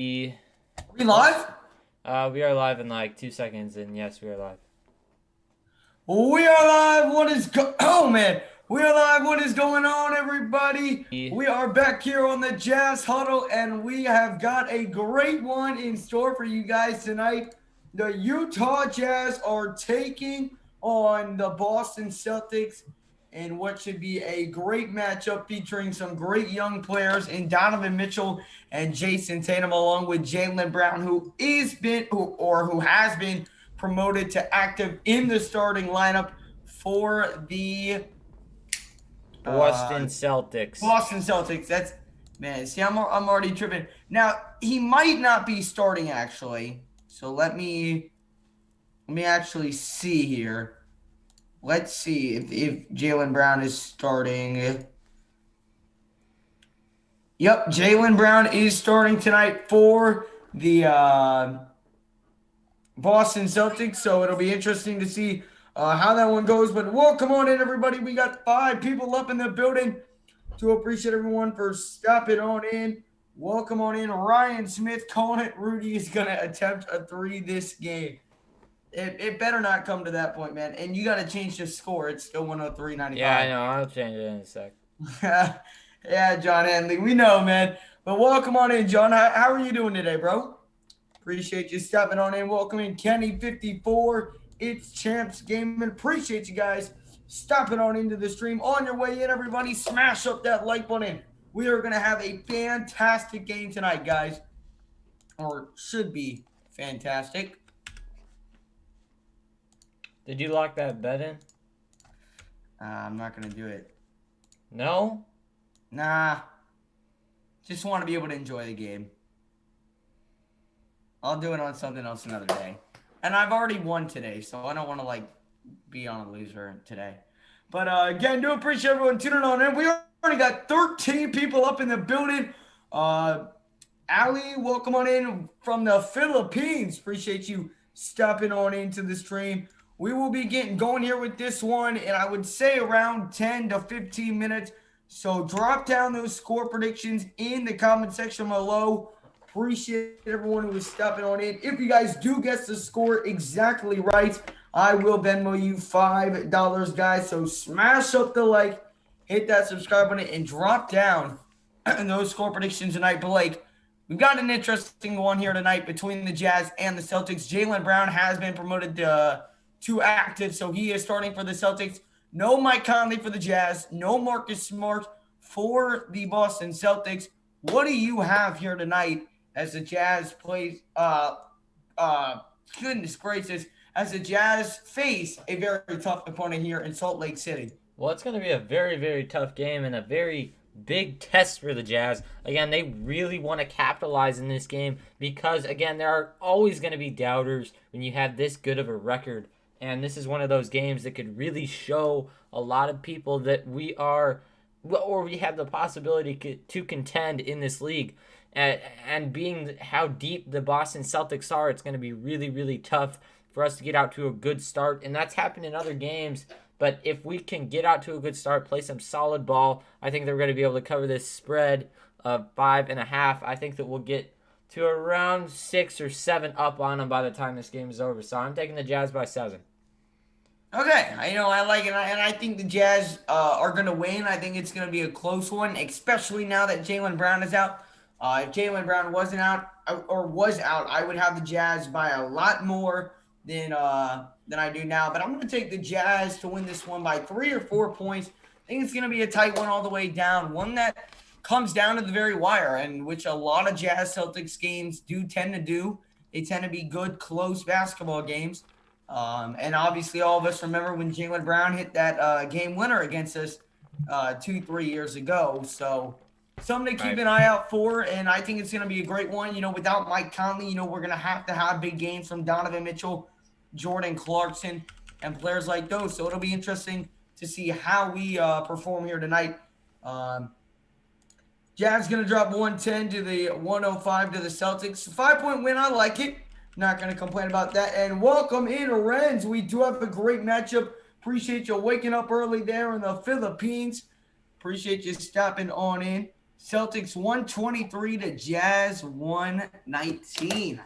We We live? we are live in like 2 seconds, and yes, we are live. We are live. Oh man, we are live. What is going on, everybody? We, We are back here on the Jazz Huddle, and we have got a great one in store for you guys tonight. The Utah Jazz are taking on the Boston Celtics in what should be a great matchup featuring some great young players in Donovan Mitchell and Jason Tatum, along with Jaylen Brown, who has been promoted to active in the starting lineup for the Boston uh, Celtics. Boston Celtics. That's man. See, I'm already tripping. Now he might not be starting actually. So let me actually see here. Let's see if Jaylen Brown is starting. Yep, Jaylen Brown is starting tonight for the Boston Celtics. So it'll be interesting to see how that one goes. But welcome on in, everybody. We got 5 people up in the building. To appreciate everyone for stopping on in. Welcome on in. Ryan Smith calling it. Rudy is going to attempt a 3 this game. It better not come to that point, man. And you got to change the score. It's still 103.95. Yeah, I know. I'll change it in a sec. Yeah, John Henley. We know, man. But welcome on in, John. How are you doing today, bro? Appreciate you stopping on in. Welcome in, Kenny54. It's Champs Gaming. Appreciate you guys stopping on into the stream. On your way in, everybody, smash up that like button. We are going to have a fantastic game tonight, guys. Or should be fantastic. Did you lock that bet in? I'm not going to do it. No? Nah. Just want to be able to enjoy the game. I'll do it on something else another day. And I've already won today, so I don't want to, be on a loser today. But, again, do appreciate everyone tuning on in. We already got 13 people up in the building. Ali, welcome on in from the Philippines. Appreciate you stopping on into the stream. We will be getting going here with this one, and I would say around 10 to 15 minutes. So drop down those score predictions in the comment section below. Appreciate everyone who is stopping on in. If you guys do guess the score exactly right, I will Venmo you $5, guys. So smash up the like, hit that subscribe button, and drop down those score predictions tonight. But we've got an interesting one here tonight between the Jazz and the Celtics. Jaylen Brown has been promoted to active, so he is starting for the Celtics. No Mike Conley for the Jazz. No Marcus Smart for the Boston Celtics. What do you have here tonight as the Jazz plays? Goodness gracious, as the Jazz face a very tough opponent here in Salt Lake City. Well, it's going to be a very, very tough game and a very big test for the Jazz. Again, they really want to capitalize in this game because, again, there are always going to be doubters when you have this good of a record. And this is one of those games that could really show a lot of people that we are, or we have the possibility to contend in this league. And being how deep the Boston Celtics are, it's going to be really, really tough for us to get out to a good start. And that's happened in other games. But if we can get out to a good start, play some solid ball, I think they're going to be able to cover this spread of 5.5. I think that we'll get to around 6 or 7 up on them by the time this game is over. So I'm taking the Jazz by 7. Okay, I like it, and I think the Jazz are going to win. I think it's going to be a close one, especially now that Jaylen Brown is out. If Jaylen Brown wasn't out or was out, I would have the Jazz by a lot more than I do now. But I'm going to take the Jazz to win this one by 3 or 4 points. I think it's going to be a tight one all the way down, one that comes down to the very wire, and which a lot of Jazz Celtics games do tend to do. They tend to be good, close basketball games. And obviously all of us remember when Jaylen Brown hit that game winner against us 2-3 years ago. So something to keep an eye out for, and I think it's going to be a great one. Without Mike Conley, we're going to have big games from Donovan Mitchell, Jordan Clarkson, and players like those. So it'll be interesting to see how we perform here tonight. Jazz going to drop 110 to the 105 to the Celtics. 5-point win, I like it. Not going to complain about that. And welcome in, Renz. We do have a great matchup. Appreciate you waking up early there in the Philippines. Appreciate you stopping on in. Celtics 123 to Jazz 119.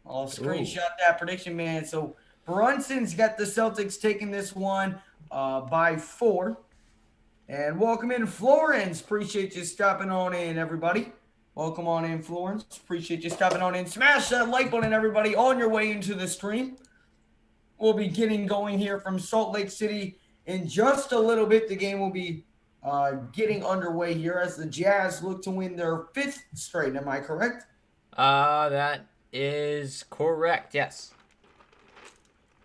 I'll Ooh. screenshot that prediction, man. So Brunson's got the Celtics taking this one by 4. And welcome in Florence. Appreciate you stopping on in, everybody. Welcome on in, Florence. Appreciate you stopping on in. Smash that like button, everybody, on your way into the stream. We'll be getting going here from Salt Lake City in just a little bit. The game will be getting underway here as the Jazz look to win their 5th straight. Am I correct? That is correct. Yes.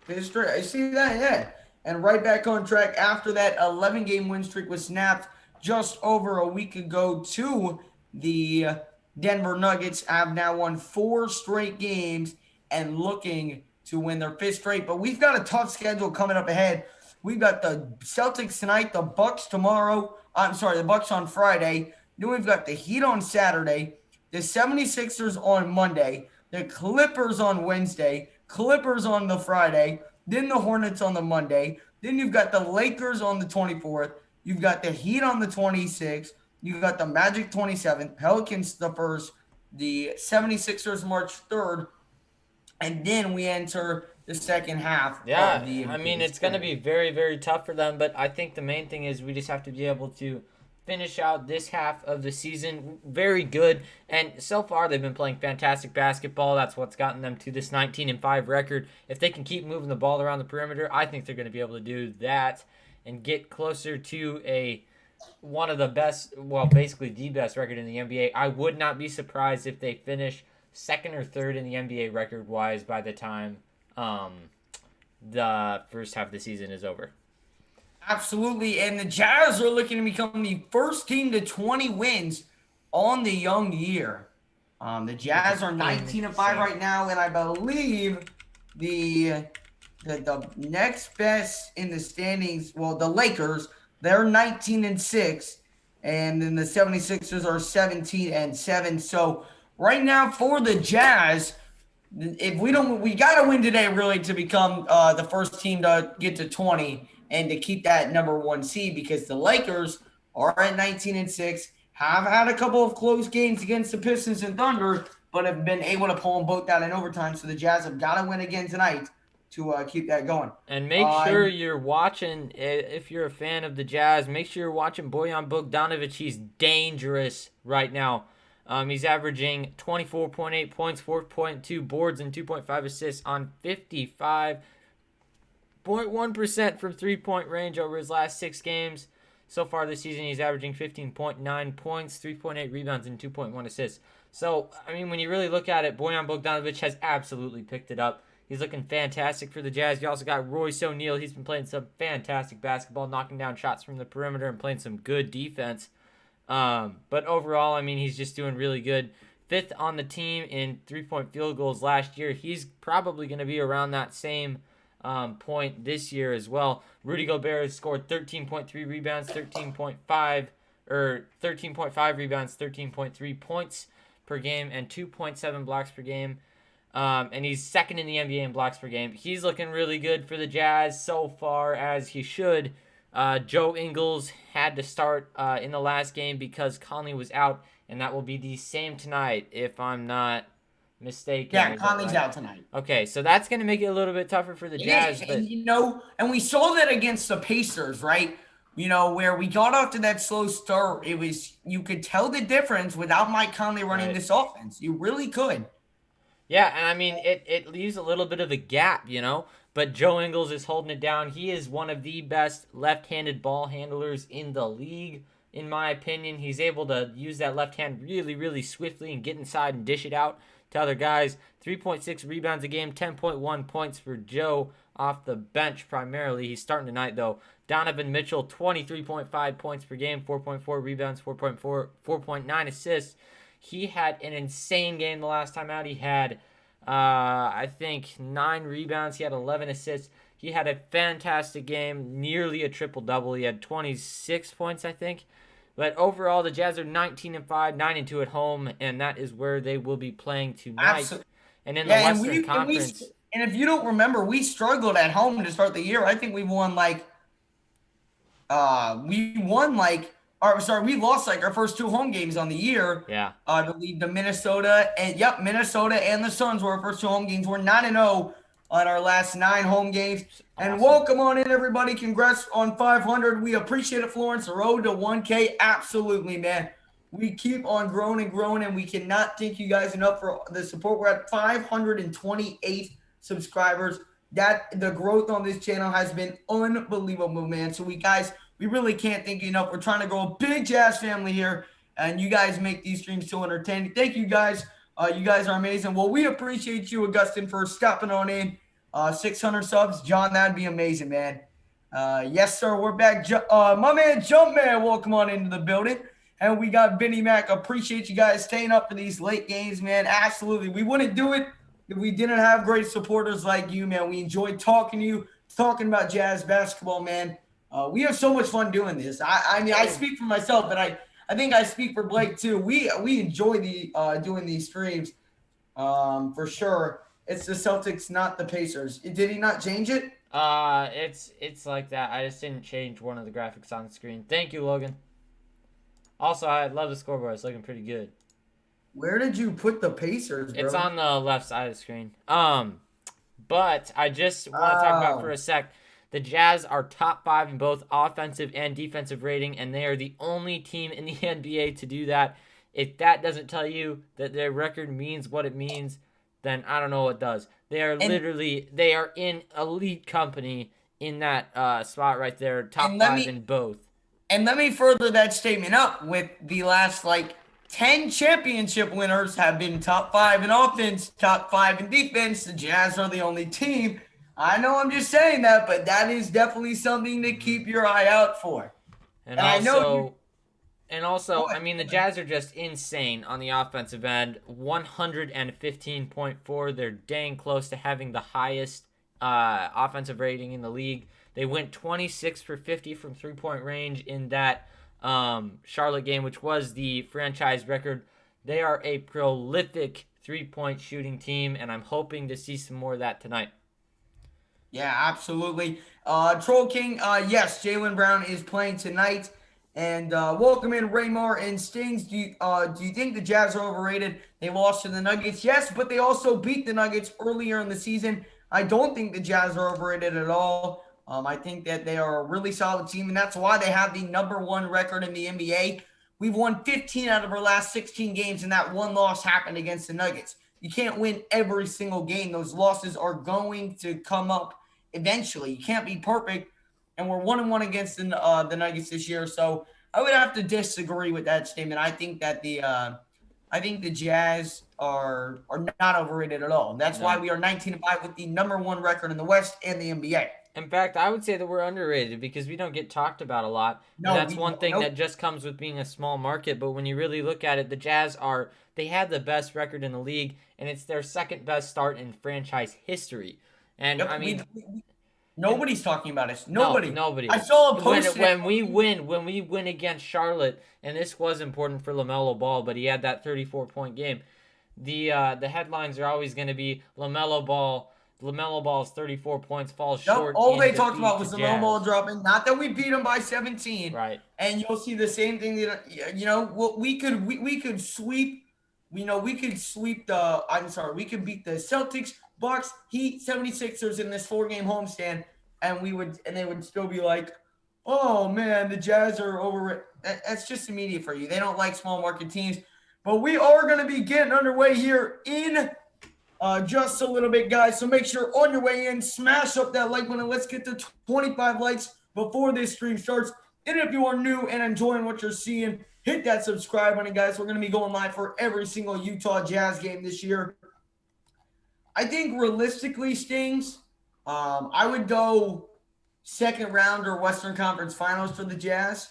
5th straight. I see that, yeah. And right back on track after that 11-game win streak was snapped just over a week ago to the Denver Nuggets. Have now won 4 straight games and looking to win their 5th straight. But we've got a tough schedule coming up ahead. We've got the Celtics tonight, the Bucks tomorrow. The Bucks on Friday. Then we've got the Heat on Saturday, the 76ers on Monday, the Clippers on Wednesday, Clippers on the Friday, then the Hornets on the Monday. Then you've got the Lakers on the 24th. You've got the Heat on the 26th. You've got the Magic 27th, Pelicans the 1st, the 76ers March 3rd, and then we enter the second half. Yeah, I mean, it's going to be very, very tough for them, but I think the main thing is we just have to be able to finish out this half of the season very good. And so far, they've been playing fantastic basketball. That's what's gotten them to this 19-5 record. If they can keep moving the ball around the perimeter, I think they're going to be able to do that and get closer to one of the best, well, basically the best record in the NBA. I would not be surprised if they finish second or third in the NBA record-wise by the time the first half of the season is over. Absolutely, and the Jazz are looking to become the first team to 20 wins on the young year. The Jazz are 19-5 right now, and I believe the next best in the standings, well, the Lakers, they're 19-6, and then the 76ers are 17-7. So right now for the Jazz, if we got to win today really to become the first team to get to 20 and to keep that number 1 seed, because the Lakers are at 19-6, have had a couple of close games against the Pistons and Thunder, but have been able to pull them both out in overtime. So the Jazz have got to win again tonight to keep that going. And make sure you're watching, if you're a fan of the Jazz, make sure you're watching Bojan Bogdanovic. He's dangerous right now. He's averaging 24.8 points, 4.2 boards, and 2.5 assists on 55.1% from three-point range over his last 6 games. So far this season, he's averaging 15.9 points, 3.8 rebounds, and 2.1 assists. So, I mean, when you really look at it, Bojan Bogdanovic has absolutely picked it up. He's looking fantastic for the Jazz. You also got Royce O'Neal. He's been playing some fantastic basketball, knocking down shots from the perimeter and playing some good defense. But overall, I mean, he's just doing really good. 5th on the team in 3-point field goals last year. He's probably going to be around that same point this year as well. Rudy Gobert has scored 13.3 rebounds, 13.5 rebounds, 13.3 points per game, and 2.7 blocks per game. And he's 2nd in the NBA in blocks per game. He's looking really good for the Jazz so far, as he should. Joe Ingles had to start in the last game because Conley was out, and that will be the same tonight if I'm not mistaken. Yeah, Conley's out tonight. Okay, so that's going to make it a little bit tougher for the Jazz. But and we saw that against the Pacers, right? Where we got off to that slow start, you could tell the difference without Mike Conley running this offense. You really could. Yeah, and I mean, it leaves a little bit of a gap, but Joe Ingles is holding it down. He is one of the best left-handed ball handlers in the league, in my opinion. He's able to use that left hand really, really swiftly and get inside and dish it out to other guys. 3.6 rebounds a game, 10.1 points for Joe off the bench primarily. He's starting tonight, though. Donovan Mitchell, 23.5 points per game, 4.4 rebounds, 4.9 assists. He had an insane game the last time out. He had, I think, 9 rebounds. He had 11 assists. He had a fantastic game, nearly a triple-double. He had 26 points, I think. But overall, the Jazz are 19-5, 9-2 at home, and that is where they will be playing tonight. Absolutely. And in the Western Conference. And if you don't remember, we struggled at home to start the year. I think we won like or sorry, we lost like our first 2 home games on the year. Yeah. I believe the Minnesota and the Suns were our first 2 home games. We're 9-0 on our last 9 home games. Awesome. And welcome on in, everybody. Congrats on 500. We appreciate it, Florence. The road to 1K, absolutely, man. We keep on growing and growing, and we cannot thank you guys enough for the support. We're at 528 subscribers. The growth on this channel has been unbelievable, man. So we really can't thank you enough. We're trying to grow a big Jazz family here, and you guys make these streams so entertaining. Thank you guys. You guys are amazing. Well, we appreciate you, Augustin, for stopping on in. 600 subs. John, that'd be amazing, man. Yes, sir. We're back. My man, Jumpman, welcome on into the building. And we got Benny Mac. Appreciate you guys staying up for these late games, man. Absolutely. We wouldn't do it if we didn't have great supporters like you, man. We enjoyed talking to you, talking about Jazz basketball, man. We have so much fun doing this. I mean, I speak for myself, but I think I speak for Blake too. We enjoy doing these streams for sure. It's the Celtics, not the Pacers. Did he not change it? It's like that. I just didn't change one of the graphics on the screen. Thank you, Logan. Also, I love the scoreboard. It's looking pretty good. Where did you put the Pacers, bro? It's on the left side of the screen. But I just want to talk about for a sec. The Jazz are top 5 in both offensive and defensive rating, and they are the only team in the NBA to do that. If that doesn't tell you that their record means what it means, then I don't know what does. They are they are in elite company in that spot right there, top 5 in both. And let me further that statement up with the last 10 championship winners have been top 5 in offense, top 5 in defense. The Jazz are the only team. I know I'm just saying that, but that is definitely something to keep your eye out for. And also, I mean, the Jazz are just insane on the offensive end. 115.4. They're dang close to having the highest offensive rating in the league. They went 26 for 50 from three-point range in that Charlotte game, which was the franchise record. They are a prolific three-point shooting team, and I'm hoping to see some more of that tonight. Yeah, absolutely. Troll King, yes, Jaylen Brown is playing tonight. And welcome in Raymar and Stings. Do you think the Jazz are overrated? They lost to the Nuggets. Yes, but they also beat the Nuggets earlier in the season. I don't think the Jazz are overrated at all. I think that they are a really solid team, and that's why they have the #1 record in the NBA. We've won 15 out of our last 16 games, and that one loss happened against the Nuggets. You can't win every single game. Those losses are going to come up eventually. You can't be perfect, and we're 1-1 against the Nuggets this year. So I would have to disagree with that statement. I think that the Jazz are not overrated at all. And that's why we are 19-5 with the #1 record in the West and the NBA. In fact, I would say that we're underrated because we don't get talked about a lot. No, that's one thing that just comes with being a small market. But when you really look at it, the Jazz they have the best record in the league, and it's their second best start in franchise history. And I mean, nobody's talking about us. Nobody. No, nobody. I saw a post when we win against Charlotte, and this was important for LaMelo Ball, but he had that 34-point game. The headlines are always going to be LaMelo Ball's 34 points falls short. All they talked about was LaMelo Ball dropping. Not that we beat him by 17. Right. And you'll see the same thing. We could sweep. We could sweep we could beat the Celtics, Bucks, Heat, 76ers in this 4-game homestand, and they would still be like, oh man, the Jazz are over. That's just immediate for you. They don't like small market teams. But we are going to be getting underway here in just a little bit, guys. So make sure on your way in, smash up that like button. Let's get to 25 likes before this stream starts. And if you are new and enjoying what you're seeing, hit that subscribe button, guys. We're going to be going live for every single Utah Jazz game this year. I think realistically, Stings, I would go second round or Western Conference Finals for the Jazz.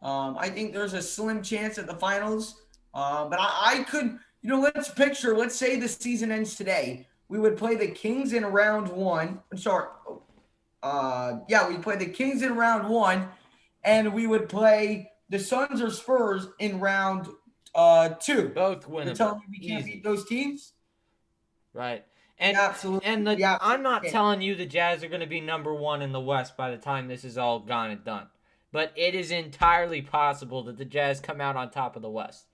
I think there's a slim chance at the finals. But I could, let's say the season ends today. We would play the Kings in round 1. I'm sorry. We play the Kings in round 1, and we would play the Suns or Spurs in round 2. Both winnable. You're telling me we can't beat those teams? Right. And absolutely. And I'm not telling you the Jazz are going to be #1 in the West by the time this is all gone and done. but it is entirely possible that the Jazz come out on top of the West.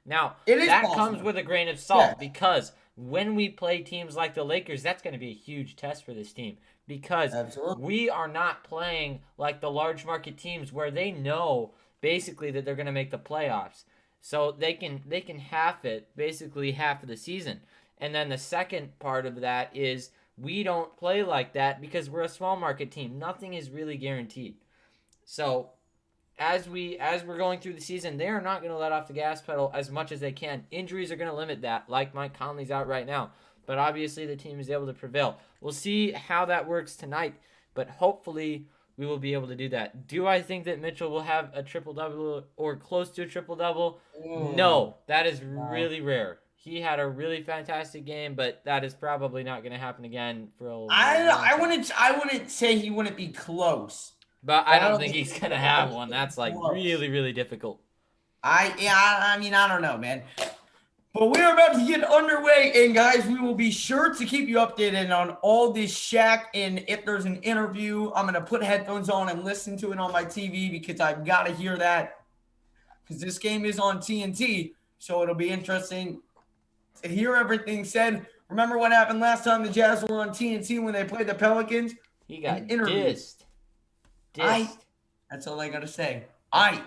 Now, It is that possible. comes with a grain of salt Yeah. because when we play teams like the Lakers, that's going to be a huge test for this team because Absolutely. we are not playing like the large market teams where they know basically that they're going to make the playoffs. So they can half it, basically half of the season. And then the second part of that is we don't play like that because we're a small market team. Nothing is really guaranteed. So as we're going through the season, they are not going to let off the gas pedal as much as they can. Injuries are going to limit that, like Mike Conley's out right now. But obviously the team is able to prevail. We'll see how that works tonight, but hopefully we will be able to do that. Do I think that Mitchell will have a triple-double or close to a triple-double? No, that is really rare. He had a really fantastic game, but that is probably not going to happen again for a long I time. wouldn't say he wouldn't be close. But I don't think he's going to have one. That's like Close. really, really difficult. I mean, I don't know, man. But we are about to get underway, and guys, we will be sure to keep you updated on all this Shaq. And if there's an interview, I'm gonna put headphones on and listen to it on my TV because I've got to hear that. Because this game is on TNT, so it'll be interesting to hear everything said. Remember what happened last time the Jazz were on TNT when they played the Pelicans? He got An interview. dissed. Dissed. That's all I gotta say. That's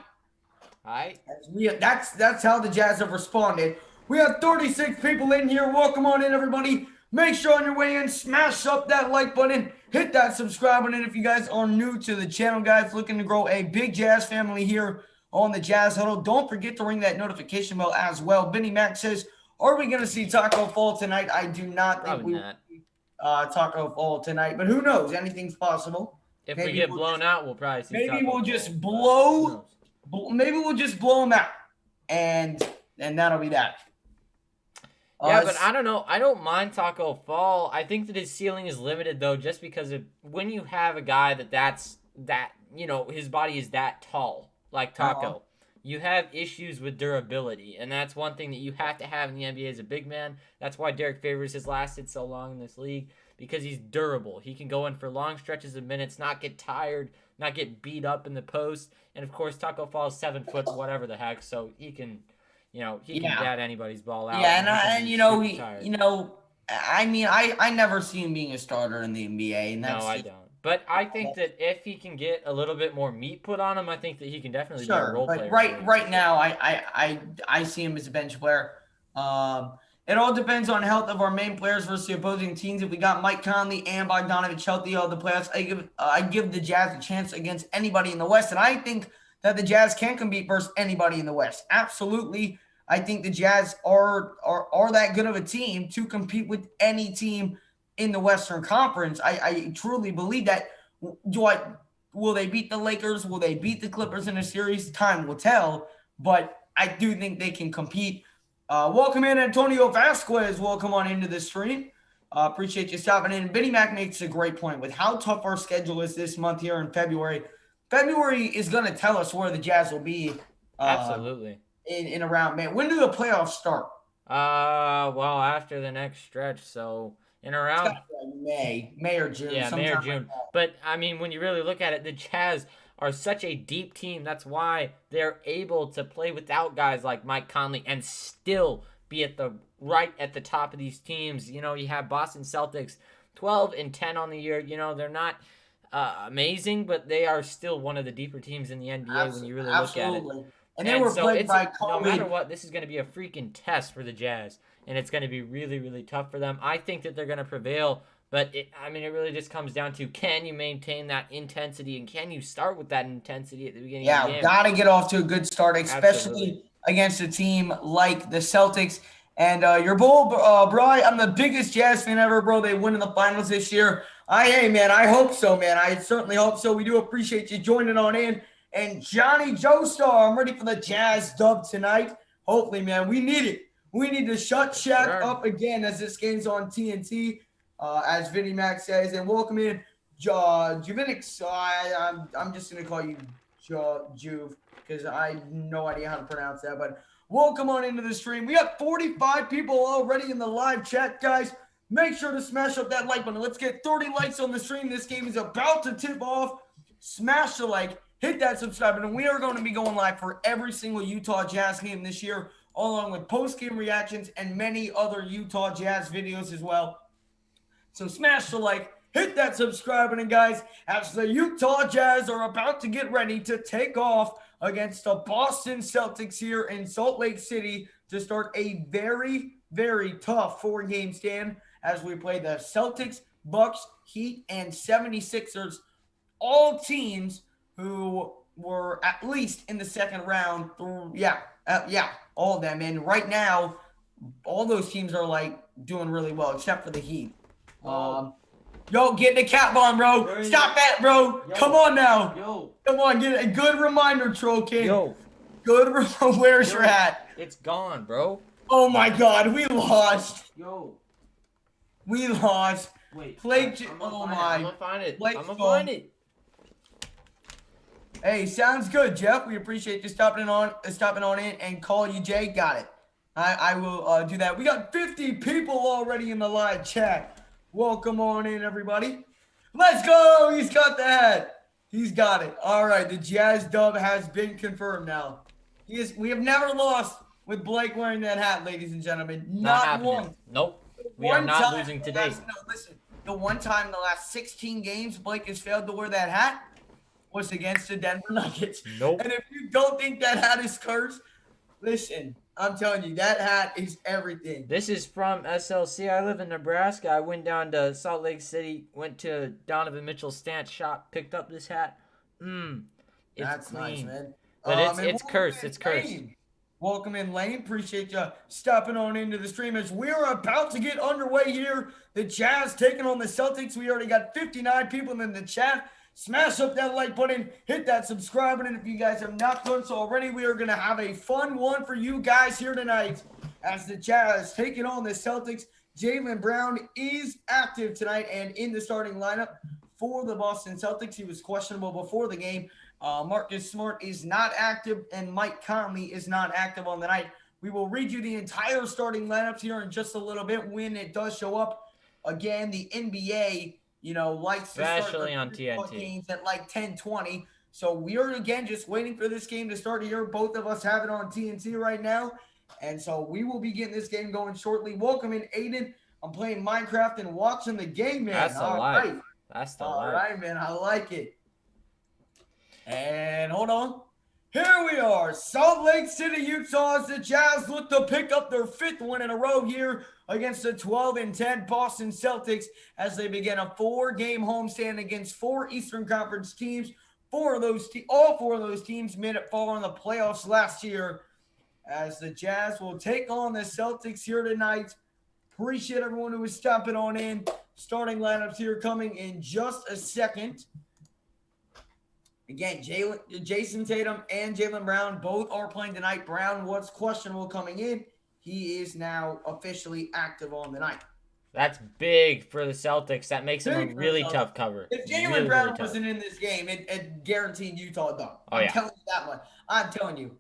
how the Jazz have responded. We have 36 people in here. Welcome on in, everybody. Make sure on your way in, smash up that like button, hit that subscribe button. If you guys are new to the channel, guys, looking to grow a big Jazz family here on the Jazz Huddle, don't forget to ring that notification bell as well. Benny Mac says, are we going to see Taco Fall tonight? I do not think we will see Taco Fall tonight, but who knows? Anything's possible. If we get blown out, we'll probably see. Maybe we'll just maybe we'll just blow them out, and that'll be that. Yeah, but I don't know. I don't mind Taco Fall. I think that his ceiling is limited though, just because of when you have a guy that's his body is that tall, like Taco. You have issues with durability, and that's one thing that you have to have in the NBA as a big man. That's why Derek Favors has lasted so long in this league, because he's durable. He can go in for long stretches of minutes, not get tired, not get beat up in the post. And of course, Taco Fall's 7 foot, whatever the heck, so he can bat anybody's ball out. Yeah, I never see him being a starter in the NBA. And that's I don't. But I think that if he can get a little bit more meat put on him, I think that he can definitely be a role player. Right now, I see him as a bench player. It all depends on health of our main players versus the opposing teams. If we got Mike Conley and Bogdanovich healthy all the playoffs, I give the Jazz a chance against anybody in the West, and I think that the Jazz can compete versus anybody in the West. Absolutely, I think the Jazz are that good of a team to compete with any team in the Western Conference. I truly believe that. Will they beat the Lakers? Will they beat the Clippers in a series? Time will tell, but I do think they can compete. Welcome in, Antonio Vasquez. Welcome on into the stream. Appreciate you stopping in. Benny Mac makes a great point with how tough our schedule is this month here in February. February is going to tell us where the Jazz will be. Absolutely. In around May. When do the playoffs start? Well, after the next stretch, so in around May or June. Yeah, May or June. But I mean, when you really look at it, the Jazz are such a deep team. That's why they're able to play without guys like Mike Conley and still be at the top of these teams. You have Boston Celtics 12-10 on the year. They're not amazing, but they are still one of the deeper teams in the NBA when you really look at it. And they were played by no matter what, this is going to be a freaking test for the Jazz, and it's going to be really, really tough for them. I think that they're going to prevail, but it really just comes down to, can you maintain that intensity, and can you start with that intensity at the beginning of the game? Yeah, got to get off to a good start, especially against a team like the Celtics. And your bull, bro, I'm the biggest Jazz fan ever, bro. They win in the finals this year. Hey, man, I hope so, man. I certainly hope so. We do appreciate you joining on in. And Johnny Joestar, I'm ready for the Jazz dub tonight. Hopefully, man, we need it. We need to shut Shaq up again as this game's on TNT, as Vinny Mac says. And welcome in Juvenix. I'm just going to call you Juve because I have no idea how to pronounce that. But welcome on into the stream. We got 45 people already in the live chat, guys. Make sure to smash up that like button. Let's get 30 likes on the stream. This game is about to tip off. Smash the like. hit that subscribe button. We are going to be going live for every single Utah Jazz game this year, along with post-game reactions and many other Utah Jazz videos as well. So smash the like, hit that subscribe button, guys, as the Utah Jazz are about to get ready to take off against the Boston Celtics here in Salt Lake City to start a very, very tough 4-game stand as we play the Celtics, Bucks, Heat, and 76ers, all teams who were at least in the second round. All of them. And right now, all those teams are like doing really well, except for the Heat. Yo, get the cap on, bro. Stop that, bro. Yo. Come on now. Yo. Come on, get a good reminder, Troll King. Yo. Where's your hat? It's gone, bro. Oh my God, we lost. Yo. We lost. Wait. I'm gonna find it. Hey, sounds good, Jeff. We appreciate you stopping on in and call you Jay. Got it. I will do that. We got 50 people already in the live chat. Welcome on in, everybody. Let's go. He's got the hat. He's got it. All right, the Jazz dub has been confirmed now. We have never lost with Blake wearing that hat, ladies and gentlemen. Not once. Nope. We are not losing today. Listen, the one time in the last 16 games Blake has failed to wear that hat was against the Denver Nuggets. Nope. And if you don't think that hat is cursed, listen, I'm telling you, that hat is everything. This is from SLC. I live in Nebraska. I went down to Salt Lake City, went to Donovan Mitchell's stance shop, picked up this hat. It's clean. Nice, man. But it's cursed. It's cursed. Lane. Welcome in, Lane. Appreciate you stopping on into the stream as we're about to get underway here. The Jazz taking on the Celtics. We already got 59 people in the chat. Smash up that like button, hit that subscribe button if you guys have not done so already. We are going to have a fun one for you guys here tonight as the Jazz taking on the Celtics. Jaylen Brown is active tonight and in the starting lineup for the Boston Celtics. He was questionable before the game. Marcus Smart is not active, and Mike Conley is not active on the night. We will read you the entire starting lineups here in just a little bit when it does show up. Again, the NBA likes to especially start on TNT games at like 10:20. So we are again just waiting for this game to start here. Both of us have it on TNT right now, and so we will be getting this game going shortly. Welcome in, Aiden. I'm playing Minecraft and watching the game, man. That's the life. Right. That's the life. All right, man. I like it. And hold on. Here we are, Salt Lake City, Utah, as the Jazz look to pick up their 5th win in a row here against the 12-10 Boston Celtics as they begin a 4-game homestand against 4 Eastern Conference teams. All four of those teams made it far in the playoffs last year as the Jazz will take on the Celtics here tonight. Appreciate everyone who is stopping on in. Starting lineups here coming in just a second. Again, Jason Tatum and Jaylen Brown both are playing tonight. Brown was questionable coming in. He is now officially active on the night. That's big for the Celtics. That makes them a really tough cover. If Jaylen Brown wasn't in this game, it guaranteed Utah done. I'm telling you that much. I'm telling you.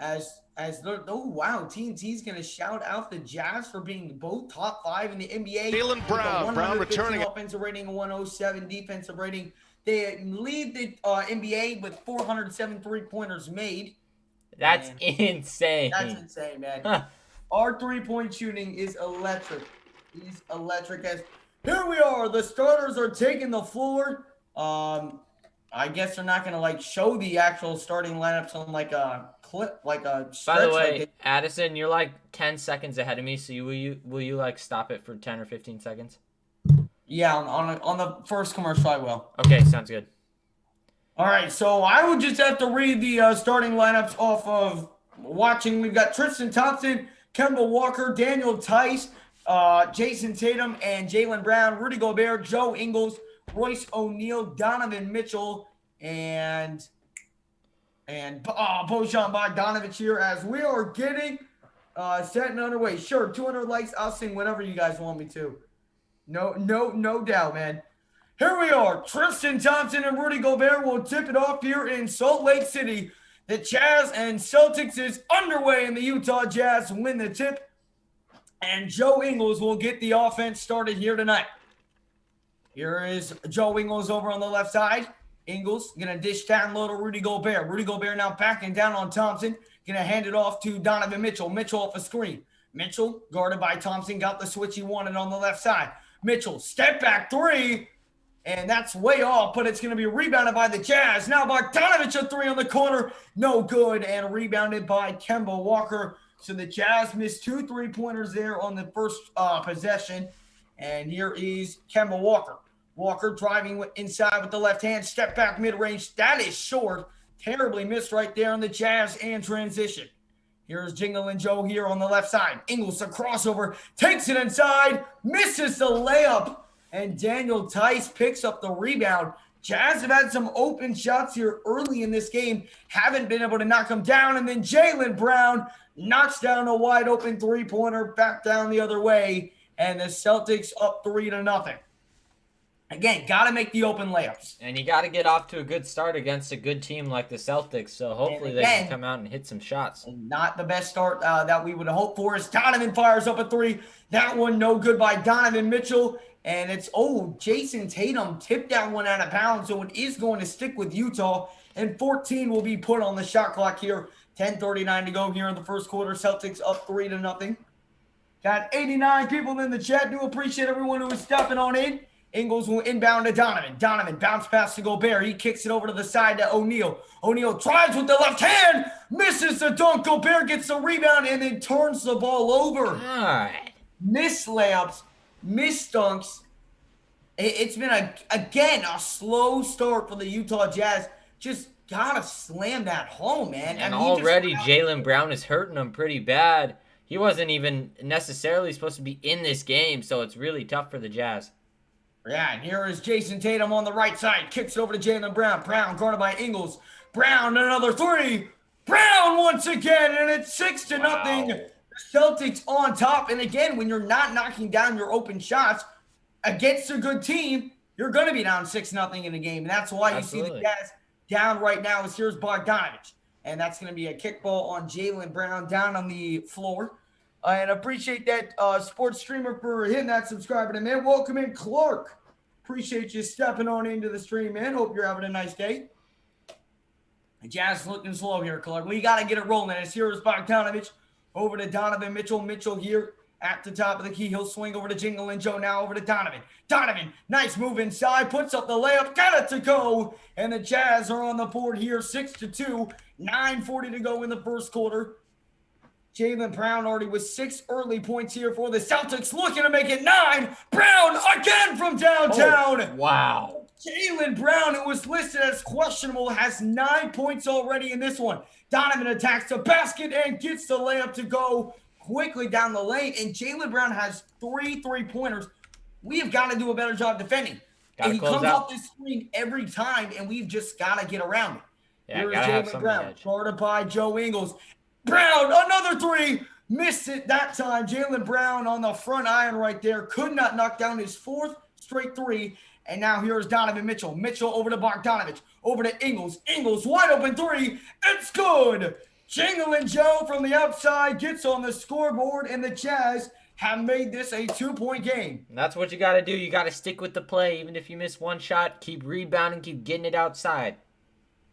TNT's going to shout out the Jazz for being both top 5 in the NBA. Jaylen Brown returning offensive rating, 107 defensive rating. They lead the NBA with 407 3-pointers made. That's insane. That's insane, man. Our 3-point shooting is electric. He's electric. As here we are. The starters are taking the floor. I guess they're not going to show the actual starting lineups on a clip, a stretch. By the way, Addison, you're 10 seconds ahead of me. So will you stop it for 10 or 15 seconds? Yeah, on the first commercial, I will. Okay, sounds good. All right, so I would just have to read the starting lineups off of watching. We've got Tristan Thompson, Kemba Walker, Daniel Tice, Jason Tatum, and Jaylen Brown, Rudy Gobert, Joe Ingles, Royce O'Neal, Donovan Mitchell, and Bojan Bogdanovic here as we are getting set and underway. Sure, 200 likes. I'll sing whatever you guys want me to. No doubt, man. Here we are. Tristan Thompson and Rudy Gobert will tip it off here in Salt Lake City. The Jazz and Celtics is underway, and the Utah Jazz win the tip. And Joe Ingles will get the offense started here tonight. Here is Joe Ingles over on the left side. Ingles going to dish down low to Rudy Gobert. Rudy Gobert now backing down on Thompson. Going to hand it off to Donovan Mitchell. Mitchell off a screen. Mitchell, guarded by Thompson, got the switch he wanted on the left side. Mitchell, step back three. And that's way off, but it's going to be rebounded by the Jazz. Now Bogdanovich a three on the corner. No good, and rebounded by Kemba Walker. So the Jazz missed 2 3-pointers there on the first possession. And here is Kemba Walker. Walker driving inside with the left hand. Step back mid-range. That is short. Terribly missed right there on the Jazz and transition. Here's Jingle and Joe here on the left side. Ingles, a crossover. Takes it inside. Misses the layup. And Daniel Tice picks up the rebound. Jazz have had some open shots here early in this game. Haven't been able to knock them down. And then Jaylen Brown knocks down a wide open three-pointer back down the other way. And the Celtics up 3-0. Again, got to make the open layups. And you got to get off to a good start against a good team like the Celtics. So hopefully they can come out and hit some shots. Not the best start that we would hope for as Donovan fires up a three. That one no good by Donovan Mitchell. And it's, Jason Tatum tipped that one out of bounds. So it is going to stick with Utah. And 14 will be put on the shot clock here. 10:39 to go here in the first quarter. Celtics up 3-0. Got 89 people in the chat. Do appreciate everyone who is stepping on in. Ingles will inbound to Donovan. Donovan bounce pass to Gobert. He kicks it over to the side to O'Neal. O'Neal tries with the left hand. Misses the dunk. Gobert gets the rebound and then turns the ball over. All right. Missed layups. Missed dunks. It's been, a slow start for the Utah Jazz. Just got to slam that home, man. And already Jaylen Brown is hurting him pretty bad. He wasn't even necessarily supposed to be in this game, so it's really tough for the Jazz. Yeah, and here is Jason Tatum on the right side. Kicks it over to Jaylen Brown. Brown guarded by Ingles. Brown, another three. Brown once again, and it's 6-0. Wow. Celtics on top. And again, when you're not knocking down your open shots against a good team, you're going to be down 6-0 in the game. And that's why you see the Jazz down right now. Is here's Bogdanovich. And that's going to be a kickball on Jaylen Brown down on the floor. And appreciate that sports streamer for hitting that subscribe button, man. Welcome in, Clark. Appreciate you stepping on into the stream, man. Hope you're having a nice day. The Jazz looking slow here, Clark. We got to get it rolling. As here is Bogdanovich over to Donovan Mitchell. Mitchell here at the top of the key. He'll swing over to Jingle and Joe now over to Donovan. Donovan, nice move inside. Puts up the layup. Got it to go. And the Jazz are on the board here, 6-2. 9:40 to go in the first quarter. Jaylen Brown already with 6 early points here for the Celtics, looking to make it 9. Brown again from downtown. Oh, wow. Jaylen Brown, who was listed as questionable, has 9 points already in this one. Donovan attacks the basket and gets the layup to go quickly down the lane. And Jaylen Brown has 3 3-pointers. We have got to do a better job defending. And he comes off this screen every time, and we've just got to get around it. Yeah, here is Jaylen Brown, guarded by Joe Ingles. Brown, another 3. Missed it that time. Jaylen Brown on the front iron right there. Could not knock down his 4th straight 3. And now here's Donovan Mitchell. Mitchell over to Bogdanovich. Over to Ingles. Ingles, wide open 3. It's good. Jingle and Joe from the outside gets on the scoreboard, and the Jazz have made this a 2-point game. And that's what you got to do. You got to stick with the play. Even if you miss one shot, keep rebounding, keep getting it outside.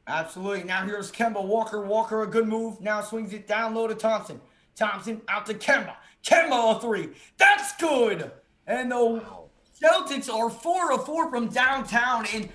Absolutely. Now here's Kemba Walker. Walker, a good move. Now swings it down low to Thompson. Thompson out to Kemba. Kemba a 3. That's good. And the Celtics are 4 of 4 from downtown. And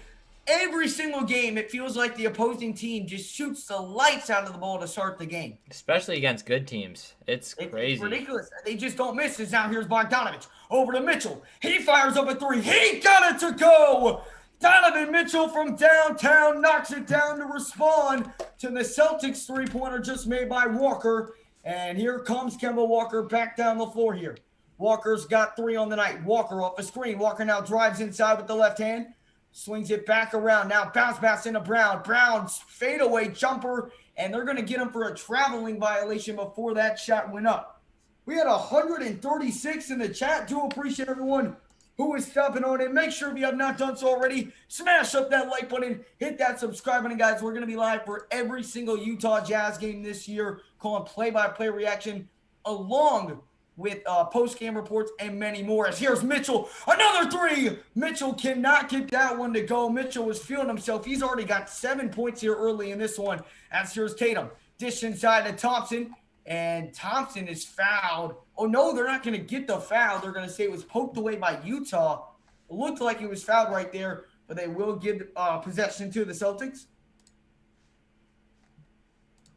every single game, it feels like the opposing team just shoots the lights out of the ball to start the game. Especially against good teams. It's crazy. It's ridiculous. They just don't miss. Now here's Bogdanovich. Over to Mitchell. He fires up a 3. He got it to go. Donovan Mitchell from downtown knocks it down to respond to the Celtics 3-pointer just made by Walker. And here comes Kemba Walker back down the floor here. Walker's got 3 on the night. Walker off the screen. Walker now drives inside with the left hand. Swings it back around. Now bounce pass into Brown. Brown's fadeaway jumper. And they're going to get him for a traveling violation before that shot went up. We had 136 in the chat. Do appreciate everyone who is stepping on it. Make sure if you have not done so already, smash up that like button, hit that subscribe button, guys. We're going to be live for every single Utah Jazz game this year, calling play-by-play reaction along with post-game reports and many more. As here's Mitchell, another three. Mitchell cannot get that one to go. Mitchell was feeling himself. He's already got 7 points here early in this one. As here's Tatum, dish inside to Thompson, and Thompson is fouled. Oh no, they're not going to get the foul. They're going to say it was poked away by Utah. It looked like it was fouled right there, but they will give possession to the Celtics.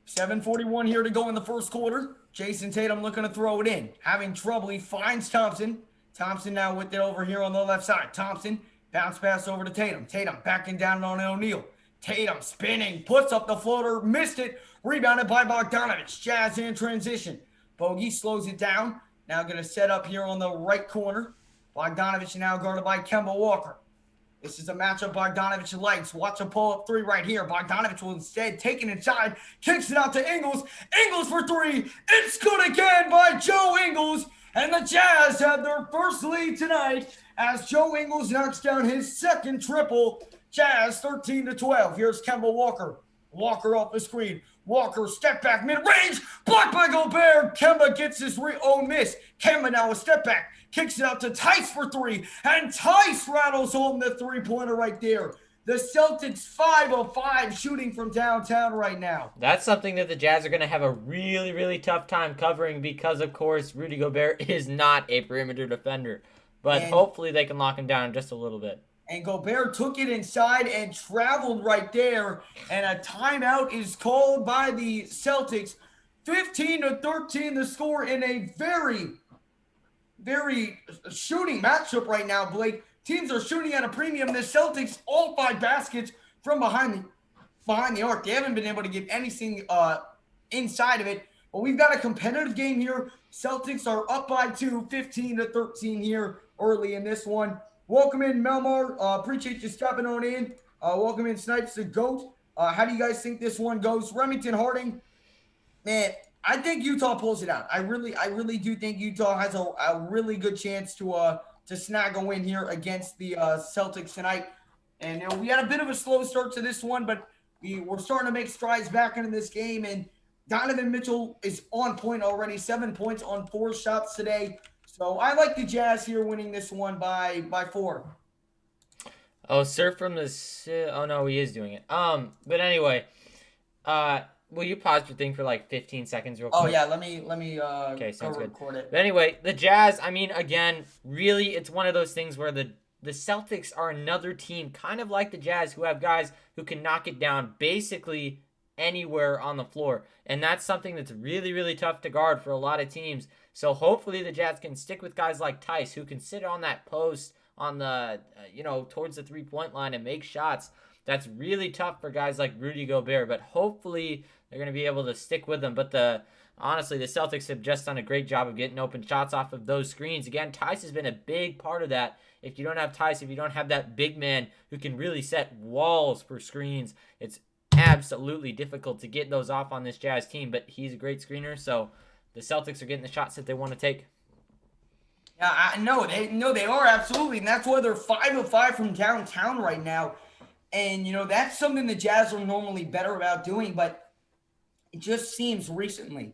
7:41 here to go in the first quarter. Jason Tatum looking to throw it in. Having trouble, he finds Thompson. Thompson now with it over here on the left side. Thompson, bounce pass over to Tatum. Tatum backing down on O'Neal. Tatum spinning, puts up the floater, missed it. Rebounded by Bogdanovich. Jazz in transition. Bogey slows it down. Now going to set up here on the right corner. Bogdanovich now guarded by Kemba Walker. This is a matchup Bogdanovich likes. Watch a pull-up three right here. Bogdanovich will instead take it inside. Kicks it out to Ingles. Ingles for three. It's good again by Joe Ingles. And the Jazz have their first lead tonight as Joe Ingles knocks down his second triple. Jazz 13-12. Here's Kemba Walker. Walker off the screen. Walker step back mid-range. Blocked by Gobert. Kemba gets his miss. Kemba now a step back. Kicks it out to Tice for three. And Tice rattles home the three-pointer right there. The Celtics 5 of 5 shooting from downtown right now. That's something that the Jazz are going to have a really, really tough time covering because, of course, Rudy Gobert is not a perimeter defender. But hopefully they can lock him down just a little bit. And Gobert took it inside and traveled right there. And a timeout is called by the Celtics. 15-13 the score in a very shooting matchup right now, Blake. Teams are shooting at a premium. The Celtics, all 5 baskets from behind the arc. They haven't been able to get anything inside of it. But we've got a competitive game here. Celtics are up by 2, 15-13 here early in this one. Welcome in, Melmar. Appreciate you stepping on in. Welcome in, Snipes the GOAT. How do you guys think this one goes? Remington Harding, man, I think Utah pulls it out. I really do think Utah has a really good chance to snag a win here against the Celtics tonight. And you know, we had a bit of a slow start to this one, but we're starting to make strides back into this game. And Donovan Mitchell is on point already, 7 points on 4 shots today. So I like the Jazz here winning this one by 4. Oh, Surf from the... Oh, no, he is doing it. But anyway, will you pause your thing for like 15 seconds real quick? Oh, yeah, let me okay, sounds good. record it. But anyway, the Jazz, I mean, again, really, it's one of those things where the Celtics are another team, kind of like the Jazz, who have guys who can knock it down basically anywhere on the floor. And that's something that's really, really tough to guard for a lot of teams. So hopefully the Jazz can stick with guys like Tice, who can sit on that post on the, towards the three-point line and make shots. That's really tough for guys like Rudy Gobert, but hopefully they're going to be able to stick with them. But honestly, the Celtics have just done a great job of getting open shots off of those screens. Again, Tice has been a big part of that. If you don't have Tice, if you don't have that big man who can really set walls for screens, it's absolutely difficult to get those off on this Jazz team. But he's a great screener, so the Celtics are getting the shots that they want to take. Yeah, I know. They are, absolutely. And that's why they're 5 of 5 from downtown right now. And, that's something the Jazz are normally better about doing. But it just seems recently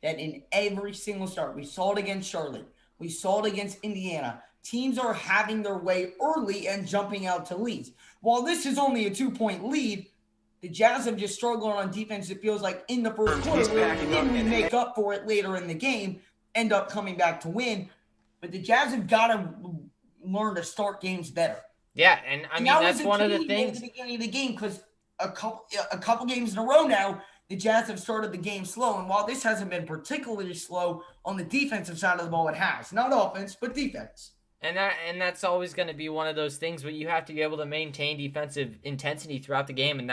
that in every single start, we saw it against Charlotte, we saw it against Indiana, teams are having their way early and jumping out to leads. While this is only a 2-point lead, the Jazz have just struggled on defense. It feels like in the first quarter, where we didn't make up for it later in the game, end up coming back to win. But the Jazz have got to learn to start games better. Yeah, and I mean, that's one of the things at the beginning of the game, because a couple games in a row now, the Jazz have started the game slow. And while this hasn't been particularly slow on the defensive side of the ball, it has. Not offense, but defense. And that's always going to be one of those things where you have to be able to maintain defensive intensity throughout the game, and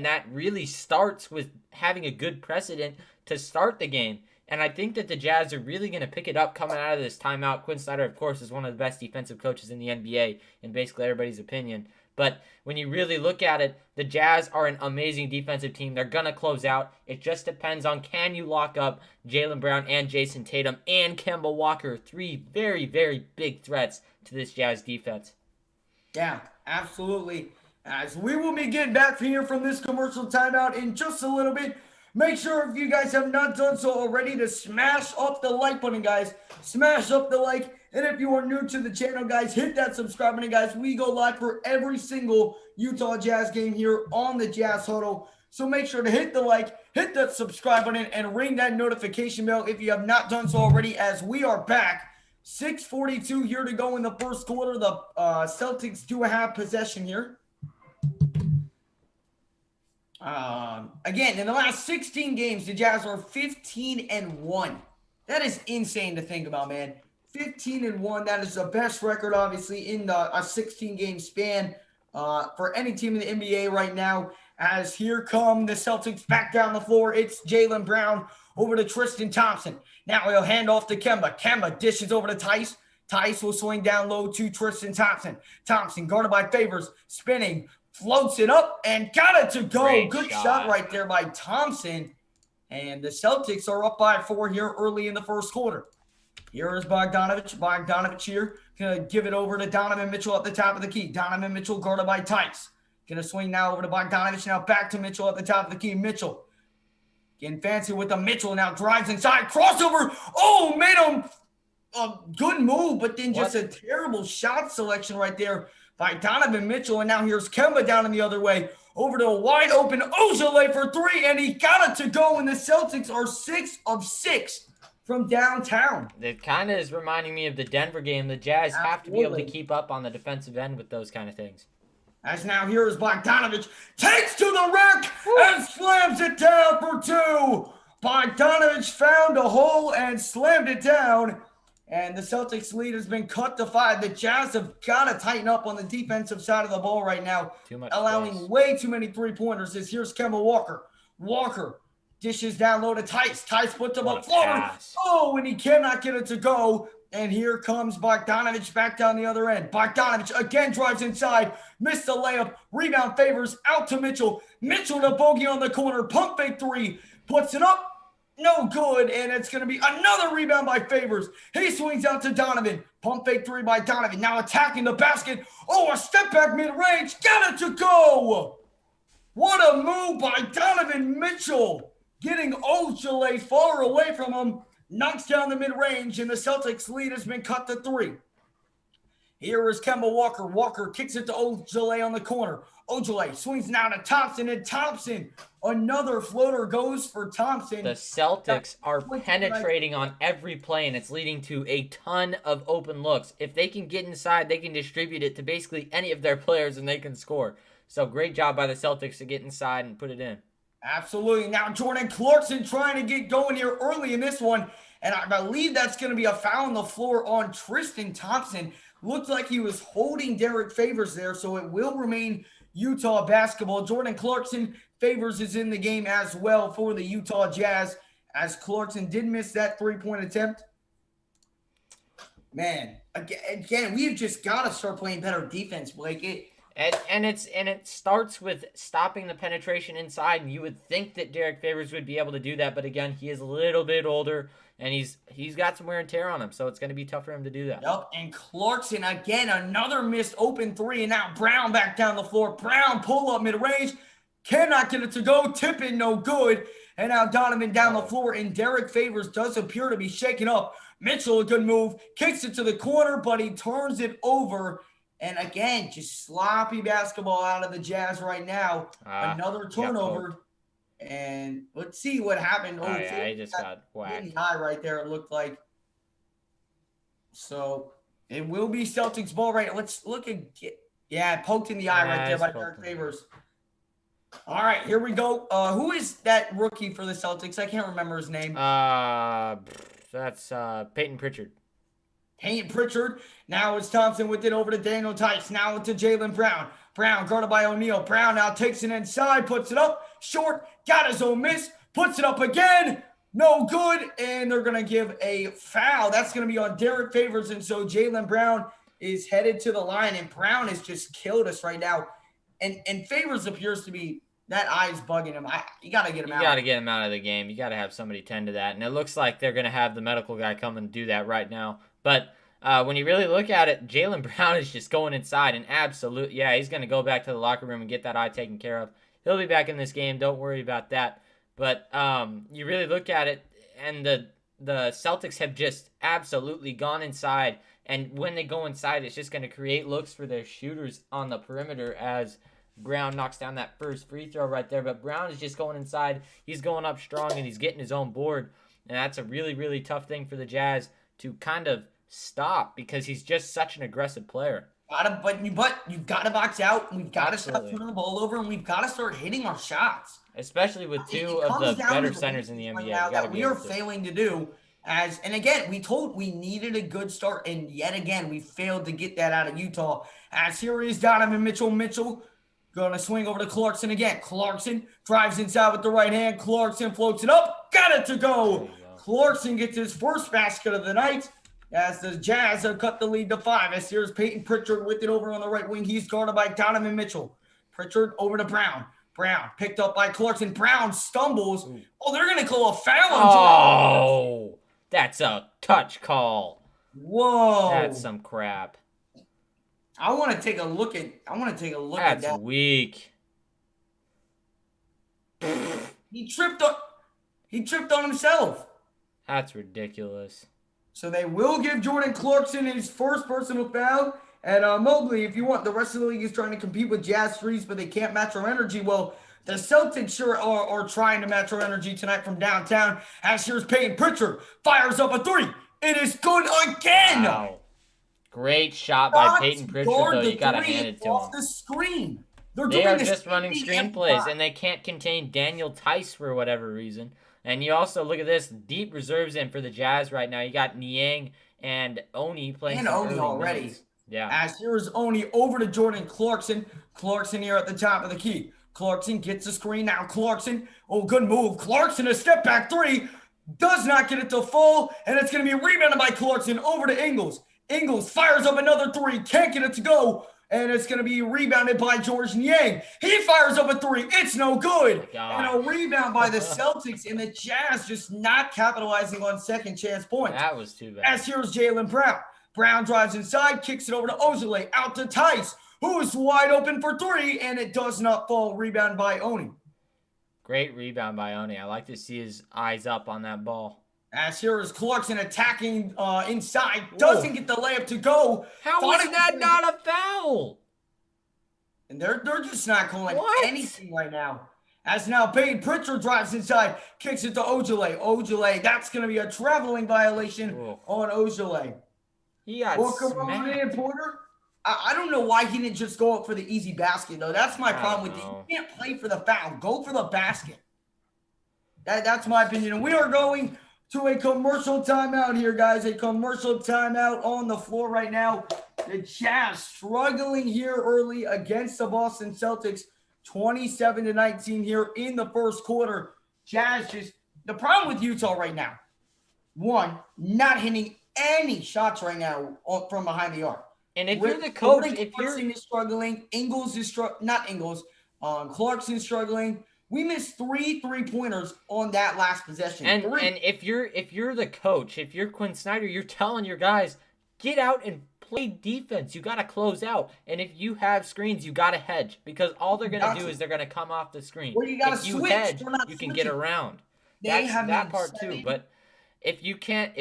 that really starts with having a good precedent to start the game. And I think that the Jazz are really going to pick it up coming out of this timeout. Quinn Snyder, of course, is one of the best defensive coaches in the NBA, in basically everybody's opinion. But when you really look at it, the Jazz are an amazing defensive team. They're going to close out. It just depends on, can you lock up Jaylen Brown and Jason Tatum and Kemba Walker, 3 very, very big threats to this Jazz defense. Yeah, absolutely. As we will be getting back here from this commercial timeout in just a little bit, Make sure if you guys have not done so already to smash up the like button, guys. Smash up the like. And if you are new to the channel, guys, hit that subscribe button, guys. We go live for every single Utah Jazz game here on the Jazz Huddle. So make sure to hit the like, hit that subscribe button, and ring that notification bell if you have not done so already, as we are back. 6:42 here to go in the first quarter. The Celtics do have possession here. Again, in the last 16 games, the Jazz are 15-1. That is insane to think about, man. 15-1. That is the best record, obviously, in a 16-game span for any team in the NBA right now. As here come the Celtics back down the floor. It's Jaylen Brown over to Tristan Thompson. Now he'll hand off to Kemba. Kemba dishes over to Tice. Tice will swing down low to Tristan Thompson. Thompson guarded by Favors, spinning, floats it up, and got it to go. Great Good shot right there by Thompson. And the Celtics are up by 4 here early in the first quarter. Here is Bogdanovich. Bogdanovich here. Going to give it over to Donovan Mitchell at the top of the key. Donovan Mitchell guarded by Tice. Going to swing now over to Bogdanovich. Now back to Mitchell at the top of the key. Mitchell getting fancy with the Mitchell. Now drives inside. Crossover. Oh, made him a good move, but then just a terrible shot selection right there by Donovan Mitchell. And now here's Kemba down in the other way. Over to a wide open Ojale for three, and he got it to go. And the Celtics are 6 of 6 from downtown. It kind of is reminding me of the Denver game. The Jazz have to be able to keep up on the defensive end with those kind of things. As now here is Bogdanovich. Takes to the rack and slams it down for two. Bogdanovich found a hole and slammed it down. And the Celtics lead has been cut to 5. The Jazz have got to tighten up on the defensive side of the ball right now. Allowing way too many three-pointers. Here's Kemba Walker. Walker dishes down low to Tice. Tice puts up a floater. Oh, and he cannot get it to go. And here comes Bogdanovich back down the other end. Bogdanovich again drives inside. Missed the layup. Rebound Favors out to Mitchell. Mitchell to bogey on the corner. Pump fake three. Puts it up. No good, and it's going to be another rebound by Favors. He swings out to Donovan. Pump fake three by Donovan. Now attacking the basket. Oh, a step back mid-range. Got it to go. What a move by Donovan Mitchell. Getting Ojale far away from him. Knocks down the mid-range, and the Celtics lead has been cut to 3. Here is Kemba Walker. Walker kicks it to Ojale on the corner. Ojale swings now to Thompson, and Thompson, another floater goes for Thompson. The Celtics are penetrating on every play, and it's leading to a ton of open looks. If they can get inside, they can distribute it to basically any of their players, and they can score. So great job by the Celtics to get inside and put it in. Absolutely. Now Jordan Clarkson trying to get going here early in this one, and I believe that's going to be a foul on the floor on Tristan Thompson. Looked like he was holding Derek Favors there, so it will remain Utah basketball. Jordan Clarkson, Favors is in the game as well for the Utah Jazz, as Clarkson did miss that three-point attempt. Man, again, we've just got to start playing better defense, Blake. And it starts with stopping the penetration inside, and you would think that Derek Favors would be able to do that, but again, he is a little bit older, and he's got some wear and tear on him, so it's going to be tough for him to do that. Yep, and Clarkson, again, another missed open three, and now Brown back down the floor. Brown pull up mid-range, cannot get it to go, tip in, no good, and now Donovan down the floor, and Derek Favors does appear to be shaken up. Mitchell, a good move, kicks it to the corner, but he turns it over. And again, just sloppy basketball out of the Jazz right now. Another turnover. And let's see what happened. Oh, yeah, he just got whacked. High right there, it looked like. So it will be Celtics ball right now. Let's look at poked in the eye right there by Derek Favors. All right, here we go. Who is that rookie for the Celtics? I can't remember his name. That's Peyton Pritchard. Peyton Pritchard. Now it's Thompson with it over to Daniel Tice. Now to Jaylen Brown. Brown guarded by O'Neal. Brown now takes it inside, puts it up. Short, got his own miss, puts it up again. No good, and they're going to give a foul. That's going to be on Derek Favors, and so Jaylen Brown is headed to the line, and Brown has just killed us right now. And Favors appears to be, that eye's bugging him. You got to get him out. You got to get him out of the game. You got to have somebody tend to that, and it looks like they're going to have the medical guy come and do that right now. But when you really look at it, Jaylen Brown is just going inside and he's going to go back to the locker room and get that eye taken care of. He'll be back in this game. Don't worry about that. But you really look at it, and the Celtics have just absolutely gone inside. And when they go inside, it's just going to create looks for their shooters on the perimeter as Brown knocks down that first free throw right there. But Brown is just going inside. He's going up strong, and he's getting his own board. And that's a really, really tough thing for the Jazz to kind of stop because he's just such an aggressive player. But you've got to box out, and we've got to stop Absolutely. turning the ball over, and we've got to start hitting our shots. Especially with two of the better centers in the NBA. Now that we are failing to do. And again, we needed a good start, and yet again, we failed to get that out of Utah. As here is Donovan Mitchell. Mitchell going to swing over to Clarkson again. Clarkson drives inside with the right hand. Clarkson floats it up. Got it to go. Clarkson gets his first basket of the night as the Jazz have cut the lead to 5. As here's Peyton Pritchard with it over on the right wing. He's guarded by Donovan Mitchell. Pritchard over to Brown. Brown picked up by Clarkson. Brown stumbles. Oh, they're going to call a foul on Oh, that's a touch call. Whoa. That's some crap. I want to take a look at that. That's weak. He tripped on himself. That's ridiculous. So they will give Jordan Clarkson his first personal foul. And Mobley, if you want, the rest of the league is trying to compete with Jazz threes, but they can't match our energy. Well, the Celtics sure are trying to match our energy tonight from downtown. As here's Peyton Pritchard, fires up a 3. It is good again. Wow. Great shot by Peyton Pritchard, though. You got to hand it to off him. the screen. They are just running screen plays, and they can't contain Daniel Tice for whatever reason. And you also, look at this, deep reserves in for the Jazz right now. You got Niang and Oni playing. And Oni already. Minutes. Yeah. As here's Oni over to Jordan Clarkson. Clarkson here at the top of the key. Clarkson gets the screen now. Clarkson, good move. Clarkson, a step back 3. Does not get it to fall, and it's going to be rebounded by Clarkson over to Ingles. Ingles fires up another 3. Can't get it to go. And it's going to be rebounded by George Niang. He fires up a 3. It's no good. And a rebound by the Celtics, and the Jazz just not capitalizing on second chance points. That was too bad. As here's Jaylen Brown. Brown drives inside, kicks it over to Ojale, out to Tice, who is wide open for 3, and it does not fall. Rebound by Oni. Great rebound by Oni. I like to see his eyes up on that ball. As here is Clarkson attacking inside. Doesn't get the layup to go. How is that not a foul? And they're just not calling anything right now. As now Peyton Pritchard drives inside, kicks it to Ojale. Ojale, that's going to be a traveling violation on Ojale. He got Welcome on in, Porter. I don't know why he didn't just go up for the easy basket, though. That's my problem with it. You can't play for the foul. Go for the basket. That's my opinion. And we are going to a commercial timeout here, guys. A commercial timeout on the floor right now. The Jazz struggling here early against the Boston Celtics. 27-19 here in the first quarter. Jazz just – the problem with Utah right now, 1, not hitting any shots right now from behind the arc. And if you're the coach, Clarkson is struggling, Ingles is Clarkson struggling. We missed 3 3-pointers on that last possession. And if you're the coach, if you're Quinn Snyder, you're telling your guys, get out and play defense. You got to close out. And if you have screens, you got to hedge because all they're going to do is they're going to come off the screen. Well, you got to switch. If you hedge, you can get around. That's that part too. But if you can't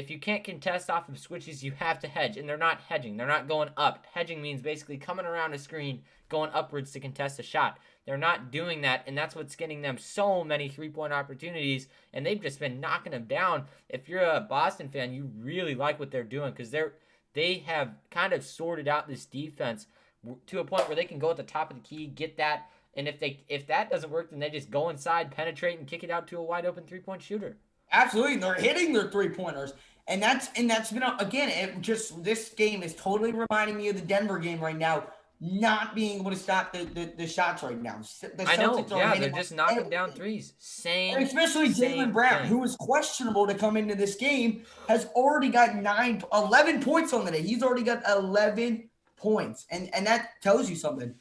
contest off of switches, you have to hedge, and they're not hedging. They're not going up. Hedging means basically coming around a screen, going upwards to contest a shot. They're not doing that, and that's what's getting them so many three-point opportunities, and they've just been knocking them down. If you're a Boston fan, you really like what they're doing because they have kind of sorted out this defense to a point where they can go at the top of the key, get that, and if that doesn't work, then they just go inside, penetrate, and kick it out to a wide-open three-point shooter. Absolutely, they're hitting their three-pointers, and that's been again. This game is totally reminding me of the Denver game right now. Not being able to stop the shots right now. The Celtics they're just knocking down threes. And especially Jaylen Brown, who was questionable to come into this game, has already got 11 points on the day. He's already got 11 points, and that tells you something.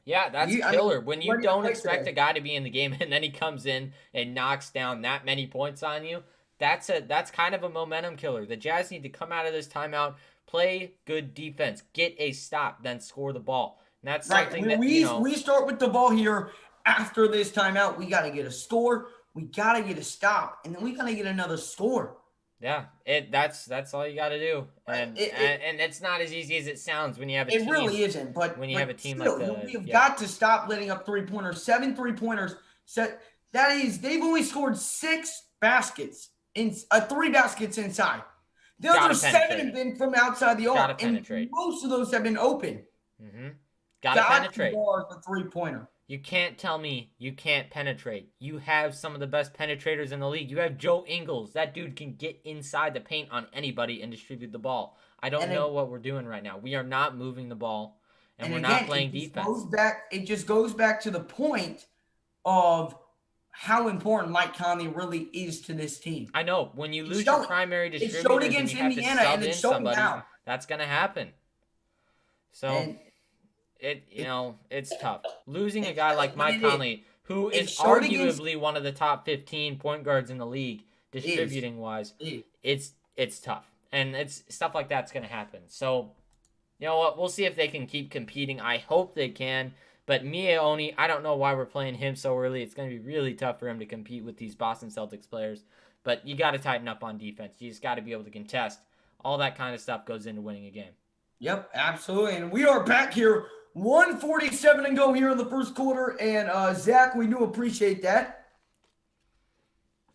Yeah, that's killer. When you don't expect a guy to be in the game and then he comes in and knocks down that many points on you, that's kind of a momentum killer. The Jazz need to come out of this timeout, play good defense, get a stop, then score the ball. And that's something that we start with the ball here after this timeout. We got to get a score. We got to get a stop, and then we got to get another score. Yeah, that's all you got to do, and it's not as easy as it sounds when you have a team. It really isn't, but when you have a team still, like we have got to stop letting up 3-pointers. 7 3-pointers. That is, they've only scored 6 baskets in 3 baskets inside. The other 7 have been from outside the arc, and most of those have been open. Gotta penetrate. Guard the 3-pointer. You can't tell me you can't penetrate. You have some of the best penetrators in the league. You have Joe Ingles. That dude can get inside the paint on anybody and distribute the ball. I don't know what we're doing right now. We are not moving the ball, and we're not playing defense. It just goes back to the point of how important Mike Conley really is to this team. I know. When you lose your primary distributors and you have to sub in somebody, that's going to happen. So... it's tough. Losing a guy like Mike Conley, who is arguably one of the top 15 point guards in the league, distributing-wise, it's tough. And it's stuff like that's going to happen. So, you know what? We'll see if they can keep competing. I hope they can. But Mie Oni, I don't know why we're playing him so early. It's going to be really tough for him to compete with these Boston Celtics players. But you got to tighten up on defense. You just got to be able to contest. All that kind of stuff goes into winning a game. Yep, absolutely. And we are back here. 1:47 to go here in the first quarter, and Zach, we do appreciate that.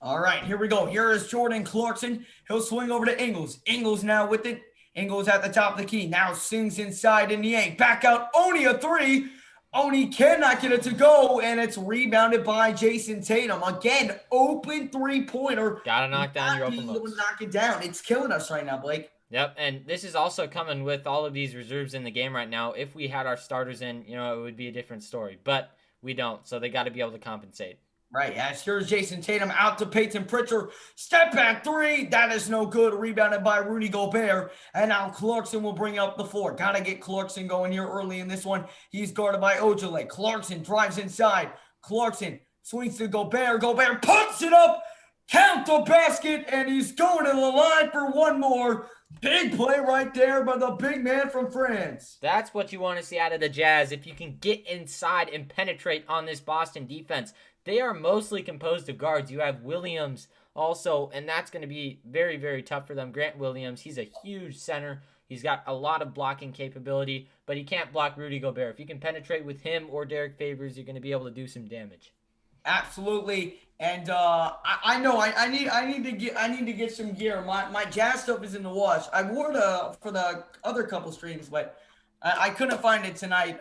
All right, here we go. Here is Jordan Clarkson. He'll swing over to Ingles. Ingles now with it. Ingles at the top of the key. Now sings inside in the eight. Back out. Oni a 3. Oni cannot get it to go, and it's rebounded by Jason Tatum. Again, open 3-pointer. Gotta knock down your open looks. Knock it down. It's killing us right now, Blake. Yep, and this is also coming with all of these reserves in the game right now. If we had our starters in, it would be a different story. But we don't, so they got to be able to compensate. Right, as here's Jason Tatum out to Peyton Pritchard. Step back 3. That is no good. Rebounded by Rudy Gobert. And now Clarkson will bring up the floor. Got to get Clarkson going here early in this one. He's guarded by Ojale. Clarkson drives inside. Clarkson swings to Gobert. Gobert puts it up. Count the basket, and he's going to the line for one more. Big play right there by the big man from France. That's what you want to see out of the Jazz. If you can get inside and penetrate on this Boston defense, they are mostly composed of guards. You have Williams also, and that's going to be very, very tough for them. Grant Williams, he's a huge center. He's got a lot of blocking capability, but he can't block Rudy Gobert. If you can penetrate with him or Derek Favors, you're going to be able to do some damage. Absolutely. And I know I need to get some gear. My Jazz stuff is in the wash. I wore it for the other couple streams, but I couldn't find it tonight.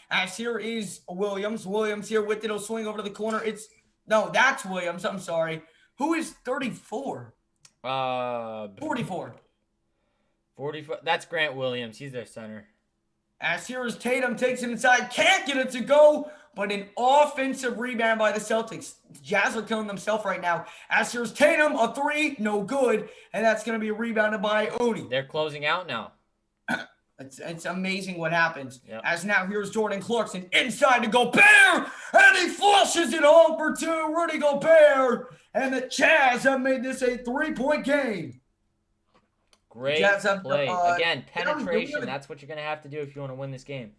As here is Williams. Williams here with it. He'll swing over to the corner. That's Williams. I'm sorry. Who is 34? 44. 44. That's Grant Williams. He's their center. As here is Tatum, takes it inside. Can't get it to go. But an offensive rebound by the Celtics. The Jazz are killing themselves right now. As here's Tatum, a 3, no good. And that's going to be rebounded by Oni. They're closing out now. It's amazing what happens. Yep. As now here's Jordan Clarkson inside to Gobert. And he flushes it home for 2. Rudy Gobert. And the Jazz have made this a 3-point game. Great play. Again, penetration. That's what you're going to have to do if you want to win this game.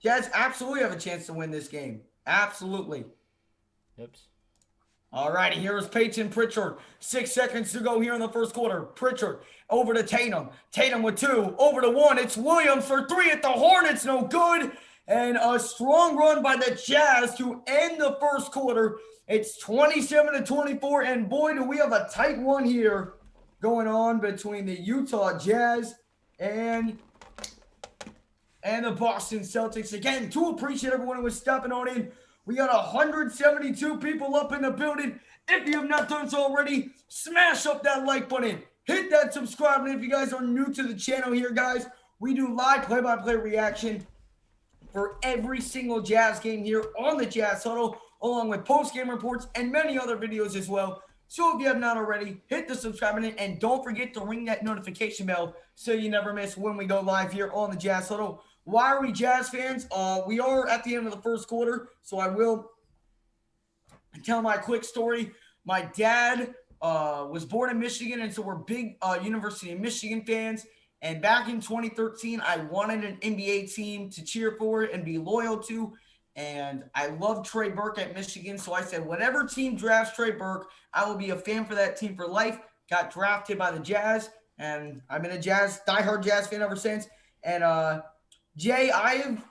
Jazz absolutely have a chance to win this game. Absolutely. Oops. All righty, here is Peyton Pritchard. 6 seconds to go here in the first quarter. Pritchard over to Tatum. Tatum with 2. Over to 1. It's Williams for 3 at the Hornets. No good. And a strong run by the Jazz to end the first quarter. It's 27-24. And boy, do we have a tight one here going on between the Utah Jazz and the Boston Celtics. Again, do appreciate everyone who was stopping on in. We got 172 people up in the building. If you have not done so already, smash up that like button. Hit that subscribe. And if you guys are new to the channel here, guys, we do live play-by-play reaction for every single Jazz game here on the Jazz Huddle, along with post-game reports and many other videos as well. So if you have not already, hit the subscribe button and don't forget to ring that notification bell so you never miss when we go live here on the Jazz Huddle. Why are we Jazz fans? We are at the end of the first quarter, so I will tell my quick story. My dad was born in Michigan, and so we're big University of Michigan fans. And back in 2013, I wanted an NBA team to cheer for and be loyal to. And I love Trey Burke at Michigan. So I said, whatever team drafts Trey Burke, I will be a fan for that team for life. Got drafted by the Jazz. And I've been a diehard Jazz fan ever since. And Jay, I have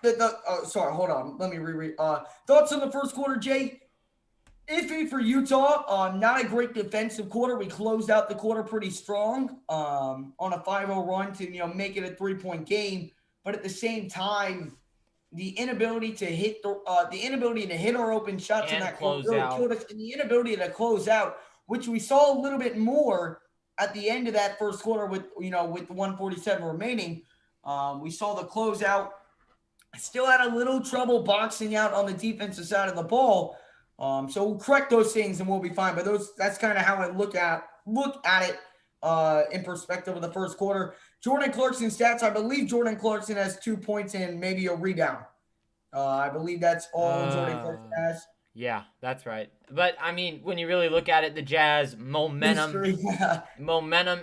sorry, hold on. Let me reread. Thoughts on the first quarter, Jay? Iffy for Utah. Not a great defensive quarter. We closed out the quarter pretty strong on a 5-0 run to make it a 3-point game. But at the same time, the inability to hit our open shots in that quarter really killed us, and the inability to close out, which we saw a little bit more at the end of that first quarter with 147 remaining. We saw the closeout. Still had a little trouble boxing out on the defensive side of the ball. So we'll correct those things and we'll be fine. But that's kind of how I look at it in perspective of the first quarter. Jordan Clarkson stats. I believe Jordan Clarkson has 2 points and maybe a rebound. I believe that's all Jordan Clarkson has. Yeah, that's right. But, I mean, when you really look at it, the Jazz momentum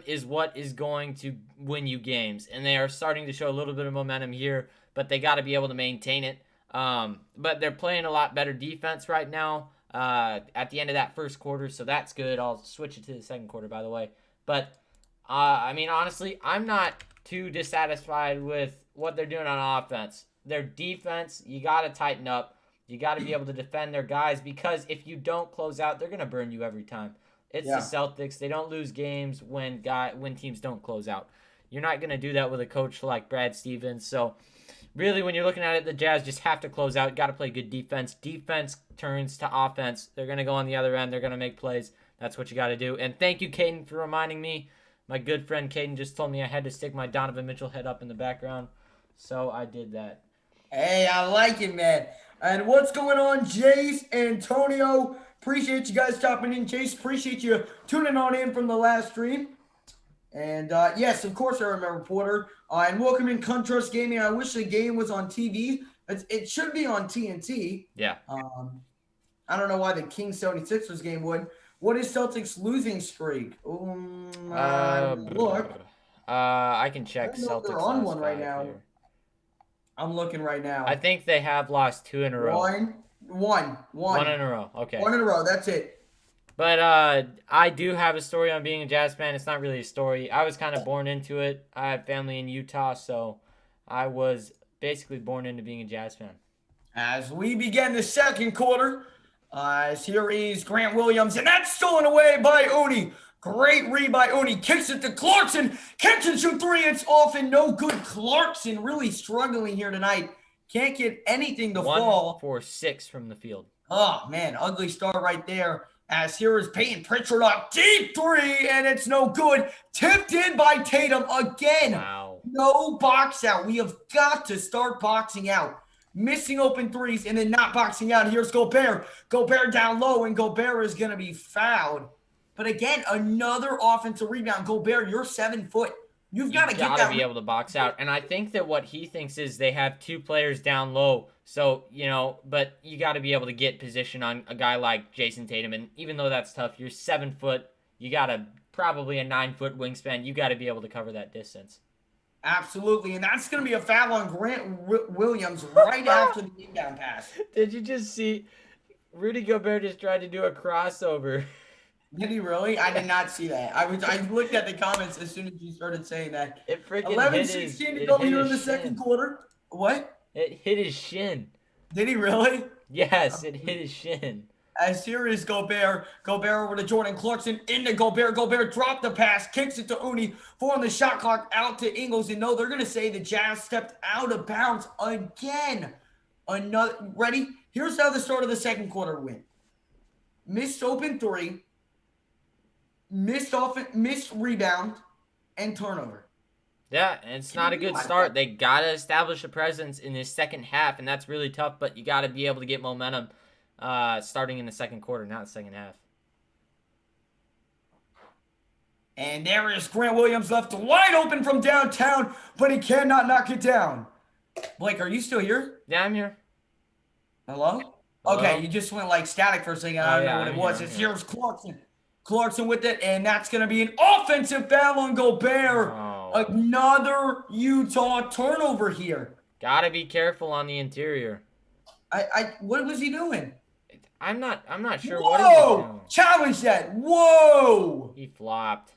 is what is going to win you games. And they are starting to show a little bit of momentum here, but they got to be able to maintain it. But they're playing a lot better defense right now at the end of that first quarter, so that's good. I'll switch it to the second quarter, by the way. But, I mean, honestly, I'm not too dissatisfied with what they're doing on offense. Their defense, you got to tighten up. You got to be able to defend their guys because if you don't close out, they're going to burn you every time. It's the Celtics. They don't lose games when teams don't close out. You're not going to do that with a coach like Brad Stevens. So, really, when you're looking at it, the Jazz just have to close out. Got to play good defense. Defense turns to offense. They're going to go on the other end. They're going to make plays. That's what you got to do. And thank you, Caden, for reminding me. My good friend Caden just told me I had to stick my Donovan Mitchell head up in the background. So I did that. Hey, I like it, man. And what's going on, Jace, Antonio? Appreciate you guys stopping in. Jace, appreciate you tuning on in from the last stream. And, yes, of course I remember Porter. And welcome in Contrast Gaming. I wish the game was on TV. It should be on TNT. Yeah. I don't know why the Kings 76ers game would. What is Celtics losing streak? Look. I can check I don't know if Celtics. they're on one right now. Here. I'm looking right now. I think they have lost 2 in a row. One in a row. Okay. 1 in a row. That's it. But I do have a story on being a Jazz fan. It's not really a story. I was kind of born into it. I have family in Utah, so I was basically born into being a Jazz fan. As we begin the second quarter, here is Grant Williams, and that's stolen away by Oni. Great read by Oni. Kicks it to Clarkson. Catches a 3. It's off and no good. Clarkson really struggling here tonight. Can't get anything to fall. 1 for 6 from the field. Oh, man. Ugly start right there. As here is Peyton Pritchard up. Deep 3, and it's no good. Tipped in by Tatum again. Wow. No box out. We have got to start boxing out. Missing open threes and then not boxing out. Here's Gobert. Gobert down low, and Gobert is going to be fouled. But again, another offensive rebound. Gobert, you're 7 foot. You've got to get that. Be able to box out. And I think that what he thinks is they have 2 players down low. So, but you got to be able to get position on a guy like Jason Tatum. And even though that's tough, you're 7 foot. You got probably a 9-foot wingspan. You got to be able to cover that distance. Absolutely. And that's going to be a foul on Grant Williams right after the inbound pass. Did you just see Rudy Gobert just tried to do a crossover? Did he really? I did not see that. I looked at the comments as soon as you started saying that. It freaking 11-16 to go here in the second quarter. What? It hit his shin. Did he really? Yes, it hit his shin. As here is Gobert. Gobert over to Jordan Clarkson. Into Gobert. Gobert dropped the pass. Kicks it to Uni. 4 on the shot clock. Out to Ingles. And no, they're going to say the Jazz stepped out of bounds again. Ready? Here's how the start of the second quarter went. Missed open 3. Missed rebound. And turnover. Yeah, and it's not a good start. They got to establish a presence in this second half, and that's really tough, but you got to be able to get momentum starting in the second quarter, not the second half. And there is Grant Williams left wide open from downtown, but he cannot knock it down. Blake, are you still here? Yeah, I'm here. Hello? Okay, you just went like static for a second. I don't know what it was. Here's Clarkson. Clarkson with it, and that's going to be an offensive foul on Gobert. Oh. Another Utah turnover here. Got to be careful on the interior. What was he doing? I'm not sure what he was Whoa! doing. Challenge that. Whoa! He flopped.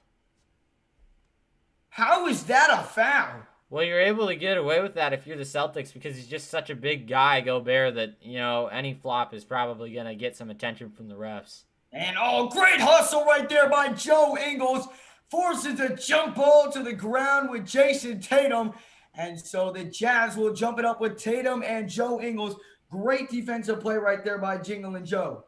How is that a foul? Well, you're able to get away with that if you're the Celtics because he's just such a big guy, Gobert, that, any flop is probably going to get some attention from the refs. And great hustle right there by Joe Ingles. Forces a jump ball to the ground with Jason Tatum. And so the Jazz will jump it up with Tatum and Joe Ingles. Great defensive play right there by Jingle and Joe.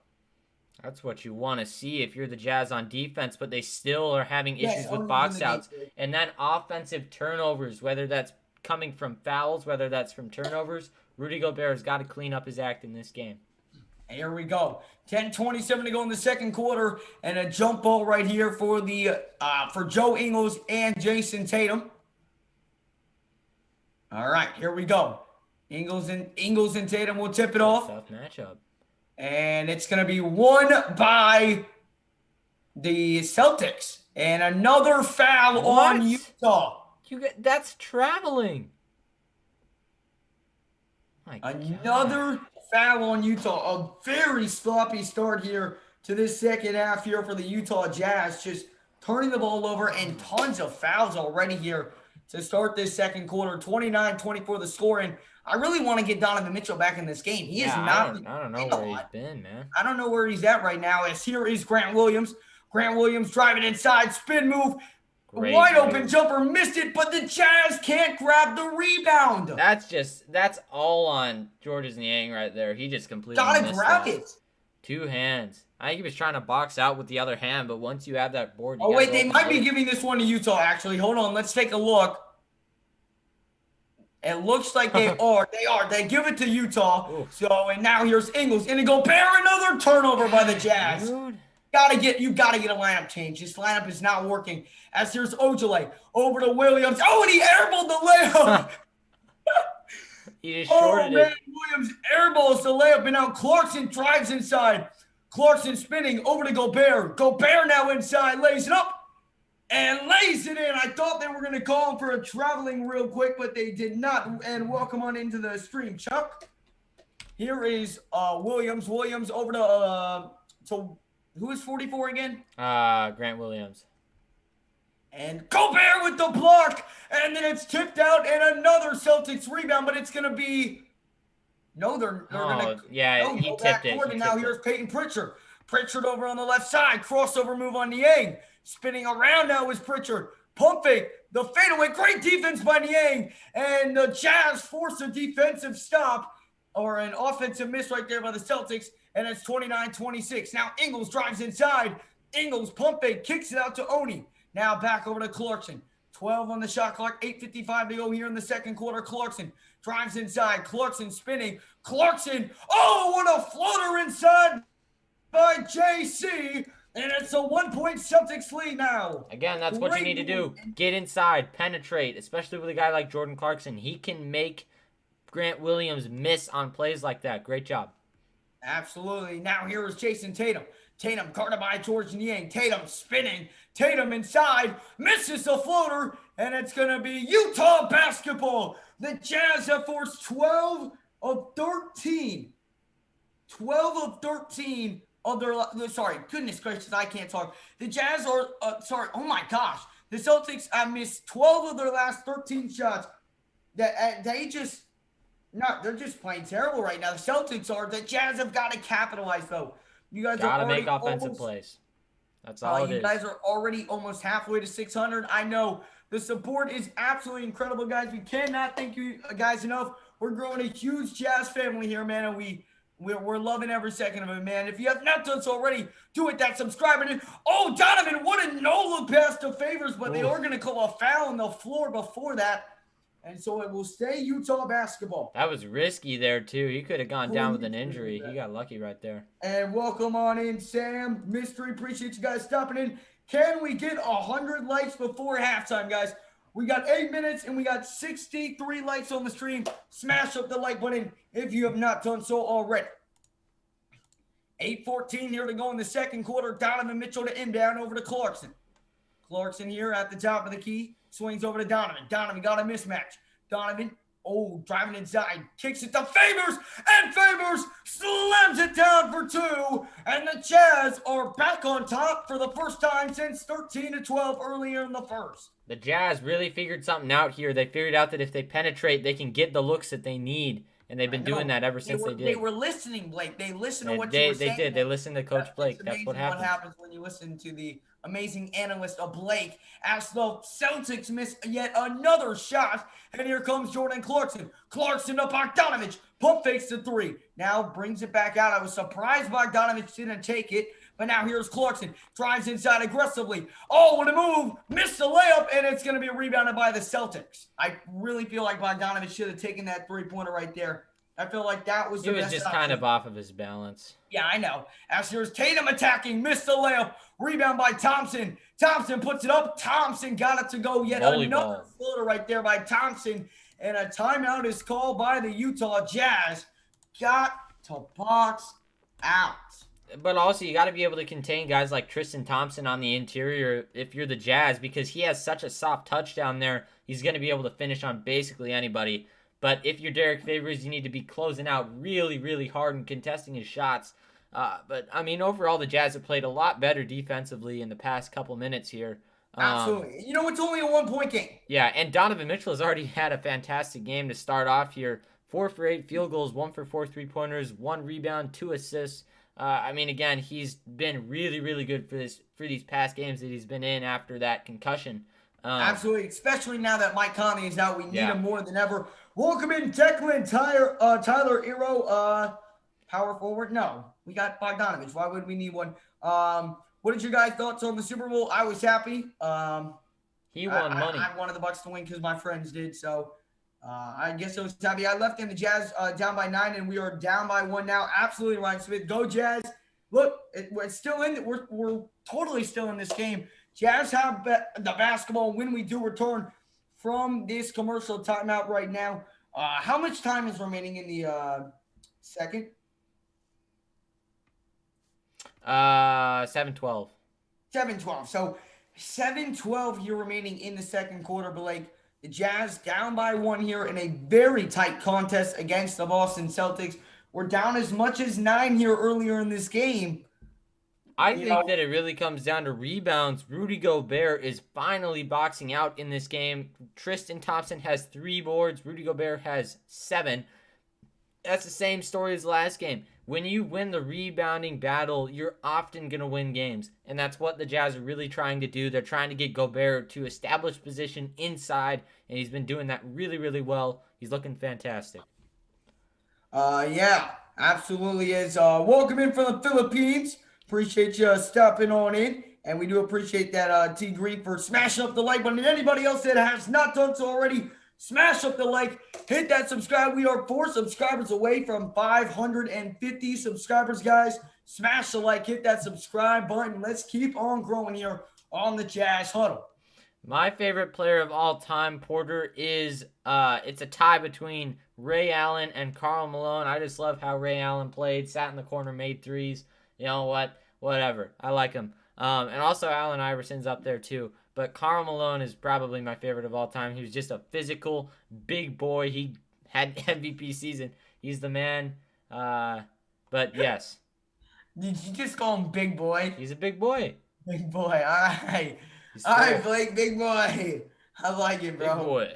That's what you want to see if you're the Jazz on defense, but they still are having issues with box outs. And then offensive turnovers, whether that's coming from fouls, whether that's from turnovers, Rudy Gobert has got to clean up his act in this game. Here we go. 10:27 to go in the second quarter, and a jump ball right here for for Joe Ingles and Jason Tatum. All right, here we go. Ingles and Tatum will tip it off. Tough matchup. And it's going to be won by the Celtics. And another foul on Utah. That's traveling. Another foul on Utah. A very sloppy start here to this second half here for the Utah Jazz. Just turning the ball over and tons of fouls already here to start this second quarter. 29-24 the score. And I really want to get Donovan Mitchell back in this game. He is not. I don't know where he's been, man. I don't know where he's at right now. As here is Grant Williams. Grant Williams driving inside, spin move. Wide open jumper, missed it, but the Jazz can't grab the rebound. That's all on Georges Niang right there. He just completely missed grab it. Two hands. I think he was trying to box out with the other hand, but once you have that board, they might be giving this one to Utah, actually. Hold on, let's take a look. It looks like they are. They are. They give it to Utah. Oof. So, and now here's Ingles. And Gobert, another turnover by the Jazz. Dude. You gotta get a lineup change. This lineup is not working. As here's Ojale over to Williams. Oh, and he airballed the layup. He just shorted it. Williams airballs the layup, and now Clarkson drives inside. Clarkson spinning over to Gobert. Gobert now inside, lays it up. And lays it in. I thought they were going to call him for a traveling real quick, but they did not. And welcome on into the stream, Chuck. Here is Williams. Williams over to who is 44 again? Grant Williams. And Gobert with the block. And then it's tipped out and another Celtics rebound, but it's going to be no, they're going to he tipped it. And now here's Peyton Pritchard. Pritchard over on the left side. Crossover move on Niang. Spinning around now is Pritchard. Pump fake. The fadeaway. Great defense by Niang. And the Jazz force a defensive stop or an offensive miss right there by the Celtics. And it's 29-26. Now Ingles drives inside. Ingles pump fake. Kicks it out to Oni. Now back over to Clarkson. 12 on the shot clock. 8:55 to go here in the second quarter. Clarkson drives inside. Clarkson spinning. Clarkson. Oh, what a floater inside by JC. And it's a 1-point Celtics lead now. Again, that's what you need to do. Get inside, penetrate, especially with a guy like Jordan Clarkson. He can make Grant Williams miss on plays like that. Great job. Absolutely. Now here is Jason Tatum. Tatum guarded by Georges Niang. Tatum spinning. Tatum inside. Misses the floater. And it's going to be Utah basketball. The Jazz have forced 12 of 13. 12 of 13. Goodness gracious, I can't talk. The Jazz are, oh my gosh. The Celtics have missed 12 of their last 13 shots. They're just playing terrible right now. The Celtics are. The Jazz have got to capitalize, though. You guys got to make offensive plays. That's all it is. You guys are already almost halfway to 600. I know the support is absolutely incredible, guys. We cannot thank you guys enough. We're growing a huge Jazz family here, man, and we're loving every second of it, man. If you have not done so already, do it. That subscribe button. Oh, Donovan, what a no-look pass to Favors, but they are going to call a foul on the floor before that. And so it will stay Utah basketball. That was risky there, too. He could have gone down with an injury. He got lucky right there. And welcome on in, Sam. Mystery, appreciate you guys stopping in. Can we get 100 likes before halftime, guys? We got 8 minutes, and we got 63 likes on the stream. Smash up the like button if you have not done so already. 8:14 here to go in the second quarter. Donovan Mitchell to inbound over to Clarkson. Clarkson here at the top of the key. Swings over to Donovan. Donovan got a mismatch. Donovan Oh, driving inside, kicks it to Favors, and Favors slams it down for 2. And the Jazz are back on top for the first time since 13-12 earlier in the first. The Jazz really figured something out here. They figured out that if they penetrate, they can get the looks that they need. And they've been doing that ever since they did. They were listening, Blake. They listened to what you were saying. They did. They listened to Coach Blake. That's what happened. What happens when you listen to the amazing analyst of Blake as the Celtics miss yet another shot. And here comes Jordan Clarkson. Clarkson to Bogdanovich. Pump fakes the 3. Now brings it back out. I was surprised Bogdanovich didn't take it. But now here's Clarkson. Drives inside aggressively. Oh, what a move. Missed the layup, and it's going to be rebounded by the Celtics. I really feel like Bogdanovich should have taken that three-pointer right there. I feel like that was the best He was just kind of off of his balance. Yeah, I know. As here's Tatum attacking. Missed the layup. Rebound by Thompson. Thompson puts it up. Thompson got it to go. Yet another floater right there by Thompson. And a timeout is called by the Utah Jazz. Got to box out. But also, you got to be able to contain guys like Tristan Thompson on the interior if you're the Jazz, because he has such a soft touch down there. He's going to be able to finish on basically anybody. But if you're Derek Favors, you need to be closing out really, really hard and contesting his shots. But, I mean, overall, the Jazz have played a lot better defensively in the past couple minutes here. Absolutely. You know, it's only a 1-point game. Yeah, and Donovan Mitchell has already had a fantastic game to start off here. 4 for 8 field goals, 1 for 4 3-pointers, 1 rebound, 2 assists. I mean, again, he's been really, really good for these past games that he's been in after that concussion. Absolutely, especially now that Mike Conley is out. We need him more than ever. Welcome in Declan Tyler Hero, power forward. No, we got Bogdanovich. Why would we need one? What did your guys' thoughts on the Super Bowl? I was happy. He won money. I wanted the Bucks to win because my friends did. So I guess I was happy. I left in the Jazz down by 9, and we are down by 1 now. Absolutely, Ryan Smith. Go Jazz. Look, we're still in. We're totally still in this game. Jazz have the basketball when we do return from this commercial timeout right now. How much time is remaining in the second? 7-12. 7-12. So 7-12 here remaining in the second quarter, Blake. The Jazz down by 1 here in a very tight contest against the Boston Celtics. We're down as much as 9 here earlier in this game. I think that it really comes down to rebounds. Rudy Gobert is finally boxing out in this game. Tristan Thompson has 3 boards. Rudy Gobert has 7. That's the same story as last game. When you win the rebounding battle, you're often going to win games. And that's what the Jazz are really trying to do. They're trying to get Gobert to establish position inside, and he's been doing that really, really well. He's looking fantastic. Yeah, absolutely is. Welcome in from the Philippines. Appreciate you stopping on in. And we do appreciate that, T. Green, for smashing up the like button. And anybody else that has not done so already, smash up the like, hit that subscribe. We are 4 subscribers away from 550 subscribers, guys. Smash the like, hit that subscribe button. Let's keep on growing here on the Jazz Huddle. My favorite player of all time, Porter, is it's a tie between Ray Allen and Karl Malone. I just love how Ray Allen played, sat in the corner, made threes. You know what? Whatever. I like him. And also Allen Iverson's up there too. But Karl Malone is probably my favorite of all time. He was just a physical, big boy. He had MVP season. He's the man. But yes. Did you just call him big boy? He's a big boy. Big boy. All right. All right, Blake. Big boy. I like it, bro. Big boy.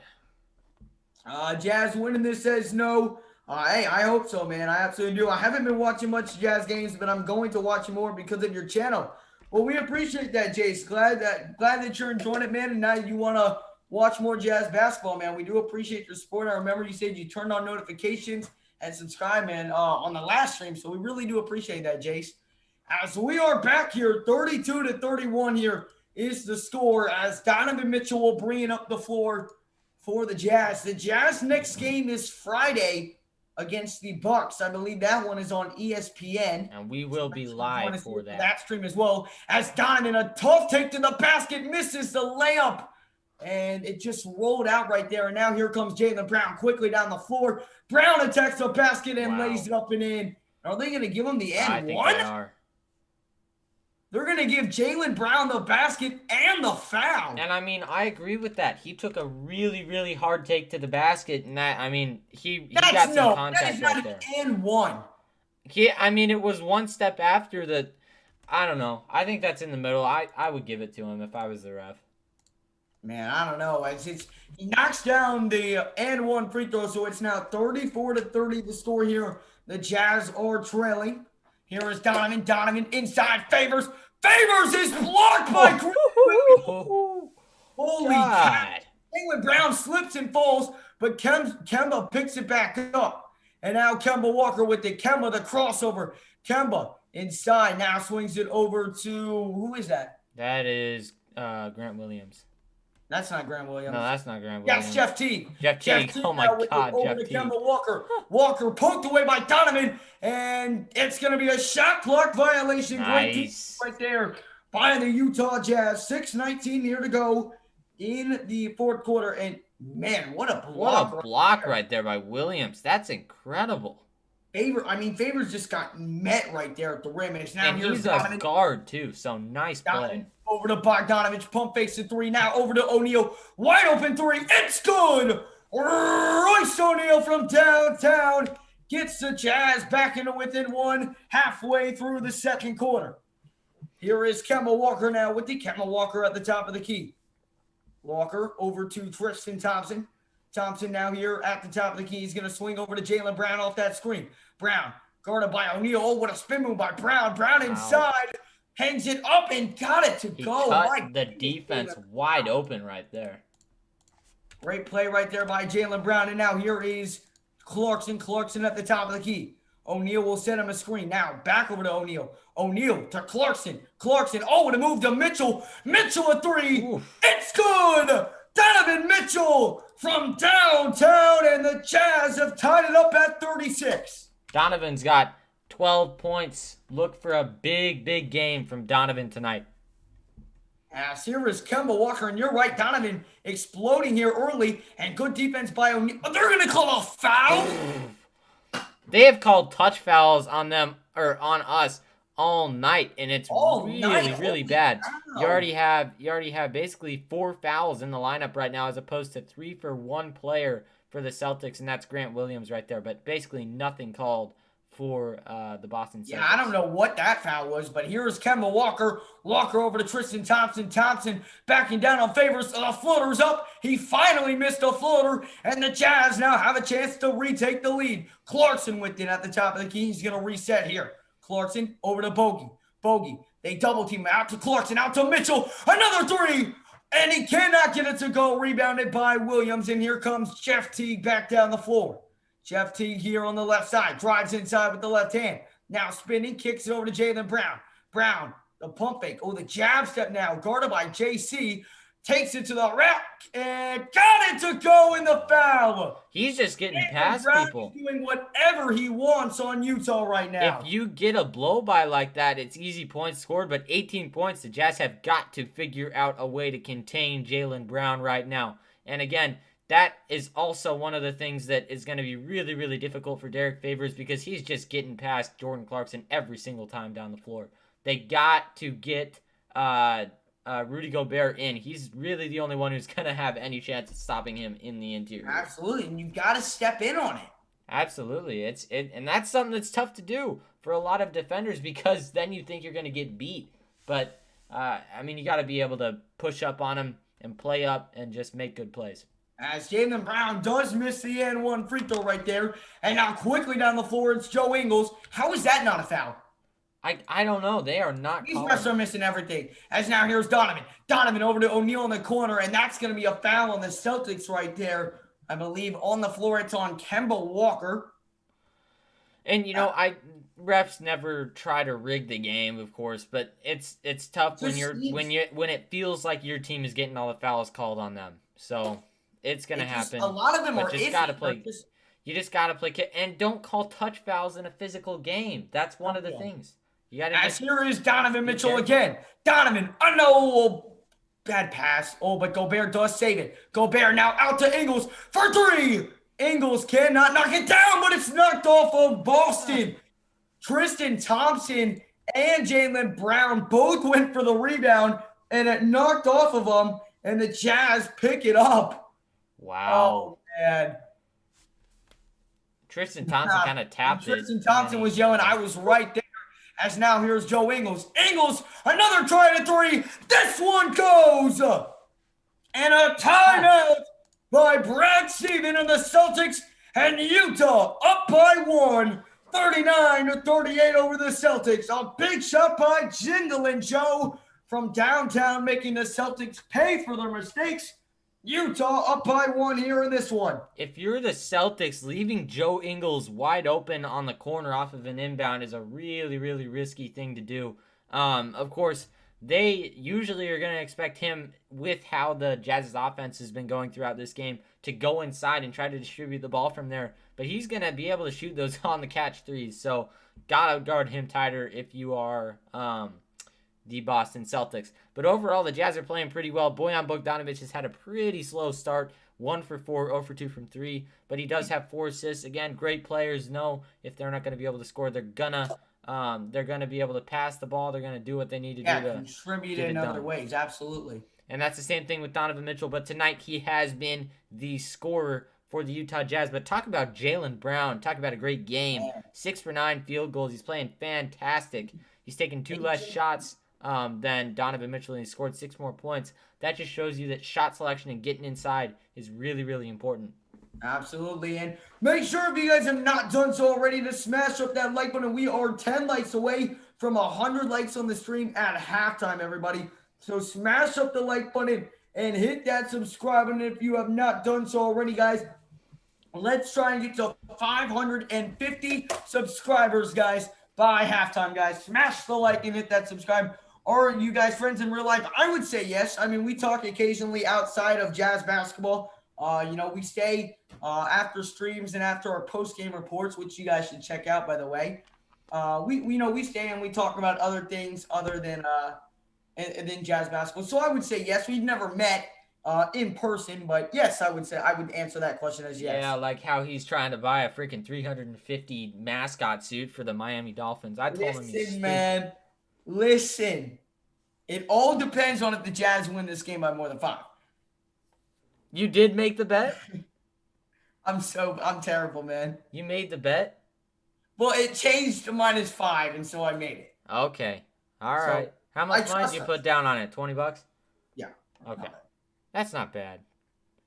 Jazz winning this says no. Hey, I hope so, man. I absolutely do. I haven't been watching much Jazz games, but I'm going to watch more because of your channel. Well, we appreciate that, Jace. Glad that you're enjoying it, man. And now you want to watch more Jazz basketball, man. We do appreciate your support. I remember you said you turned on notifications and subscribe, man, on the last stream. So we really do appreciate that, Jace. As we are back here, 32-31 here is the score as Donovan Mitchell will bring it up the floor for the Jazz. The Jazz next game is Friday against the Bucks. I believe that one is on ESPN. And we will be live for that. That stream as well. As Donovan, a tough take to the basket, misses the layup. And it just rolled out right there. And now here comes Jaylen Brown quickly down the floor. Brown attacks the basket and lays it up and in. Are they going to give him the N1? I think they are. They're going to give Jaylen Brown the basket and the foul. And I mean, I agree with that. He took a really, really hard take to the basket, and that, I mean, he got some contact right there. That is not an N1. I mean, it was one step after the. I don't know. I think that's in the middle. I would give it to him if I was the ref. Man, I don't know. He knocks down the and one free throw, so it's now 34-30 the score here. The Jazz are trailing. Here is Donovan. Donovan inside. Favors is blocked by Green. Holy God. Jaylen Brown slips and falls, but Kemba picks it back up. And now Kemba Walker with the crossover. Kemba inside now swings it over to, who is that? That is Grant Williams. That's not Grant Williams. No, that's not Grant Williams. That's Jeff Teague. Jeff Teague. Oh, my God, Jeff Teague. Kemba Walker. Walker poked away by Donovan, and it's going to be a shot clock violation. Nice. Great right there by the Utah Jazz. 6:19 here to go in the fourth quarter, and man, what a block! What a block right there by Williams. That's incredible. Favors just got met right there at the rim, and it's now he's a guard too, so nice play. Over to Bogdanovich, pump fakes the three. Now over to O'Neal, wide open three. It's good. Royce O'Neal from downtown gets the Jazz back into within one halfway through the second quarter. Here is Kemba Walker now with the Kemba Walker at the top of the key. Walker over to Tristan Thompson. Thompson now here at the top of the key. He's going to swing over to Jaylen Brown off that screen. Brown guarded by O'Neal. Oh, what a spin move by Brown. Brown inside. Hangs it up and got it to go. Cut the defense wide open right there. Great play right there by Jaylen Brown. And now here is Clarkson. Clarkson at the top of the key. O'Neal will send him a screen. Now back over to O'Neal. O'Neal to Clarkson. Clarkson. Oh, and a move to Mitchell. Mitchell a three. Oof. It's good. Donovan Mitchell from downtown, and the Jazz have tied it up at 36. Donovan's got 12 points. Look for a big, big game from Donovan tonight. As here is Kemba Walker, and you're right, Donovan exploding here early, and good defense by O'Neal. But they're going to call a foul? They have called touch fouls on them, or on us, all night, and it's really bad. Wow. You already have basically 4 fouls in the lineup right now, as opposed to 3 for one player for the Celtics, and that's Grant Williams right there. But basically nothing called for the Boston Celtics. Yeah, I don't know what that foul was, but here's Kemba Walker. Walker over to Tristan Thompson. Thompson backing down on Favors. The floater's up. He finally missed a floater, and the Jazz now have a chance to retake the lead. Clarkson with it at the top of the key. He's going to reset here. Clarkson over to Bogey. Bogey, they double team out to Clarkson, out to Mitchell. Another three, and he cannot get it to go. Rebounded by Williams, and here comes Jeff Teague back down the floor. Jeff Teague here on the left side, drives inside with the left hand. Now spinning, kicks it over to Jaylen Brown. Brown, the pump fake. Oh, the jab step now, guarded by JC. Takes it to the rack and got it to go in the foul. He's just getting past people. He's doing whatever he wants on Utah right now. If you get a blow by like that, it's easy points scored, but 18 points, the Jazz have got to figure out a way to contain Jaylen Brown right now. And again, that is also one of the things that is going to be really, really difficult for Derek Favors, because he's just getting past Jordan Clarkson every single time down the floor. They got to get Rudy Gobert in. He's really the only one who's going to have any chance of stopping him in the interior. Absolutely, and you've got to step in on it. Absolutely. And that's something that's tough to do for a lot of defenders, because then you think you're going to get beat. But, you got to be able to push up on him and play up and just make good plays. As Jaylen Brown does miss the N1 free throw right there. And now quickly down the floor, it's Joe Ingles. How is that not a foul? I don't know. They are not. These refs are missing everything. As now here's Donovan. Donovan over to O'Neal in the corner, and that's going to be a foul on the Celtics right there. I believe on the floor it's on Kemba Walker. And refs never try to rig the game, of course, but it's tough when it feels like your team is getting all the fouls called on them. So it's going to happen. A lot of them are just got to play. You just got to play, and don't call touch fouls in a physical game. That's one of the things. You got to. As here is Donovan Mitchell again. Donovan, bad pass. Oh, but Gobert does save it. Gobert now out to Ingles for three. Ingles cannot knock it down, but it's knocked off of Boston. Tristan Thompson and Jaylen Brown both went for the rebound, and it knocked off of them, and the Jazz pick it up. Wow. Oh, man. Tristan Thompson kind of tapped it. Tristan Thompson was yelling, I was right there. As now here's Joe Ingles. Ingles, another try to three. This one goes. And a timeout by Brad Stevens and the Celtics, and Utah up by 1, 39-38 over the Celtics. A big shot by Jingling Joe from downtown, making the Celtics pay for their mistakes. Utah up by 1 here in this one. If you're the Celtics, leaving Joe Ingles wide open on the corner off of an inbound is a really, really risky thing to do. Of course, they usually are going to expect him, with how the Jazz's offense has been going throughout this game, to go inside and try to distribute the ball from there. But he's going to be able to shoot those on-the-catch threes. So, got to guard him tighter if you are the Boston Celtics. But overall, the Jazz are playing pretty well. Bojan Bogdanovic has had a pretty slow start. 1 for 4, 0 for 2 from 3. But he does have 4 assists. Again, great players know if they're not going to be able to score, they're gonna be able to pass the ball. They're going to do what they need to do to contribute in other ways. Absolutely. And that's the same thing with Donovan Mitchell. But tonight, he has been the scorer for the Utah Jazz. But talk about Jaylen Brown. Talk about a great game. 6 for 9 field goals. He's playing fantastic. He's taken 2 less shots than Donovan Mitchell, and he scored 6 more points. That just shows you that shot selection and getting inside is really, really important. Absolutely. And make sure, if you guys have not done so already, to smash up that like button. We are 10 likes away from 100 likes on the stream at halftime, everybody. So smash up the like button and hit that subscribe button if you have not done so already, guys. Let's try and get to 550 subscribers, guys, by halftime, guys. Smash the like and hit that subscribe. Are you guys friends in real life? I would say yes. I mean, we talk occasionally outside of Jazz basketball. We stay after streams and after our post-game reports, which you guys should check out, by the way. We stay and we talk about other things other than Jazz basketball. So I would say yes. We've never met in person, but yes, I would answer that question as yes. Yeah, like how he's trying to buy a freaking $350 mascot suit for the Miami Dolphins. I told him he's stupid. Man. Listen, it all depends on if the Jazz win this game by more than 5. You did make the bet? I'm terrible, man. You made the bet? Well, it changed to -5, and so I made it. Okay. All right. How much money did you put down on it? $20? Yeah. Okay. That's not bad.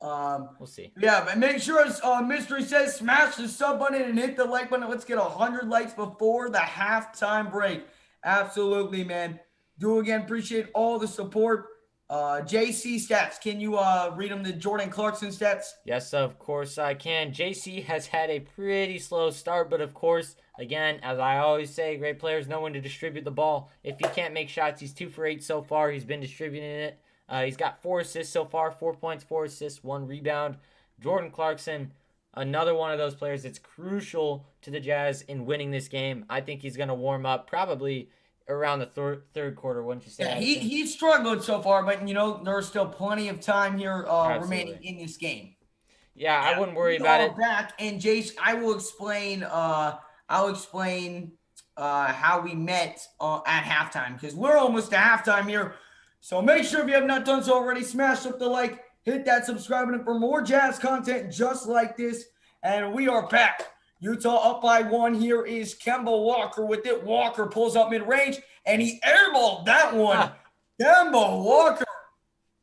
We'll see. Yeah, but make sure, as Mystery says, smash the sub button and hit the like button. Let's get 100 likes before the halftime break. Absolutely, man. Do again, appreciate all the support. JC stats, can you read them, the Jordan Clarkson stats? Yes, of course I can. JC has had a pretty slow start, but of course, again, as I always say, great players know when to distribute the ball. If he can't make shots, he's 2 for 8 so far. He's been distributing it. He's got 4 assists so far, 4 points, 4 assists, 1 rebound. Jordan Clarkson, another one of those players that's crucial to the Jazz in winning this game. I think he's going to warm up probably around the third quarter, wouldn't you say? Yeah, he's struggled so far, but there's still plenty of time here remaining in this game. Yeah, I wouldn't worry about it. Back, and Jace, I will explain. I'll explain how we met at halftime, because we're almost to halftime here. So make sure, if you have not done so already, smash up the like, hit that subscribe button for more Jazz content just like this. And we are back. Utah up by 1. Here is Kemba Walker with it. Walker pulls up mid-range, and he airballed that one. Kemba Walker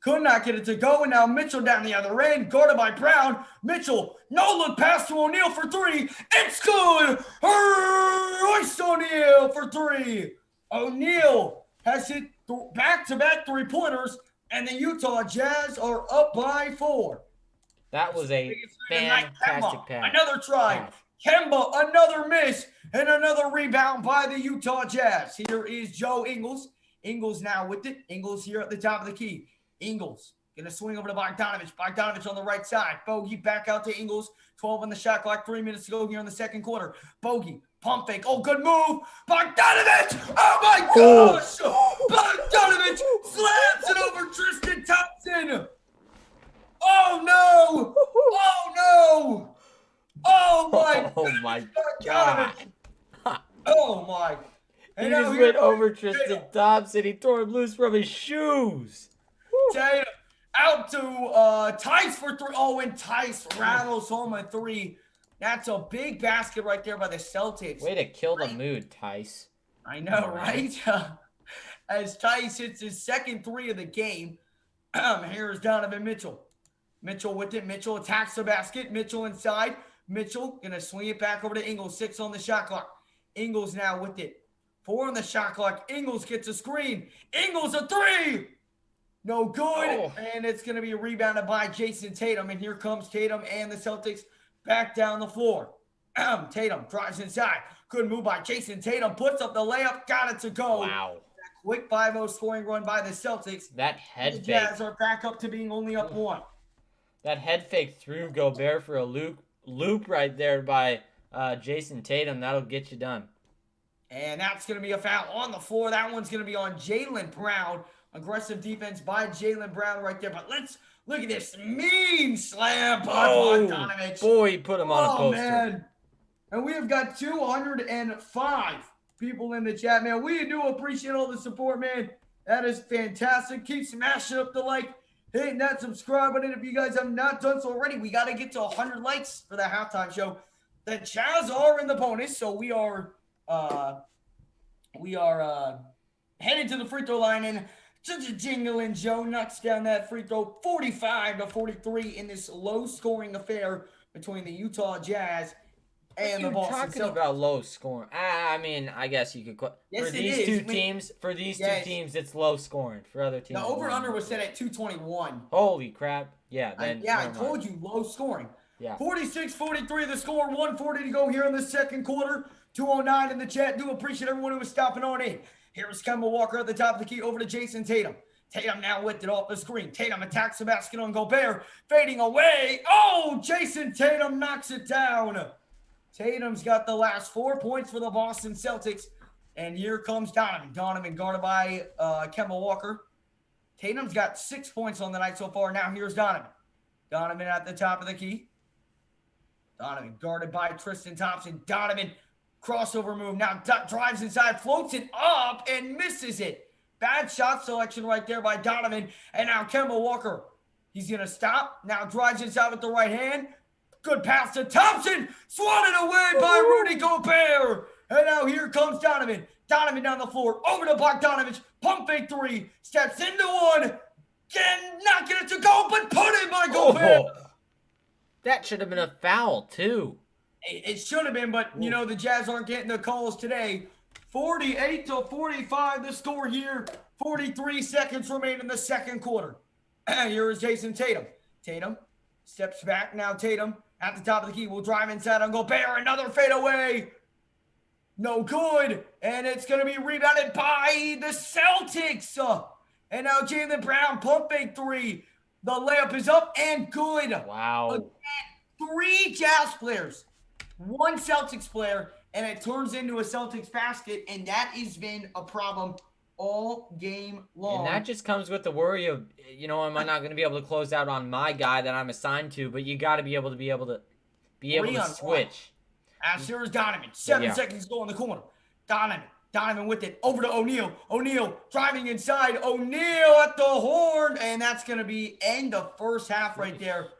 could not get it to go, and now Mitchell down the other end, guarded by Brown. Mitchell, no-look pass to O'Neal for 3. It's good! Royce O'Neal for 3. O'Neal has hit back-to-back three-pointers, and the Utah Jazz are up by 4. That was a fantastic pass. Another try. Kemba, another miss, and another rebound by the Utah Jazz. Here is Joe Ingles. Ingles now with it. Ingles here at the top of the key. Ingles going to swing over to Bogdanovic. Bogdanovic on the right side. Bogey back out to Ingles. 12 on the shot clock. 3 minutes to go here in the second quarter. Bogey, pump fake. Oh, good move. Bogdanovic. Oh, my gosh. Bogdanovic slams it over Tristan Thompson. Oh, no. Oh, no. Oh, my God. Oh, my. He And now just here went over comes Tristan Tatum. Thompson. He tore him loose from his shoes. Tatum out to Tice for 3. Oh, and Tice rattles home a 3. That's a big basket right there by the Celtics. Way to kill the mood, Tice. I know, right? As Tice hits his second 3 of the game. Here's Donovan Mitchell. Mitchell with it. Mitchell attacks the basket. Mitchell inside. Mitchell going to swing it back over to Ingles. 6 on the shot clock. Ingles now with it. 4 on the shot clock. Ingles gets a screen. Ingles a 3. No good. Oh. And it's going to be rebounded by Jason Tatum. And here comes Tatum and the Celtics back down the floor. Tatum drives inside. Good move by Jason Tatum. Puts up the layup. Got it to go. Wow. Quick 5-0 scoring run by the Celtics. That head the fake. Jazz are back up to being only up 1. That head fake threw Gobert for a loop right there by Jason Tatum. That'll get you done. And that's going to be a foul on the floor. That one's going to be on Jaylen Brown. Aggressive defense by Jaylen Brown right there. But let's look at this mean slam by Bogdanovich. Boy, he put him on a poster. Man. And we have got 205 people in the chat, man. We do appreciate all the support, man. That is fantastic. Keep smashing up the like, hitting that subscribe button if you guys have not done so already. We got to get to 100 likes for the halftime show. The Jazz are in the bonus, so we are headed to the free throw line, and Jingling Joe knocks down that free throw 45-43 in this low-scoring affair between the Utah Jazz and the Boston Celtics. Talking about low scoring. I mean, I guess you could. Yes, for these two teams, it's low scoring. For other teams, the over/under was set at 221. Holy crap! Yeah, then I told you low scoring. Yeah. 46-43 the score. 1:40 to go here in the second quarter. 209 in the chat. Do appreciate everyone who was stopping on in. Here's Kemba Walker at the top of the key over to Jason Tatum. Tatum now with it off the screen. Tatum attacks the basket on Gobert. Fading away. Oh, Jason Tatum knocks it down. Tatum's got the last 4 points for the Boston Celtics. And here comes Donovan. Donovan guarded by Kemba Walker. Tatum's got 6 points on the night so far. Now here's Donovan. Donovan at the top of the key. Donovan guarded by Tristan Thompson. Donovan crossover move. Now drives inside, floats it up, and misses it. Bad shot selection right there by Donovan. And now Kemba Walker. He's going to stop. Now drives inside with the right hand. Good pass to Thompson. Swatted away by Rudy Gobert. And now here comes Donovan. Donovan down the floor. Over to Bogdanovich. Pump fake 3. Steps into 1. Not get it to go, but put it by Gobert. That should have been a foul, too. It should have been, but, you know, the Jazz aren't getting the calls today. 48-45 the score here. 43 seconds remain in the second quarter. Here is Jason Tatum. Tatum steps back. Now Tatum at the top of the key will drive inside on Gobert. Another fadeaway. No good. And it's going to be rebounded by the Celtics. And now Jaylen Brown, pump fake 3. The layup is up and good. Wow. Again, 3 Jazz players, 1 Celtics player, and it turns into a Celtics basket, and that has been a problem all game long. And that just comes with the worry of, you know, am I not going to be able to close out on my guy that I'm assigned to? But you got to be able to switch. As here is Donovan. 7 seconds to go in the corner. Donovan with it over to O'Neal. O'Neal driving inside. O'Neal at the horn, and that's going to be end of first half right there.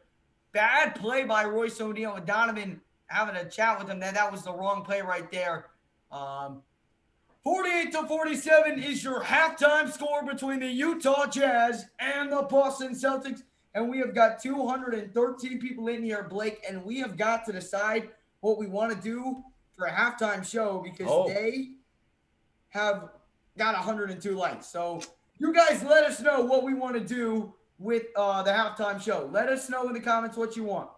Bad play by Royce O'Neal and Donovan having a chat with him. That was the wrong play right there. 48-47 is your halftime score between the Utah Jazz and the Boston Celtics. And we have got 213 people in here, Blake, and we have got to decide what we want to do for a halftime show because they have got 102 likes. So you guys let us know what we want to do with the halftime show. Let us know in the comments what you want.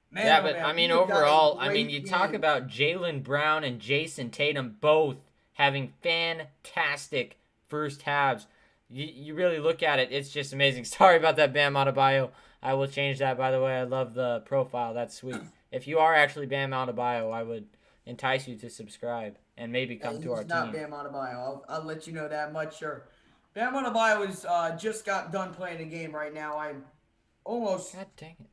Man, yeah, but I mean, overall, I mean, you talk about Jaylen Brown and Jason Tatum both having fantastic first halves. You really look at it, it's just amazing. Sorry about that, Bam Adebayo. I will change that, by the way. I love the profile. That's sweet. If you are actually Bam Adebayo, I would entice you to subscribe and maybe come to our team. Not Bam Adebayo. I'll let you know that much, sure. Bam Adebayo is just got done playing a game right now. I'm almost... God dang it.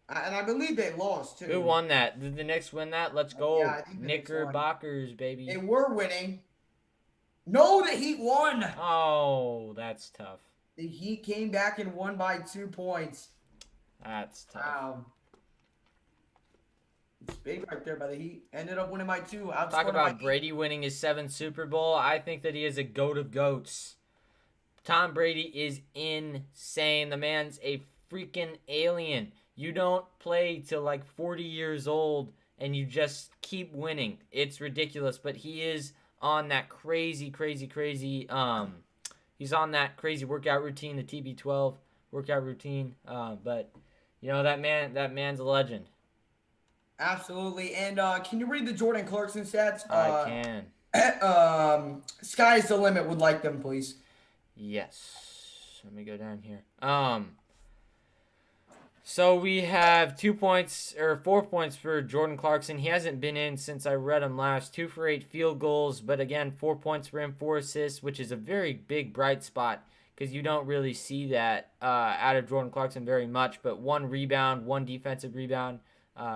And I believe they lost too. Who won that? Did the Knicks win that? Let's go. Yeah, I think the Knicks won. Knickerbockers, baby. They were winning. No, the Heat won. Oh, that's tough. The Heat came back and won by 2 points. That's tough. Wow. It's big right there by the Heat. Ended up winning by 2. Talk about Brady winning his 7th Super Bowl. I think that he is a goat of goats. Tom Brady is insane. The man's a freaking alien. You don't play till like 40 years old and you just keep winning. It's ridiculous, but he is on that crazy he's on that crazy workout routine, the TB12 workout routine. But you know, that man's a legend. Absolutely. And can you read the Jordan Clarkson stats? I can. Sky's the limit. Would like them, please. Yes. Let me go down here. So we have 4 points for Jordan Clarkson. He hasn't been in since I read him last. 2 for 8 field goals, but again, 4 points for him, 4 assists, which is a very big bright spot because you don't really see that out of Jordan Clarkson very much. But 1 rebound, 1 defensive rebound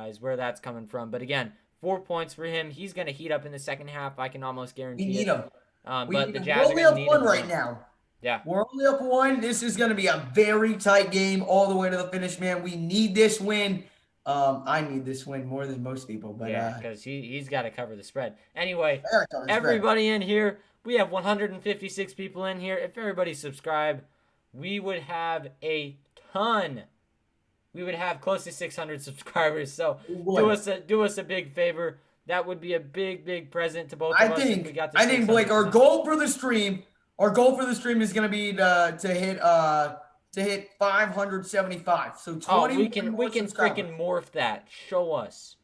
is where that's coming from. But again, 4 points for him. He's going to heat up in the second half. I can almost guarantee it. We need him. But the Jazz are going to need him right now. Yeah. We're only up 1. This is going to be a very tight game all the way to the finish, man. We need this win. I need this win more than most people. But yeah, because he's got to cover the spread. Anyway, everybody in here, we have 156 people in here. If everybody subscribed, we would have a ton. We would have close to 600 subscribers. So do us a big favor. That would be a big present to both of us. If we got to I think Blake, our goal for the stream is going to be to hit 575. So 20. We can freaking morph that. Show us.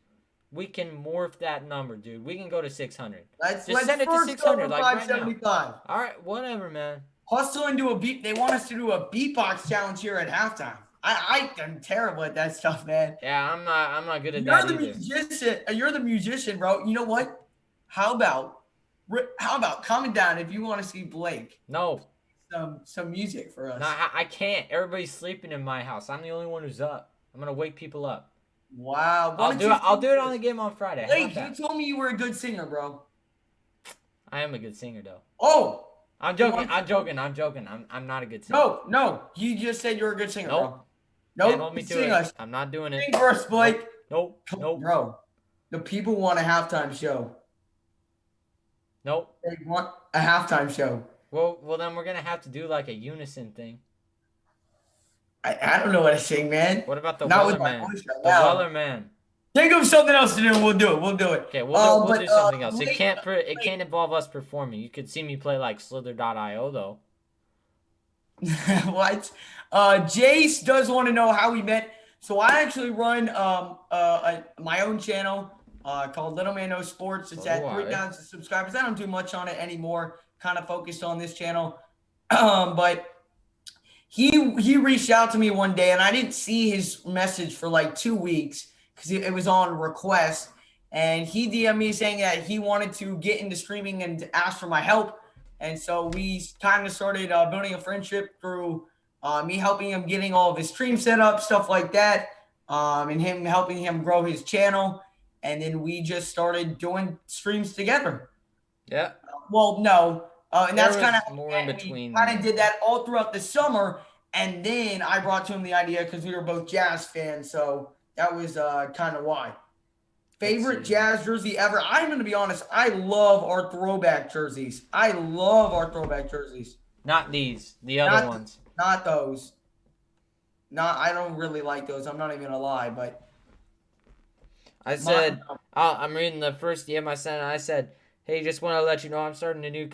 We can morph that number, dude. We can go to 600. Let's send it to 600 like right now. 575. All right, whatever, man. Hustle and do a beat. They want us to do a beatbox challenge here at halftime. I'm terrible at that stuff, man. Yeah, I'm not good at that either. You're the musician, bro. You know what? How about comment down if you want to see Blake? No. Some music for us. No, I can't. Everybody's sleeping in my house. I'm the only one who's up. I'm gonna wake people up. Wow. I'll do it on the game on Friday. Blake, you told me you were a good singer, bro. I am a good singer, though. Oh. I'm joking. I'm not a good singer. No. You just said you're a good singer, nope. bro. Nope. Can't hold me to it. Us. I'm not doing it. Sing for us, Blake. Nope. Bro, the people want a halftime show. Nope. They want a halftime show. Well, then we're gonna have to do like a unison thing. I don't know what to sing, man. What about the Not Weller with my Man? voice right The now. Weller Man. Think of something else to do. We'll do it. Okay, we'll do something else. Blake, It can't involve us performing. You could see me play like Slither.io though. What? Jace does want to know how we met. So I actually run my own channel called Little Man No Sports. It's at 3,000 subscribers. I don't do much on it anymore. Kind of focused on this channel. But he reached out to me one day, and I didn't see his message for like 2 weeks because it was on request. And he DM'd me saying that he wanted to get into streaming and ask for my help. And so we kind of started building a friendship through me helping him getting all of his stream set up, stuff like that, and him helping him grow his channel. And then we just started doing streams together. Yeah. Well, no. And that's kind of more in between. We kind of did that all throughout the summer. And then I brought to him the idea because we were both Jazz fans. So that was kind of why. Favorite Jazz jersey ever? I'm going to be honest. I love our throwback jerseys. Not these. The other ones. Not those. I don't really like those. I'm not even going to lie. But I said, I'm reading the first DM I sent. And I said, hey, just want to let you know I'm starting a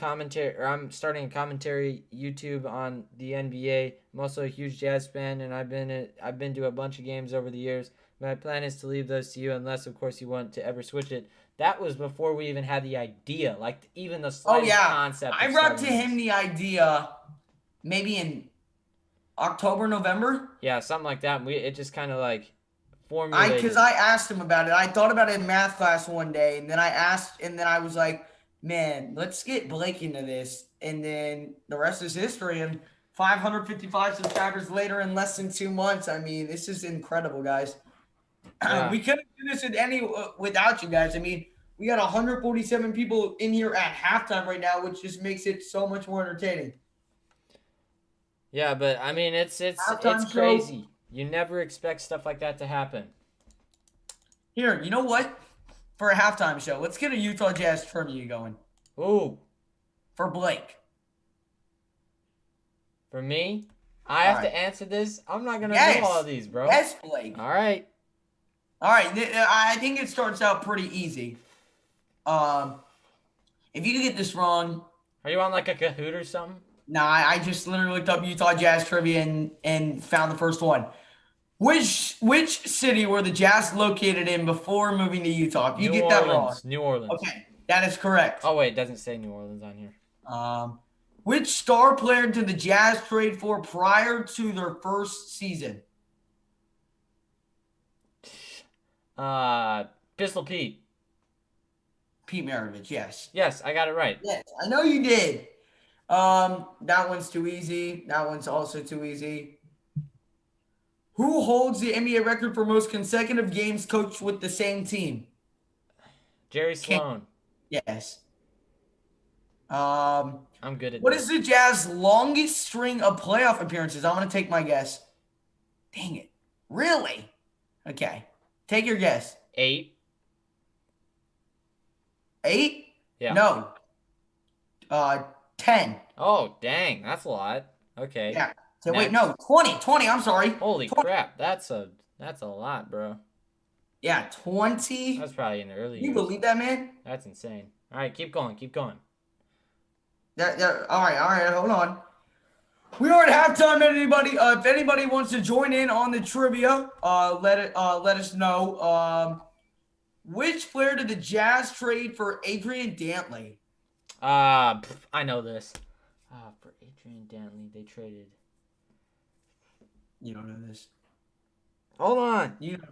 commentary YouTube on the NBA. I'm also a huge Jazz fan, and I've been to a bunch of games over the years. My plan is to leave those to you unless, of course, you want to ever switch it. That was before we even had the idea, like even the slightest concept. I brought to him the idea maybe in October, November. Yeah, something like that. It just kind of like formulated. Because I asked him about it. I thought about it in math class one day, and then I was like, man, let's get Blake into this. And then the rest is history. And 555 subscribers later in less than 2 months. I mean, this is incredible, guys. Yeah. We couldn't do this without you guys. I mean, we got 147 people in here at halftime right now, which just makes it so much more entertaining. Yeah, but I mean, it's Halftime show. crazy. You never expect stuff like that to happen. Here, you know what? For a halftime show, let's get a Utah Jazz trivia going. Ooh, For Blake. for me, I have to answer this. I'm not gonna Yes. know all these, bro. Yes, Blake. All right. All right, I think it starts out pretty easy. If you get this wrong, Are you on like a Kahoot or something? nah, I just literally looked up Utah Jazz trivia and found the first one. Which city were the Jazz located in before moving to Utah? If you get that wrong, New Orleans. okay, that is correct. Oh wait, it doesn't say New Orleans on here. Which star player did the Jazz trade for prior to their first season? Pistol Pete. Pete Maravich, yes. Yes, I got it right. Yes, I know you did. That one's too easy. That one's also too easy. Who holds the NBA record for most consecutive games coached with the same team? Jerry Sloan. Yes. I'm good at What this. is the Jazz longest string of playoff appearances? I'm going to take my guess. Dang it. Really? Okay. Take your guess. 8. 8? Yeah. No. 10. Oh, dang. That's a lot. Okay. Yeah. So wait, Next. no. 20. 20. I'm sorry. Holy 20. crap. That's a lot, bro. Yeah, 20. That's probably in the early Can you years. believe that, man? That's insane. All right, keep going. Keep going. All right. Hold on. We are at halftime. Anybody? If anybody wants to join in on the trivia, let us know. Which player did the Jazz trade for Adrian Dantley? I know this. For Adrian Dantley, they traded. You don't know this. Hold on. You know.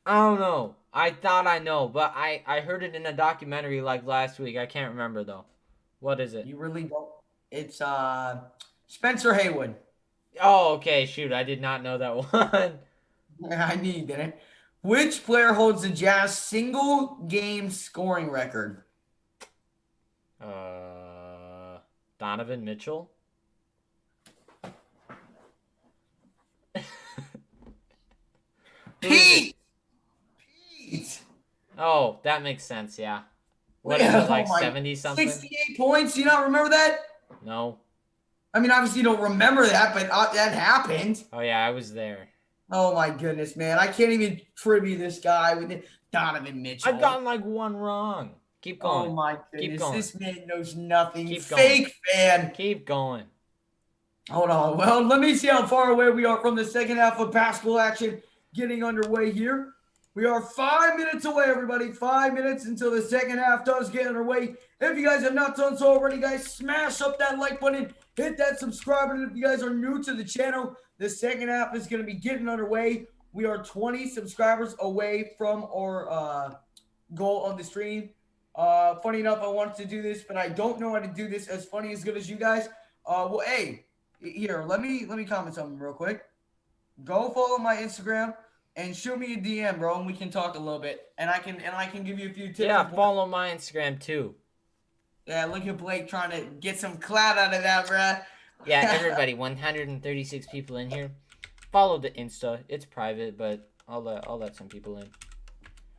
I don't know. I thought I know, but I heard it in a documentary like last week. I can't remember though. What is it? You really don't. It's Spencer Haywood. Oh, okay. Shoot, I did not know that one. I knew you didn't. Which player holds the Jazz single game scoring record? Donovan Mitchell. Pete. Oh, that makes sense. Yeah. What is it, like 70 something? 68 points. Do you not remember that? No. I mean, obviously you don't remember that, but that happened. Oh yeah, I was there. Oh my goodness, man! I can't even trivia this guy with Donovan Mitchell. I've gotten like one wrong. Keep going. Oh my goodness, Keep going. this man knows nothing. Keep Fake fan. Keep going. Hold on. Well, let me see how far away we are from the second half of basketball action getting underway here. We are 5 minutes away, everybody. 5 minutes until the second half does get underway. If you guys have not done so already, guys, smash up that like button. Hit that subscribe button. If you guys are new to the channel, the second half is going to be getting underway. We are 20 subscribers away from our goal on the stream. Funny enough, I wanted to do this, but I don't know how to do this as funny as good as you guys. Well, hey, here, let me comment something real quick. Go follow my Instagram and shoot me a DM, bro, and we can talk a little bit. And I can give you a few tips. Yeah, follow my Instagram too. Yeah, look at Blake trying to get some clout out of that, bruh. Yeah, everybody, 136 people in here. Follow the Insta. It's private, but I'll let some people in.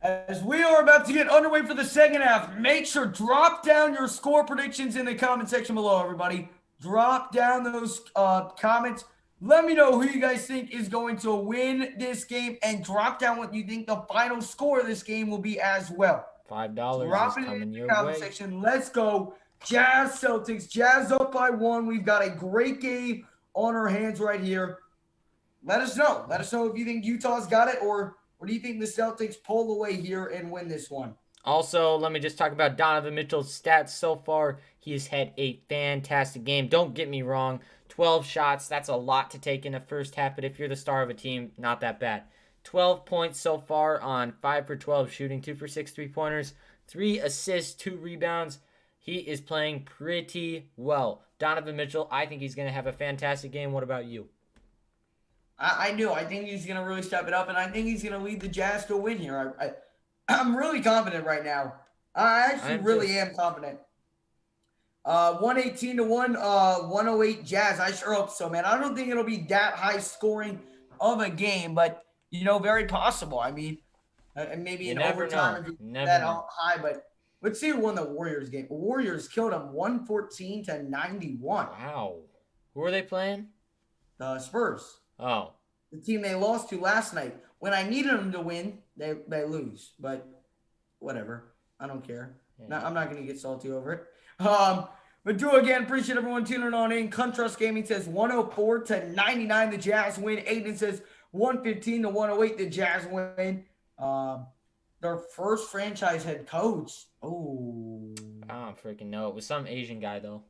As we are about to get underway for the second half, make sure drop down your score predictions in the comment section below, everybody. Drop down those comments. Let me know who you guys think is going to win this game, and drop down what you think the final score of this game will be as well. $5 Drop is it coming in the your comment way. section. Let's go. Jazz Celtics. Jazz up by 1. We've got a great game on our hands right here. Let us know. Let us know if you think Utah's got it, or do you think the Celtics pull away here and win this one? Also, let me just talk about Donovan Mitchell's stats so far. He has had a fantastic game. Don't get me wrong. 12 shots, that's a lot to take in the first half, but if you're the star of a team, not that bad. 12 points so far on 5 for 12 shooting, 2 for 6 3-pointers, 3 assists, 2 rebounds. He is playing pretty well. Donovan Mitchell, I think he's going to have a fantastic game. What about you? I do. I think he's going to really step it up, and I think he's going to lead the Jazz to a win here. I'm really confident right now. I actually really am confident. 118 to 108 Jazz. I sure hope so, man. I don't think it'll be that high scoring of a game, but, very possible. I mean, maybe in overtime if you that high, but let's see who won the Warriors game. The Warriors killed them 114 to 91. Wow. Who are they playing? The Spurs. Oh. The team they lost to last night. When I needed them to win, they lose. But whatever. I don't care. Yeah. No, I'm not going to get salty over it. But again, appreciate everyone tuning on in. Contrast Gaming says 104 to 99, the Jazz win. Aiden says 115 to 108, the Jazz win. Their first franchise head coach. Oh. I don't freaking know. It was some Asian guy, though.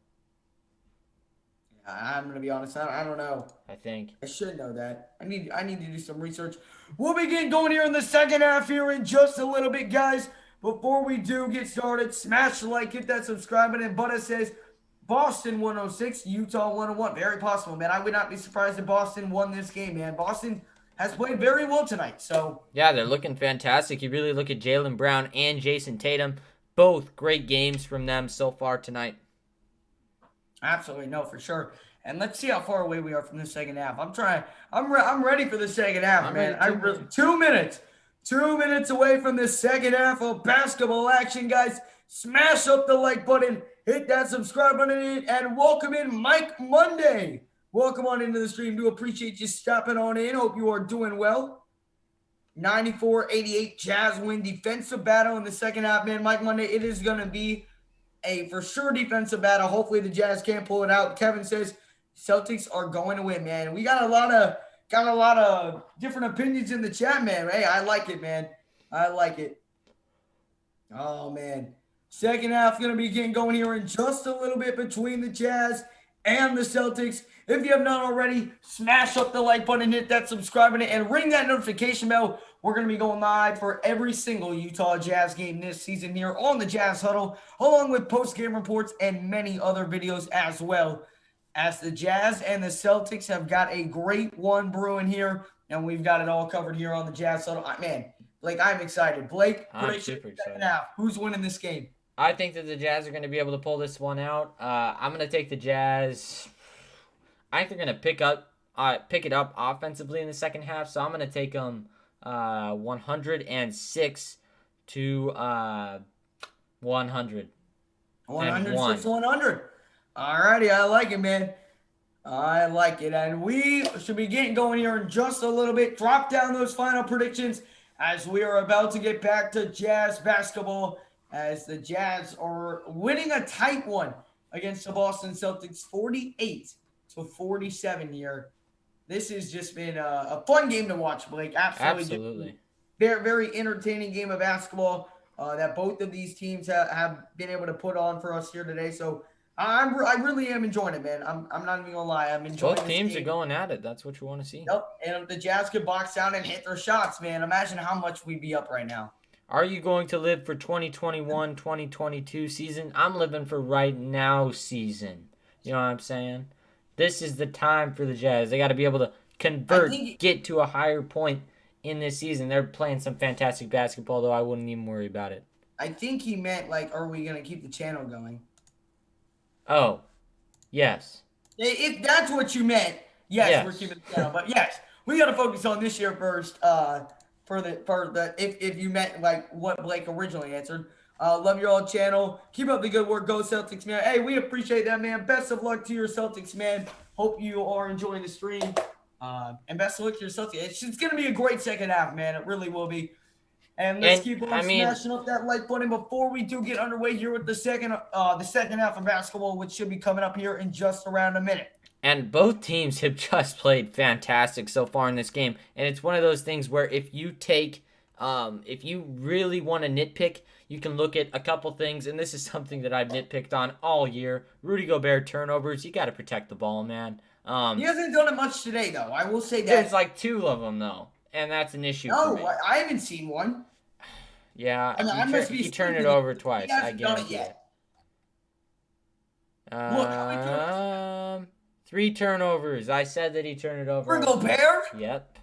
I'm going to be honest. I don't know. I think. I should know that. I need to do some research. We'll begin going here in the second half here in just a little bit, guys. Before we do get started, smash the like, hit that subscribe button. Butta says Boston 106, Utah 101. Very possible, man. I would not be surprised if Boston won this game, man. Boston has played very well tonight. So yeah, they're looking fantastic. You really look at Jaylen Brown and Jason Tatum. Both great games from them so far tonight. Absolutely, no, for sure. And let's see how far away we are from the second half. I'm ready for the second half, man. 2 minutes. 2 minutes away from the second half of basketball action, guys. Smash up the like button, hit that subscribe button, and welcome in Mike Monday. Welcome on into the stream. Do appreciate you stopping on in. Hope you are doing well. 94-88 Jazz win. Defensive battle in the second half, man. Mike Monday, it is going to be a for sure defensive battle. Hopefully the Jazz can't pull it out. Kevin says Celtics are going to win, man. We got a lot of different opinions in the chat, man. Hey, I like it, man. I like it. Oh, man. Second half going to be getting going here in just a little bit between the Jazz and the Celtics. If you have not already, smash up the like button, hit that subscribe button, and ring that notification bell. We're going to be going live for every single Utah Jazz game this season here on the Jazz Huddle, along with post-game reports and many other videos as well. As the Jazz and the Celtics have got a great one brewing here, and we've got it all covered here on the Jazz Huddle. Man, Blake, I'm excited. Blake, I'm super excited. Who's winning this game? I think that the Jazz are going to be able to pull this one out. I'm going to take the Jazz. I think they're going to pick it up offensively in the second half, so I'm going to take them 106 to 100. 106 to 100. All righty, I like it, man. I like it. And we should be getting going here in just a little bit. Drop down those final predictions as we are about to get back to Jazz basketball, as the Jazz are winning a tight one against the Boston Celtics, 48-47 here. This has just been a fun game to watch, Blake. Absolutely. Very, very entertaining game of basketball that both of these teams have been able to put on for us here today. So I really am enjoying it, man. I'm not even gonna lie. I'm enjoying it. Both teams are going at it. That's what you want to see. Yep. And if the Jazz could box down and hit their shots, man, imagine how much we'd be up right now. Are you going to live for 2021-2022 season? I'm living for right now season. You know what I'm saying? This is the time for the Jazz. They got to be able to convert, get to a higher point in this season. They're playing some fantastic basketball, though I wouldn't even worry about it. I think he meant, like, are we going to keep the channel going? Oh, yes. If that's what you meant, yes. We're keeping the channel. But, yes, we got to focus on this year first. If you meant, like, what Blake originally answered. Love your old channel. Keep up the good work. Go Celtics, man. Hey, we appreciate that, man. Best of luck to your Celtics, man. Hope you are enjoying the stream. And best of luck to your Celtics. It's going to be a great second half, man. It really will be. And let's keep on smashing up that like button before we do get underway here with the second half of basketball, which should be coming up here in just around a minute. And both teams have just played fantastic so far in this game. And it's one of those things where if you really want to nitpick, you can look at a couple things. And this is something that I've nitpicked on all year. Rudy Gobert turnovers. You got to protect the ball, man. He hasn't done it much today, though. I will say that. There's like 2 of them, though. And that's an issue for me. I haven't seen one. Yeah, he turned it over twice. He hasn't done it yet. Look, 3 turnovers. I said that he turned it over. Rudy Gobert? Yep.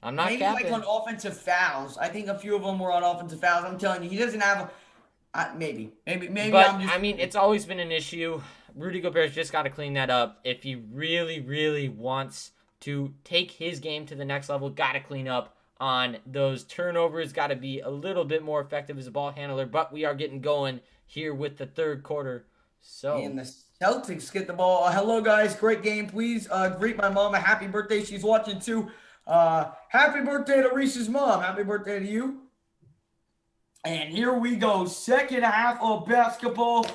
I'm not Maybe capping. like on offensive fouls. I think a few of them were on offensive fouls. I'm telling you, he doesn't have maybe. But, I'm just. I mean, it's always been an issue. Rudy Gobert's just got to clean that up. If he really, really wants to take his game to the next level, got to clean up on those turnovers. Got to be a little bit more effective as a ball handler. But we are getting going here with the third quarter. And the Celtics get the ball. Hello, guys. Great game. Please greet my mom a happy birthday. She's watching too. Happy birthday to Reese's mom. Happy birthday to you. And here we go. Second half of basketball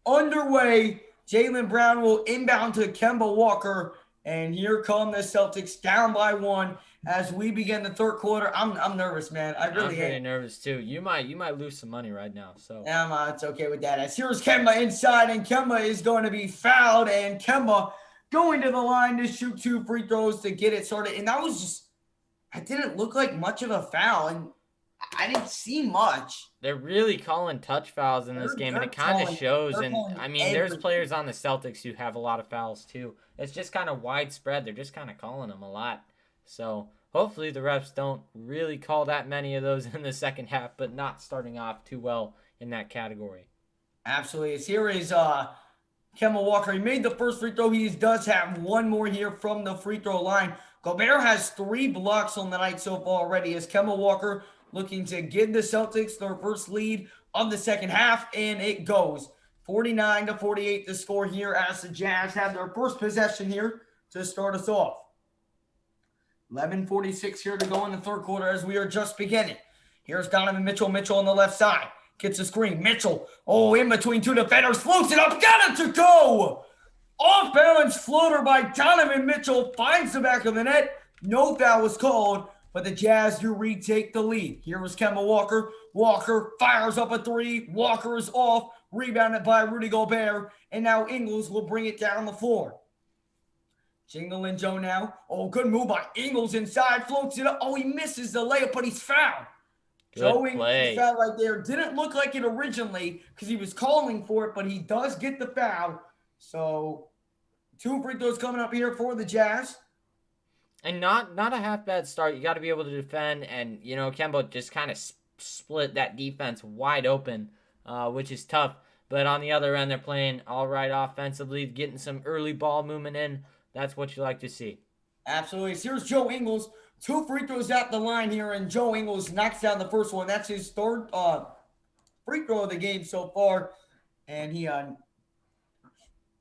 underway. Jaylen Brown will inbound to Kemba Walker. And here come the Celtics down by 1 as we begin the third quarter. I'm nervous, man. I'm pretty nervous too. You might lose some money right now. So it's okay with that. As here's Kemba inside, and Kemba is going to be fouled. And Kemba going to the line to shoot 2 free throws to get it started. And that was just, it didn't look like much of a foul. And I didn't see much. They're really calling touch fouls in this game, and it kind of shows. And, I mean, there's players on the Celtics who have a lot of fouls, too. It's just kind of widespread. They're just kind of calling them a lot. So, hopefully the refs don't really call that many of those in the second half, but not starting off too well in that category. Absolutely. Here is Kemba Walker. He made the first free throw. He does have one more here from the free throw line. Gobert has 3 blocks on the night so far already as Kemba Walker looking to give the Celtics their first lead of the second half, and it goes 49-48 to score here as the Jazz have their first possession here to start us off. 11:46 here to go in the third quarter as we are just beginning. Here's Donovan Mitchell. Mitchell on the left side. Gets a screen. Mitchell, in between 2 defenders, floats it up. Got it to go! Off-balance floater by Donovan Mitchell. Finds the back of the net. No foul was called, but the Jazz do retake the lead. Here was Kemba Walker. Walker fires up a 3. Walker is off. Rebounded by Rudy Gobert. And now Ingles will bring it down the floor. Jingle and Joe now. Good move by Ingles inside. Floats it up. He misses the layup, but he's fouled. Joe Ingles foul right there. Didn't look like it originally because he was calling for it, but he does get the foul. So 2 free throws coming up here for the Jazz. And not a half bad start. You got to be able to defend, and Kemba just kind of split that defense wide open, which is tough. But on the other end, they're playing all right offensively, getting some early ball movement in. That's what you like to see. Absolutely. Here's Joe Ingles. 2 free throws at the line here, and Joe Ingles knocks down the first one. That's his third free throw of the game so far, and he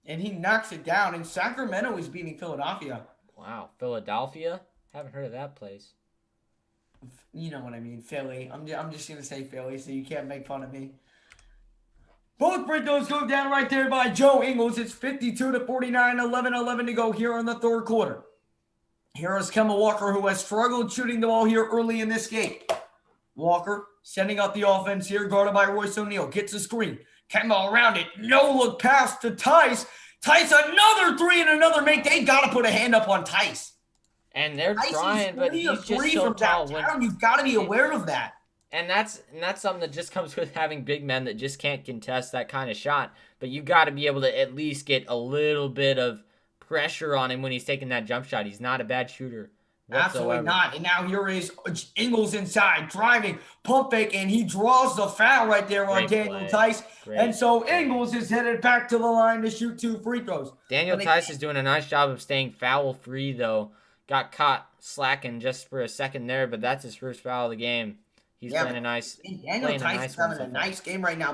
knocks it down. And Sacramento is beating Philadelphia. Wow, Philadelphia? Haven't heard of that place. You know what I mean, Philly. I'm just gonna say Philly, so you can't make fun of me. Both free throws go down right there by Joe Ingles. It's 52-49, 11-11 to go here in the third quarter. Here is Kemba Walker, who has struggled shooting the ball here early in this game. Walker setting up the offense here, guarded by Royce O'Neal. Gets a screen. Kemba around it. No look pass to Tice. Tice, another 3 and another make. They got to put a hand up on Tice. And they're trying, but he's just so tall. You've got to be aware of that. And that's something that just comes with having big men that just can't contest that kind of shot. But you got to be able to at least get a little bit of pressure on him when he's taking that jump shot. He's not a bad shooter whatsoever. Absolutely not. And now here is Ingles inside, driving, pump fake, and he draws the foul right there on Daniel Tice. And so Ingles is headed back to the line to shoot 2 free throws. Daniel Tice is doing a nice job of staying foul-free, though. Got caught slacking just for a second there, but that's his first foul of the game. He's playing a nice Daniel Tice is having a nice game right now,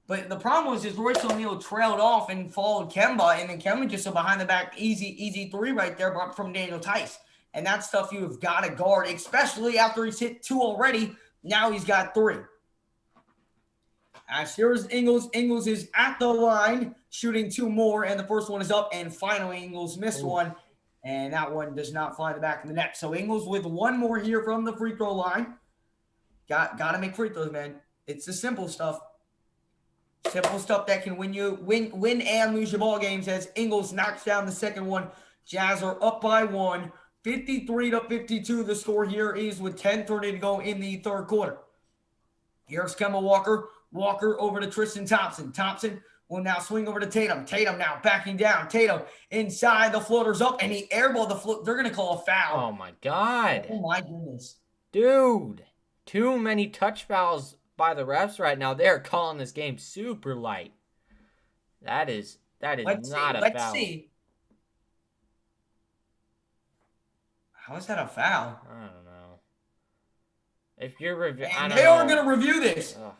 but the problem was Royce O'Neal trailed off and followed Kemba, and then Kemba just a behind-the-back easy 3 right there from Daniel Tice. And that's stuff you have got to guard, especially after he's hit 2 already. Now he's got 3. As here's Ingles. Ingles is at the line, shooting 2 more, and the first one is up. And finally, Ingles missed one, and that one does not fly the back of the net. So Ingles with 1 more here from the free throw line. Got to make free throws, man. It's the simple stuff. Simple stuff that can win and lose your ball games. As Ingles knocks down the second one. Jazz are up by 1. 53-52. The score here is with 10:30 to go in the third quarter. Here's Kemba Walker. Walker over to Tristan Thompson. Thompson will now swing over to Tatum. Tatum now backing down. Tatum inside, the floater's up, and he airballed the float. They're going to call a foul. Oh, my God. Oh, my goodness. Dude, too many touch fouls by the refs right now. They're calling this game super light. That is not a foul. Let's see. How is that a foul? I don't know. If you're reviewing, they are going to review this. Ugh.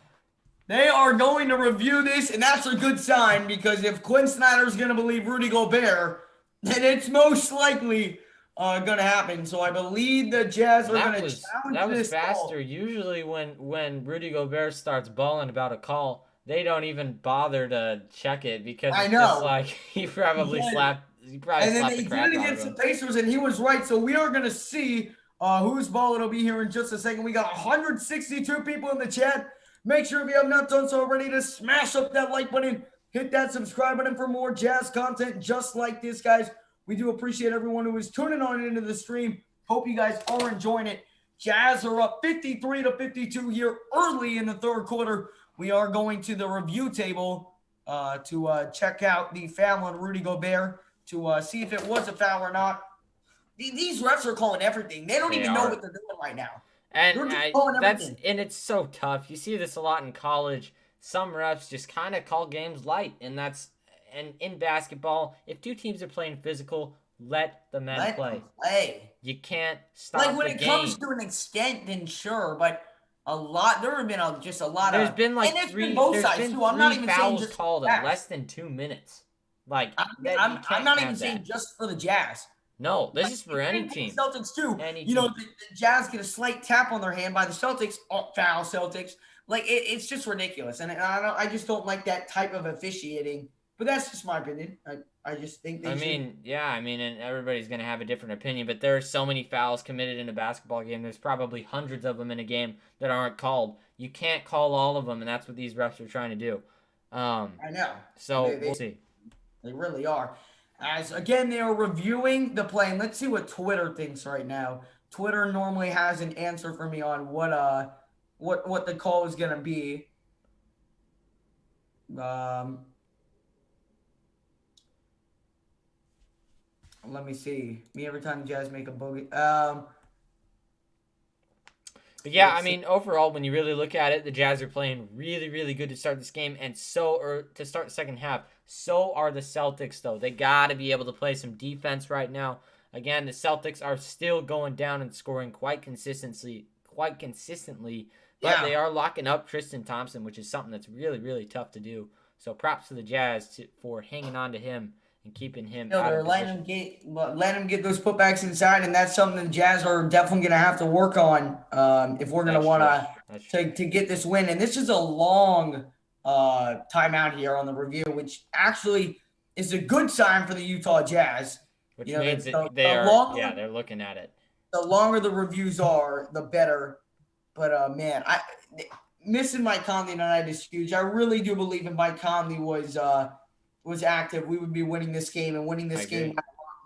They are going to review this, and that's a good sign because if Quinn Snyder's going to believe Rudy Gobert, then it's most likely going to happen. So I believe the Jazz are going to challenge this. That was faster. Call. Usually when Rudy Gobert starts balling about a call, they don't even bother to check it because it's just like he probably slapped. And then they did it against the Pacers, and he was right. So we are going to see whose ball it'll be here in just a second. We got 162 people in the chat. Make sure if you have not done so already to smash up that like button, hit that subscribe button for more Jazz content just like this, guys. We do appreciate everyone who is tuning on into the stream. Hope you guys are enjoying it. Jazz are up 53-52 here early in the third quarter. We are going to the review table to check out the foul on Rudy Gobert to see if it was a foul or not. These refs are calling everything. They don't even know what they're doing right now. And it's so tough. You see this a lot in college. Some refs just kind of call games light, and in basketball, if two teams are playing physical, let the men play. You can't stop the game. Like when it comes to an extent, then sure, but there have been just a lot There's of. Been like and three. Both there's sides been too. three I'm not even fouls saying just called in less than 2 minutes. Like I'm not even saying just for the Jazz. No, this is for any team. Celtics too. The Jazz get a slight tap on their hand by the Celtics. Foul Celtics. Like it's just ridiculous, and I just don't like that type of officiating. But that's just my opinion. I just think they should. And everybody's gonna have a different opinion. But there are so many fouls committed in a basketball game. There's probably hundreds of them in a game that aren't called. You can't call all of them, and that's what these refs are trying to do. I know. So we'll see. They really are. As again, they are reviewing the play. And let's see what Twitter thinks right now. Twitter normally has an answer for me on what the call is gonna be. Let me see. Me every time the Jazz make a bogey. Overall, when you really look at it, the Jazz are playing really, really good to start this game, and to start the second half. So are the Celtics, though. They got to be able to play some defense right now. Again, the Celtics are still going down and scoring quite consistently, but they are locking up Tristan Thompson, which is something that's really, really tough to do. So props to the Jazz for hanging on to him and keeping him out of position. Let him get those putbacks inside, and that's something the Jazz are definitely going to have to work on if we're going to want to get this win. And this is a long timeout here on the review, which actually is a good sign for the Utah Jazz. Which means they're looking at it. The longer the reviews are, the better. But missing Mike Conley tonight is huge. I really do believe if Mike Conley was active, we would be winning this game and winning this game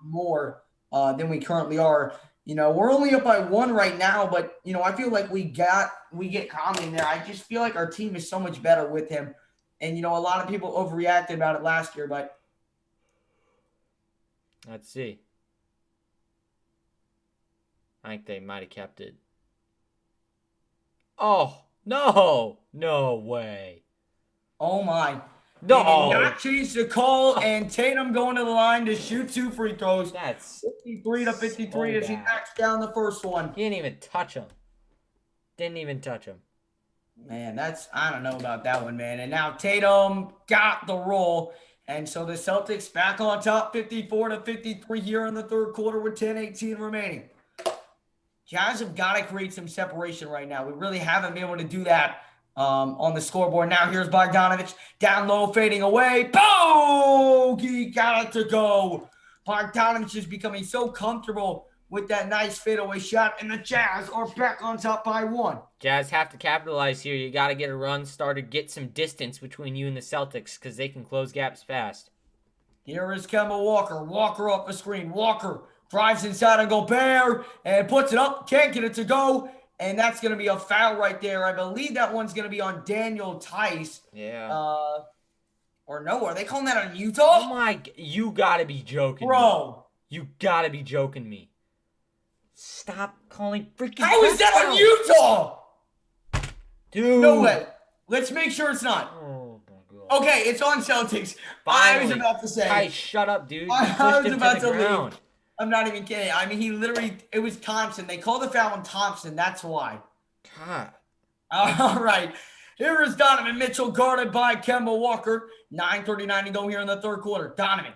more than we currently are. We're only up by 1 right now, but I feel like we get Conley in there. I just feel like our team is so much better with him. And a lot of people overreacted about it last year, but let's see. I think they might have kept it. Oh, no way. Oh my. No. They did not change the call, and Tatum going to the line to shoot 2 free throws. That's 53-53 as he knocks down the first one. He didn't even touch him. Man, I don't know about that one, man. And now Tatum got the roll. And so the Celtics back on top 54-53 here in the third quarter with 10:18 remaining. Jazz have got to create some separation right now. We really haven't been able to do that on the scoreboard. Now here's Bogdanović down low, fading away. Bogey got it to go. Bogdanović is becoming so comfortable with that nice fadeaway shot, and the Jazz are back on top by 1. Jazz have to capitalize here. You got to get a run started, get some distance between you and the Celtics because they can close gaps fast. Here is Kemba Walker. Walker off the screen. Walker drives inside on Gobert and puts it up. Can't get it to go. And that's going to be a foul right there. I believe that one's going to be on Daniel Tice. Yeah. Or no, are they calling that on Oh Utah? my, you gotta be joking me. Bro. You gotta be joking me. Stop calling freaking How is that on Utah? Dude. No way. Let's make sure it's not. Oh my god. Okay, it's on Celtics. Finally. I was about to say. Kai, shut up, dude. You I pushed was him about to the to ground. leave. I'm not even kidding. I mean, it was Thompson. They called the foul on Thompson. That's why. God. All right. Here is Donovan Mitchell guarded by Kemba Walker. 9:39 to go here in the third quarter. Donovan.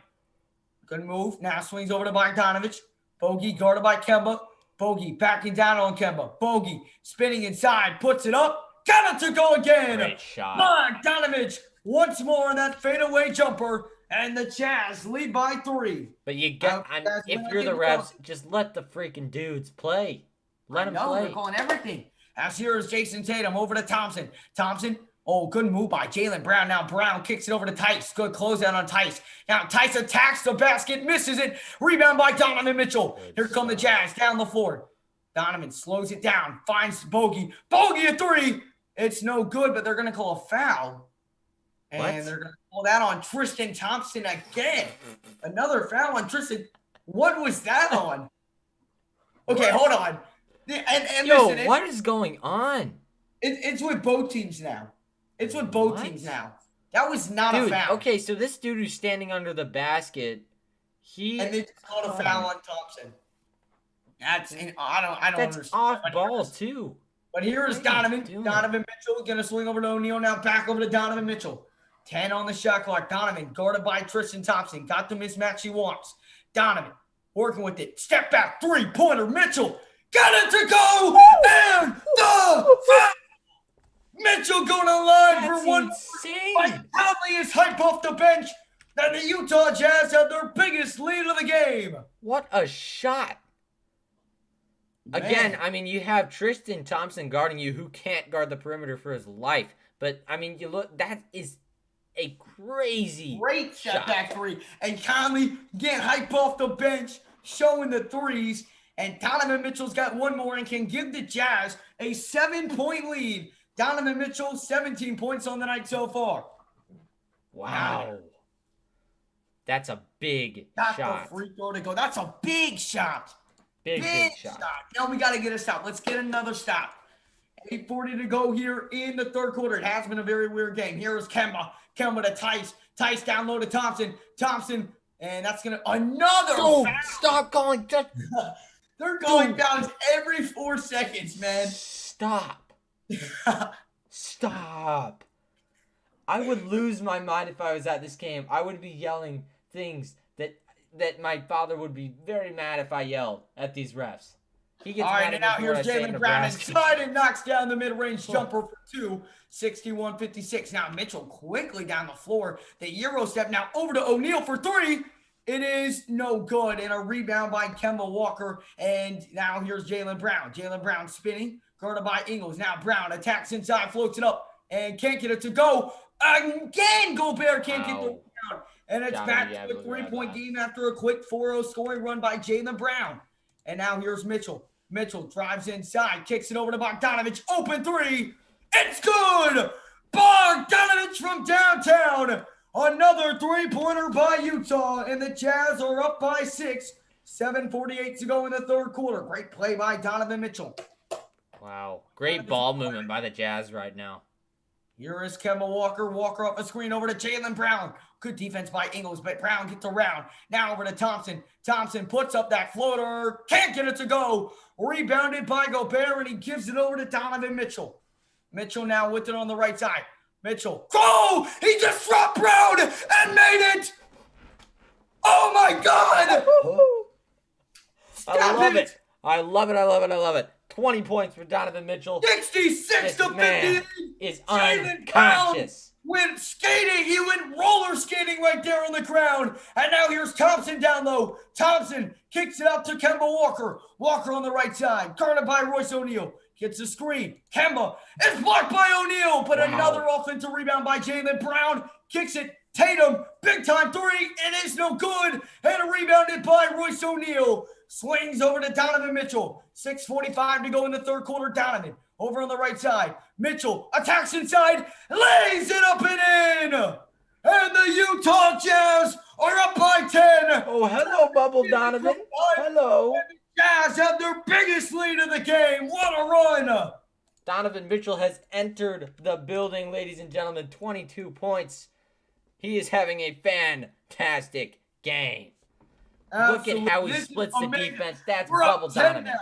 Good move. Now swings over to Bogdanovich. Bogey guarded by Kemba. Bogey backing down on Kemba. Bogey spinning inside. Puts it up. Got it to go again. Great shot. Bogdanovich once more on that fadeaway jumper. And the Jazz lead by 3. But you got, if you're the refs, just let the freaking dudes play. Let them play. They're calling everything. As here is Jason Tatum over to Thompson. Thompson, oh, good move by Jaylen Brown. Now Brown kicks it over to Tice. Good closeout on Tice. Now Tice attacks the basket, misses it. Rebound by Donovan Mitchell. Here come the Jazz down the floor. Donovan slows it down, finds Bogey. Bogey a 3. It's no good, but they're going to call a foul. And they're going to call that on Tristan Thompson again. Another foul on Tristan. What was that on? Okay, hold on. And Yo, listen, what is going on? It's with both teams now. It's with both teams now. That was not a foul. Okay, so this dude who's standing under the basket, and they just called a foul on Thompson. I don't understand. That's off ball too. But here is Donovan. Donovan Mitchell gonna swing over to O'Neal. Now back over to Donovan Mitchell. 10 on the shot clock. Donovan guarded by Tristan Thompson. Got the mismatch he wants. Donovan working with it. Step back 3-pointer. Mitchell got it to go. And the foul. Mitchell going to line for one. Mike Conley is hype off the bench. And the Utah Jazz have their biggest lead of the game. What a shot. Man. Again, I mean, you have Tristan Thompson guarding you who can't guard the perimeter for his life. But, I mean, you look, that is a great step back 3. And Conley getting hype off the bench, showing the threes. And Donovan Mitchell's got one more and can give the Jazz a 7-point lead. Donovan Mitchell, 17 points on the night so far. Wow. That's a big shot. That's a free throw to go. That's a big shot. Big shot. Now we got to get a stop. Let's get another stop. 8:40 to go here in the third quarter. It has been a very weird game. Here is Kemba. Kemba to Tice. Tice down low to Thompson. Thompson, and that's going to another foul. Stop calling. They're calling fouls every 4 seconds, man. Stop. Stop. I would lose my mind if I was at this game. I would be yelling things that my father would be very mad if I yelled at these refs. He gets mad at now me for what I here's say in Jaylen Brown Nebraska. inside and knocks down the mid-range jumper for 2. 61-56. Now Mitchell quickly down the floor. The Euro step now over to O'Neal for 3. It is no good. And a rebound by Kemba Walker. And now here's Jaylen Brown. Jaylen Brown spinning. Guarded by Ingles. Now Brown attacks inside, floats it up, and can't get it to go. Again, Gobert can't get the rebound. And it's back to a 3-point game after a quick 4-0 scoring run by Jaylen Brown. And now here's Mitchell. Mitchell drives inside, kicks it over to Bogdanovich. Open 3. It's good. Bogdanovich from downtown. Another 3-pointer by Utah. And the Jazz are up by 6. 7:48 to go in the third quarter. Great play by Donovan Mitchell. Wow. Great ball movement by the Jazz right now. Here is Kemba Walker. Walker up a screen over to Jaylen Brown. Good defense by Ingles, but Brown gets around. Now over to Thompson. Thompson puts up that floater. Can't get it to go. Rebounded by Gobert, and he gives it over to Donovan Mitchell. Mitchell now with it on the right side. Mitchell. Oh! He just dropped Brown and made it! Oh my God! I love it. I love it. I love it. I love it. 20 points for Donovan Mitchell. 66 to 58. Is unconscious. Went skating. He went roller skating right there on the ground. And now here's Thompson down low. Thompson kicks it out to Kemba Walker. Walker on the right side. Guarded by Royce O'Neal. Gets the screen. Kemba is blocked by O'Neal. But another offensive rebound by Jaylen Brown. Kicks it. Tatum. Big time 3. It is no good. And rebounded by Royce O'Neal. Swings over to Donovan Mitchell. 6:45 to go in the third quarter. Donovan over on the right side. Mitchell attacks inside, lays it up and in. And the Utah Jazz are up by 10. Oh, hello, Bubble Donovan. Hello. And the Jazz have their biggest lead of the game. What a run. Donovan Mitchell has entered the building, ladies and gentlemen. 22 points. He is having a fantastic game. Absolutely. Look at how he splits the defense. That's Bubble Donovan. Now.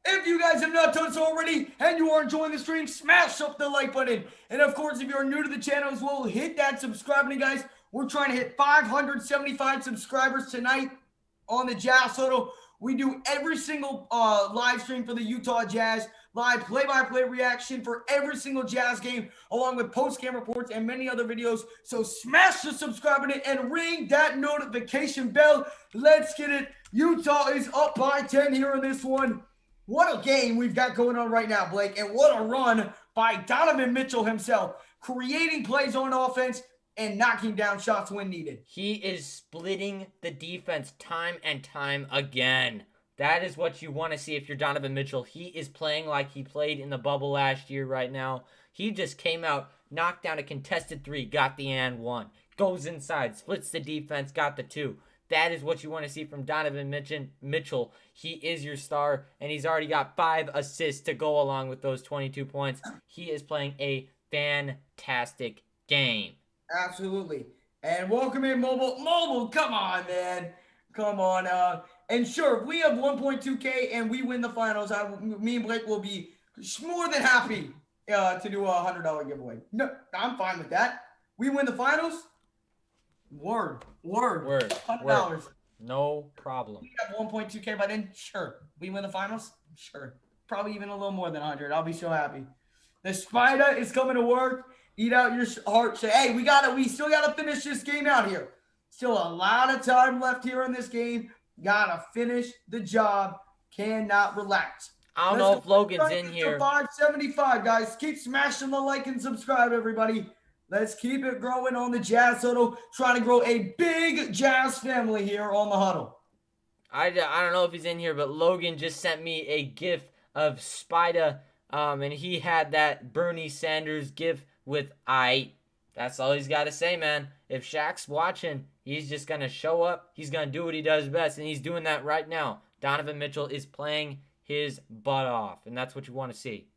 If you guys have not done so already and you are enjoying the stream, smash up the like button. And of course, if you're new to the channel as well, hit that subscribe button, guys. We're trying to hit 575 subscribers tonight on the Jazz Huddle. We do every single live stream for the Utah Jazz, live play-by-play reaction for every single Jazz game, along with post-game reports and many other videos. So smash the subscribe button and ring that notification bell. Let's get it. Utah is up by 10 here in this one. What a game we've got going on right now, Blake, and what a run by Donovan Mitchell himself, creating plays on offense and knocking down shots when needed. He is splitting the defense time and time again. That is what you want to see if you're Donovan Mitchell. He is playing like he played in the bubble last year right now. He just came out, knocked down a contested three, got the and one. Goes inside, splits the defense, got the two. That is what you want to see from Donovan Mitchell. He is your star, and he's already got 5 assists to go along with those 22 points. He is playing a fantastic game. Absolutely. And welcome in, Mobile. Mobile, come on, man. Come on. And sure, if we have 1.2K and we win the finals, me and Blake will be more than happy to do a $100 giveaway. No, I'm fine with that. We win the finals. Word. $100. No problem. We have 1.2K by then. Sure. We win the finals. Sure. Probably even a little more than 100. I'll be so happy. The Spider is coming to work. Eat out your heart. Say, hey, we still gotta finish this game out here. Still a lot of time left here in this game. Gotta finish the job. Cannot relax. I don't know if Logan's in here. 575, guys. Keep smashing the like and subscribe, everybody. Let's keep it growing on the Jazz Huddle. Trying to grow a big Jazz family here on the Huddle. I don't know if he's in here, but Logan just sent me a gif of Spida, and he had that Bernie Sanders gif with I. That's all he's got to say, man. If Shaq's watching, he's just going to show up. He's going to do what he does best, and he's doing that right now. Donovan Mitchell is playing his butt off, and that's what you want to see.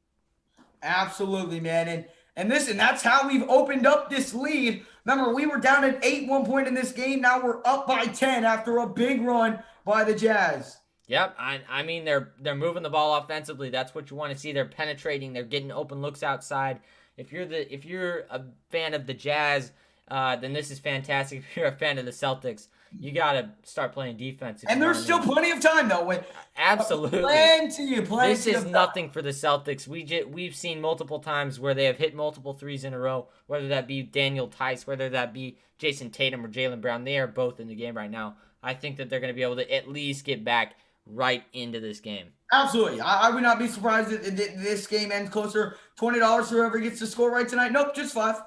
Absolutely, man. And listen, that's how we've opened up this lead. Remember, we were down at 8 one point in this game. Now we're up by 10 after a big run by the Jazz. Yep, I mean, they're moving the ball offensively. That's what you want to see. They're penetrating. They're getting open looks outside. If you're a fan of the Jazz, then this is fantastic. If you're a fan of the Celtics, you got to start playing defense. And there's still plenty of time, though. Absolutely. Plenty This is nothing for the Celtics. We've seen multiple times where they have hit multiple threes in a row, whether that be Daniel Tice, whether that be Jason Tatum or Jaylen Brown. They are both in the game right now. I think that they're going to be able to at least get back right into this game. Absolutely. I would not be surprised if this game ends closer. $20 for whoever gets to score right tonight. Nope, just 5.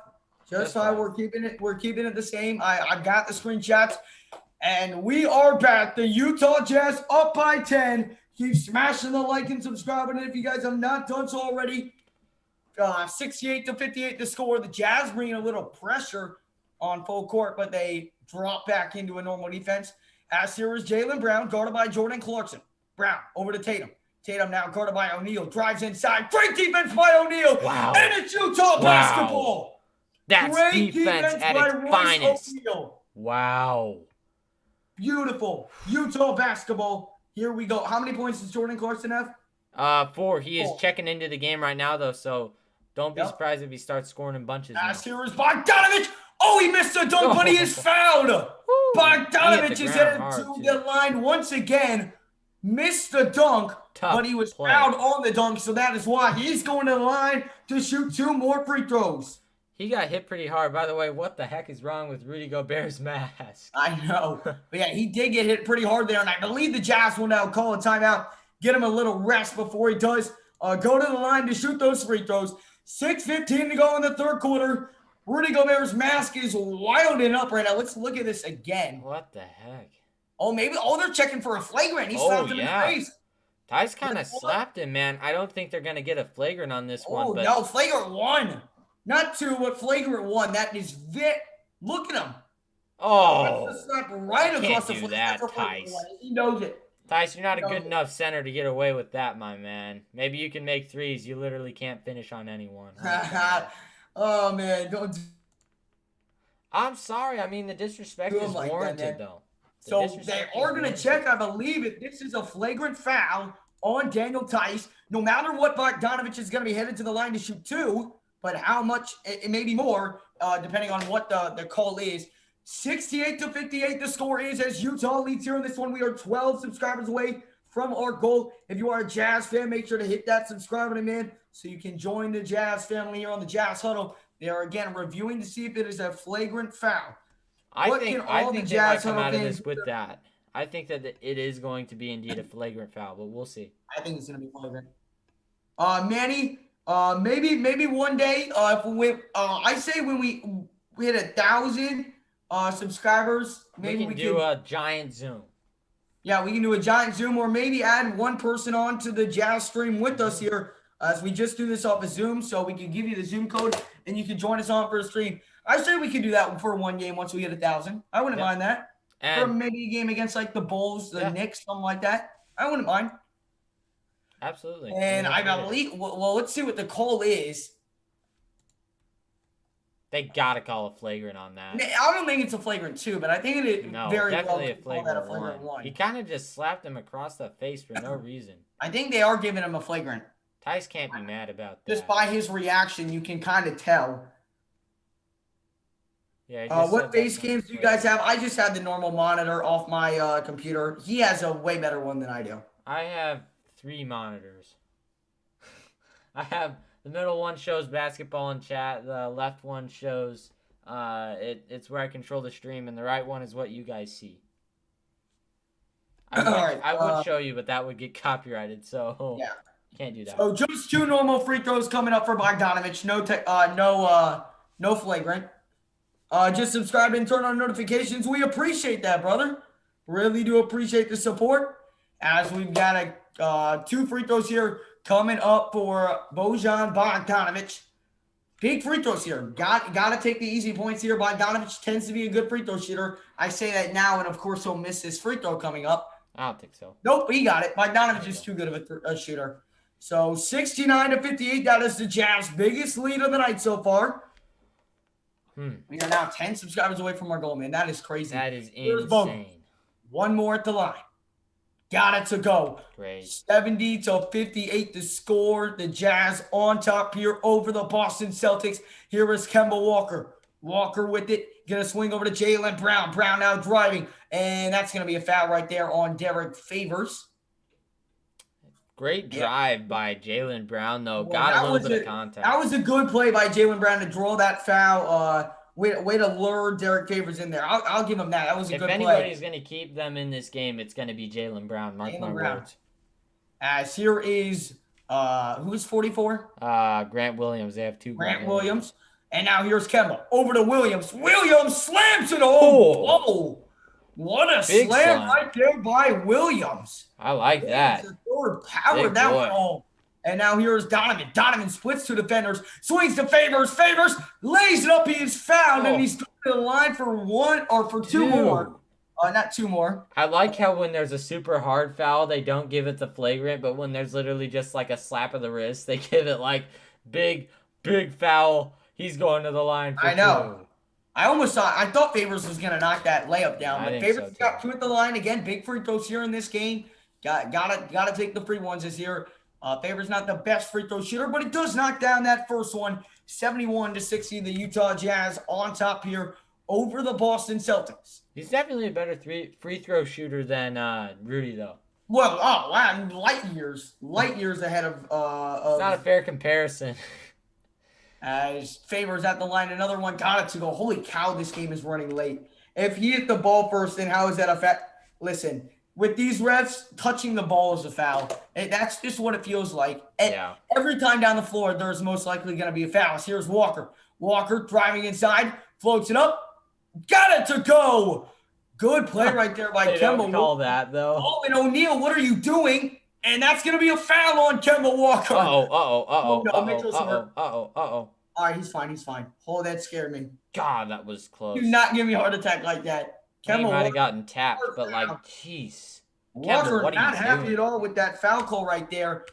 Just 5. We're keeping it the same. I've got the screenshots. And we are back. The Utah Jazz up by 10. Keep smashing the like and subscribe button if you guys have not done so already. 68-58 to score. The Jazz bringing a little pressure on full court, but they drop back into a normal defense. As here is Jaylen Brown, guarded by Jordan Clarkson. Brown over to Tatum. Tatum now guarded by O'Neal. Drives inside. Great defense by O'Neal. Wow. And it's Utah basketball. That's Great defense at its finest. O'Neal. Wow. Beautiful. Utah basketball. Here we go. How many points does Jordan Clarkson have? 4. He is checking into the game right now, though, so don't be surprised if he starts scoring in bunches. As here is Bogdanovich. Oh, he missed a dunk, but he is fouled. Bogdanovich is headed to the line once again. Missed the dunk, but he was fouled on the dunk, so that is why he's going to the line to shoot 2 more free throws. He got hit pretty hard. By the way, what the heck is wrong with Rudy Gobert's mask? I know. But yeah, he did get hit pretty hard there, and I believe the Jazz will now call a timeout, get him a little rest before he does go to the line to shoot those free throws. 6:15 to go in the third quarter. Rudy Gobert's mask is wilding up right now. Let's look at this again. What the heck? Oh, they're checking for a flagrant. He slapped him in the face. Tice kind of slapped him, man. I don't think they're going to get a flagrant on this one. Oh, no, flagrant 1. Not 2, but flagrant 1. That is Look at him. Oh, That's a slap right you across can't the do foot. that, That's a flagrant Tice. one. He knows it. Tice, you're not He a knows good it. enough center to get away with that, my man. Maybe you can make threes. You literally can't finish on anyone. I'm sorry. Oh man, don't I'm sorry. I mean, the disrespect do him is like that, warranted, man. though. The So they disrespect is are going to warranted. check, I believe, if this is a flagrant foul on Daniel Tice. No matter what, Bogdanovich is going to be headed to the line to shoot two, but how much, it may be more, depending on what the call is. 68-58, the score is as Utah leads here in this one. We are 12 subscribers away from our goal. If you are a Jazz fan, make sure to hit that subscribe button, man, so you can join the Jazz family here on the Jazz Huddle. They are, again, reviewing to see if it is a flagrant foul. I What think can all the they might Jazz come Huddle out of fans this with that. I think that it is going to be indeed a flagrant foul, but we'll see. I think it's gonna be flagrant. Manny, maybe one day, if we, I say when we hit 1,000 subscribers, maybe we can do a giant Zoom. Yeah, we can do a giant Zoom, or maybe add one person on to the Jazz stream with us here, as we just do this off of Zoom, so we can give you the Zoom code and you can join us on for a stream. I say we can do that for one game once we hit 1,000. I wouldn't mind that. And For maybe a game against like the Bulls, the Knicks, something like that. I wouldn't mind. Absolutely. And I believe, well, let's see what the call is. They gotta call a flagrant on that. I don't think it's a flagrant two, but I think it very definitely well a flagrant one. He kind of just slapped him across the face for no reason. I think they are giving him a flagrant. Tice can't be mad about that. Just by his reaction, you can kind of tell. Yeah. What face cams do you guys have? I just had the normal monitor off my computer. He has a way better one than I do. I have 3 monitors. I have the middle one shows basketball and chat. The left one shows it's where I control the stream, and the right one is what you guys see. I would show you, but that would get copyrighted, so yeah, can't do that. So just 2 normal free throws coming up for Bogdanovich. No flagrant. Just subscribe and turn on notifications. We appreciate that, brother. Really do appreciate the support. As we've got 2 free throws here coming up for Bojan Bogdanovich. Big free throws here. Got to take the easy points here. Bogdanovich tends to be a good free throw shooter. I say that now, and of course he'll miss his free throw coming up. I don't think so. Nope, he got it. Bogdanovich is too good of a shooter. So 69-58. That is the Jazz biggest lead of the night so far. We are now 10 subscribers away from our goal, man. That is crazy. That is insane. One more at the line. Got it to go. Great. 70-58 to score. The Jazz on top here over the Boston Celtics. Here is Kemba Walker. Walker with it. Going to swing over to Jaylen Brown. Brown now driving. And that's going to be a foul right there on Derek Favors. Great drive by Jaylen Brown, though. Got a little bit of contact. That was a good play by Jaylen Brown to draw that foul. Way to lure Derek Favors in there. I'll give him that. That was a good play. If anybody's going to keep them in this game, it's going to be Jaylen Brown. Mark my words. As here is, who's 44? Grant Williams. They have 2 Grant Williams. And now here's Kemba. Over to Williams. Williams slams it home. Oh, what a slam right there by Williams. I like that. Powered that one home. And now here's Donovan. Donovan splits 2 defenders. Swings to Favors. Favors lays it up. He is fouled. And he's going to the line for 1 or for 2 more. Not 2 more. I like how when there's a super hard foul, they don't give it the flagrant. But when there's literally just like a slap of the wrist, they give it like big foul. He's going to the line for 2. I know. I thought Favors was going to knock that layup down. But Favors got 2 at the line. Again, big free throws here in this game. Gotta take the free ones this year. Favors not the best free throw shooter, but it does knock down that first one. 71-60, the Utah Jazz on top here over the Boston Celtics. He's definitely a better free throw shooter than Rudy, though. Well, wow, light years ahead of. It's not a fair comparison. As Favors at the line, another one got it to go. Holy cow, this game is running late. If he hit the ball first, then how is that a fact? Listen. With these refs, touching the ball is a foul. That's just what it feels like. Every time down the floor, there's most likely going to be a foul. Here's Walker. Walker driving inside, floats it up, got it to go. Good play right there by Kemba. Don't call that, though. Oh, and O'Neal, what are you doing? And that's going to be a foul on Kemba Walker. Uh-oh. All right, he's fine. He's fine. Oh, that scared me. God, that was close. Do not give me a heart attack like that. He might have gotten tapped, but like, jeez. Walker what are not you happy doing? at all with that foul call right there.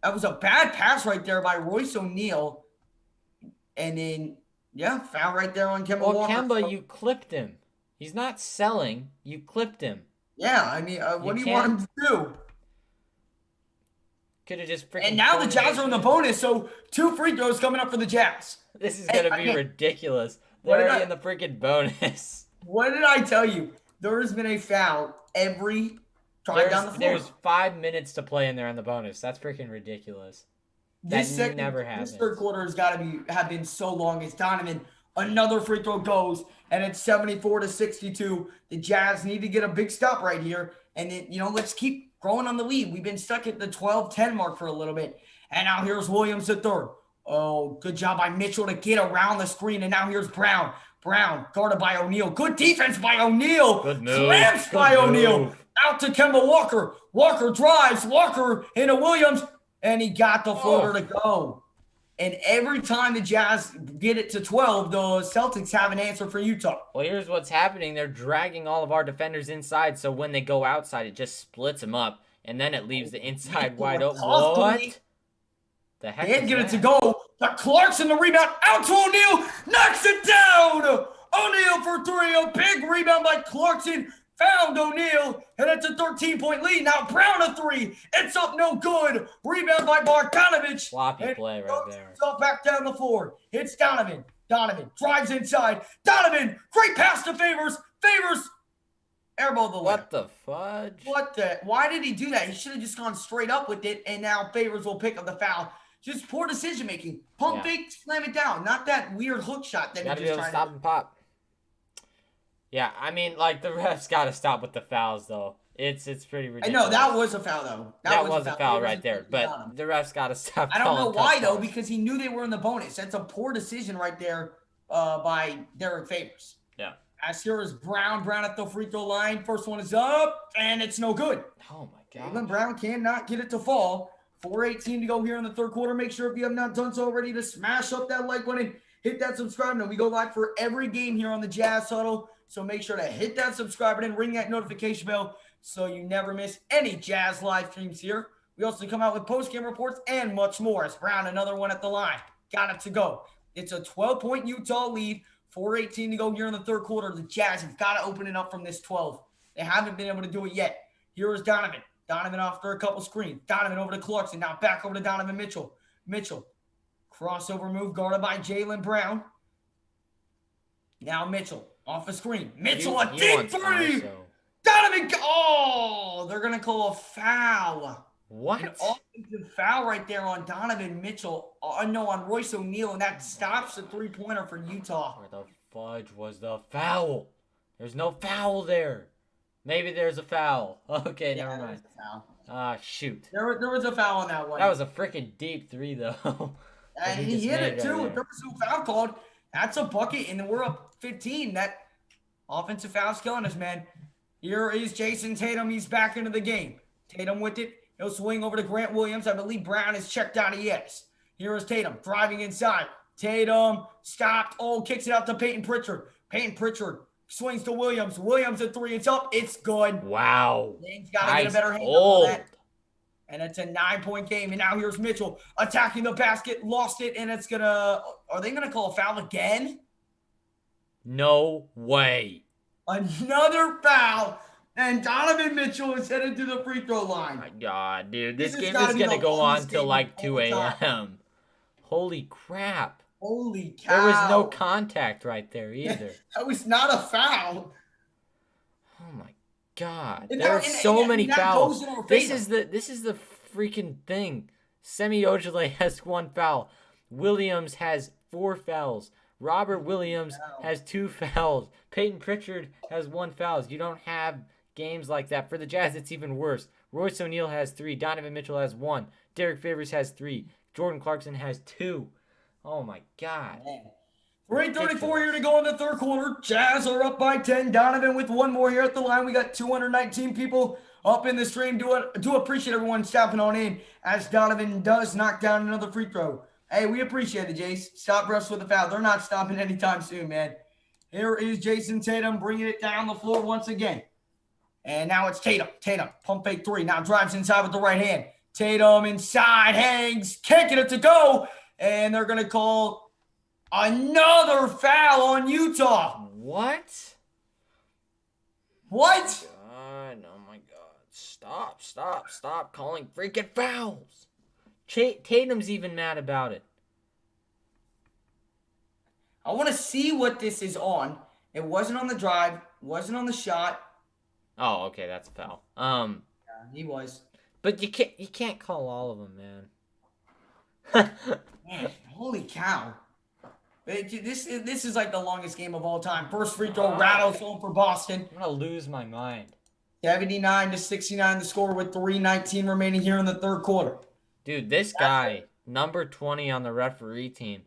That was a bad pass right there by Royce O'Neal. And then, yeah, foul right there on Kemba Walker. Kemba, you clipped him. He's not selling. You clipped him. Yeah, I mean, what do you want him to do? Could have just freaking. And now the Jazz are in the bonus, so 2 free throws coming up for the Jazz. This is going to be ridiculous. They're already in the freaking bonus. What did I tell you? There has been a foul every drive down the floor. There's 5 minutes to play and they're in the bonus. That's freaking ridiculous. This third quarter has got to have been so long. It's Donovan. Another free throw goes, and it's 74-62. The Jazz need to get a big stop right here. And then, let's keep growing on the lead. We've been stuck at the 12-10 mark for a little bit. And now here's Williams the third. Oh, good job by Mitchell to get around the screen. And now here's Brown. Brown guarded by O'Neal. Good defense by O'Neal. Good move. Slams by O'Neal. Out to Kemba Walker. Walker drives. Walker into Williams. And he got the floater to go. And every time the Jazz get it to 12, the Celtics have an answer for Utah. Well, here's what's happening. They're dragging all of our defenders inside, so when they go outside, it just splits them up, and then it leaves the inside wide open. What? The heck Can't get it to go. The Clarkson, the rebound, out to O'Neal, knocks it down. O'Neal for 3, a big rebound by Clarkson. Found O'Neal, and it's a 13-point lead. Now Brown a 3. It's up, no good. Rebound by Bogdanovic. Sloppy play right there. Up back down the floor. It's Donovan. Donovan drives inside. Donovan, great pass to Favors. Favors, airball the left. What the fudge? Why did he do that? He should have just gone straight up with it, and now Favors will pick up the foul. Just poor decision making. Pump fake, slam it down. Not that weird hook shot that he just tried to do. Gotta be able to stop and pop. Yeah, I mean, like, the refs got to stop with the fouls, though. It's pretty ridiculous. I know, that was a foul, though. That was a foul right there, but the refs got to stop. I don't know why, though, because he knew they were in the bonus. That's a poor decision right there by Derek Favors. Yeah. As here is Brown. Brown at the free throw line. First one is up, and it's no good. Oh, my God. Jaylen Brown cannot get it to fall. 4:18 to go here in the third quarter. Make sure if you have not done so already to smash up that like button, hit that subscribe button. We go live for every game here on the Jazz Huddle. So make sure to hit that subscribe button, ring that notification bell so you never miss any Jazz live streams here. We also come out with post-game reports and much more. As Brown, another one at the line. Got it to go. It's a 12-point Utah lead. 4:18 to go here in the third quarter. The Jazz have got to open it up from this 12. They haven't been able to do it yet. Here is Donovan. Donovan after a couple screens. Donovan over to Clarkson. Now back over to Donovan Mitchell. Mitchell. Crossover move guarded by Jaylen Brown. Now Mitchell. Off a screen. Mitchell, a deep 3. Donovan. Oh, they're going to call a foul. What? An offensive foul right there on Donovan Mitchell. On Royce O'Neal, and that stops the 3-pointer for Utah. Where the fudge was the foul? There's no foul there. Maybe there's a foul. Okay, never mind. Shoot. There was a foul on that one. That was a freaking deep 3, though. And he hit it, too. If there was no foul called, that's a bucket, and then we're up 15. That offensive foul's killing us, man. Here is Jason Tatum. He's back into the game. Tatum with it. He'll swing over to Grant Williams. I believe Brown is checked out. He is. Here is Tatum driving inside. Tatum stopped. Oh, kicks it out to Peyton Pritchard. Peyton Pritchard swings to Williams. Williams at 3. It's up. It's good. Wow. He's got to get a better hand on that. And it's a 9-point game. And now here's Mitchell attacking the basket. Lost it. And it's going to – are they going to call a foul again? No way. Another foul. And Donovan Mitchell is headed to the free throw line. Oh my God, dude. This game is going to go on till like 2 a.m. Holy crap. Holy cow. There was no contact right there either. That was not a foul. Oh my God. There are so many fouls. This is the freaking thing. Semi Ojeleye has 1 foul. Williams has 4 fouls. Robert Williams has 2 fouls. Peyton Pritchard has 1 foul. You don't have games like that. For the Jazz, it's even worse. Royce O'Neal has 3. Donovan Mitchell has 1. Derek Favors has 3. Jordan Clarkson has 2. Oh, my God. 3:34 here to go in the third quarter. Jazz are up by 10. Donovan with 1 more here at the line. We got 219 people up in the stream. Do appreciate everyone stopping on in as Donovan does knock down another free throw. Hey, we appreciate it, Jace. Stop Russ with the foul. They're not stopping anytime soon, man. Here is Jason Tatum bringing it down the floor once again. And now it's Tatum. Tatum, pump fake three. Now drives inside with the right hand. Tatum inside, hangs, can't get it to go. And they're going to call another foul on Utah. What? What? God, oh my God. Stop calling freaking fouls. Tatum's even mad about it. I want to see what this is on. It wasn't on the drive, wasn't on the shot. Oh, okay, that's a foul. Yeah, he was. But you can't call all of them, man. Man, holy cow. This is like the longest game of all time. First free throw rattles home for Boston. I'm gonna lose my mind. 79-69 the score with 3:19 remaining here in the third quarter. Dude, this guy, number 20 on the referee team.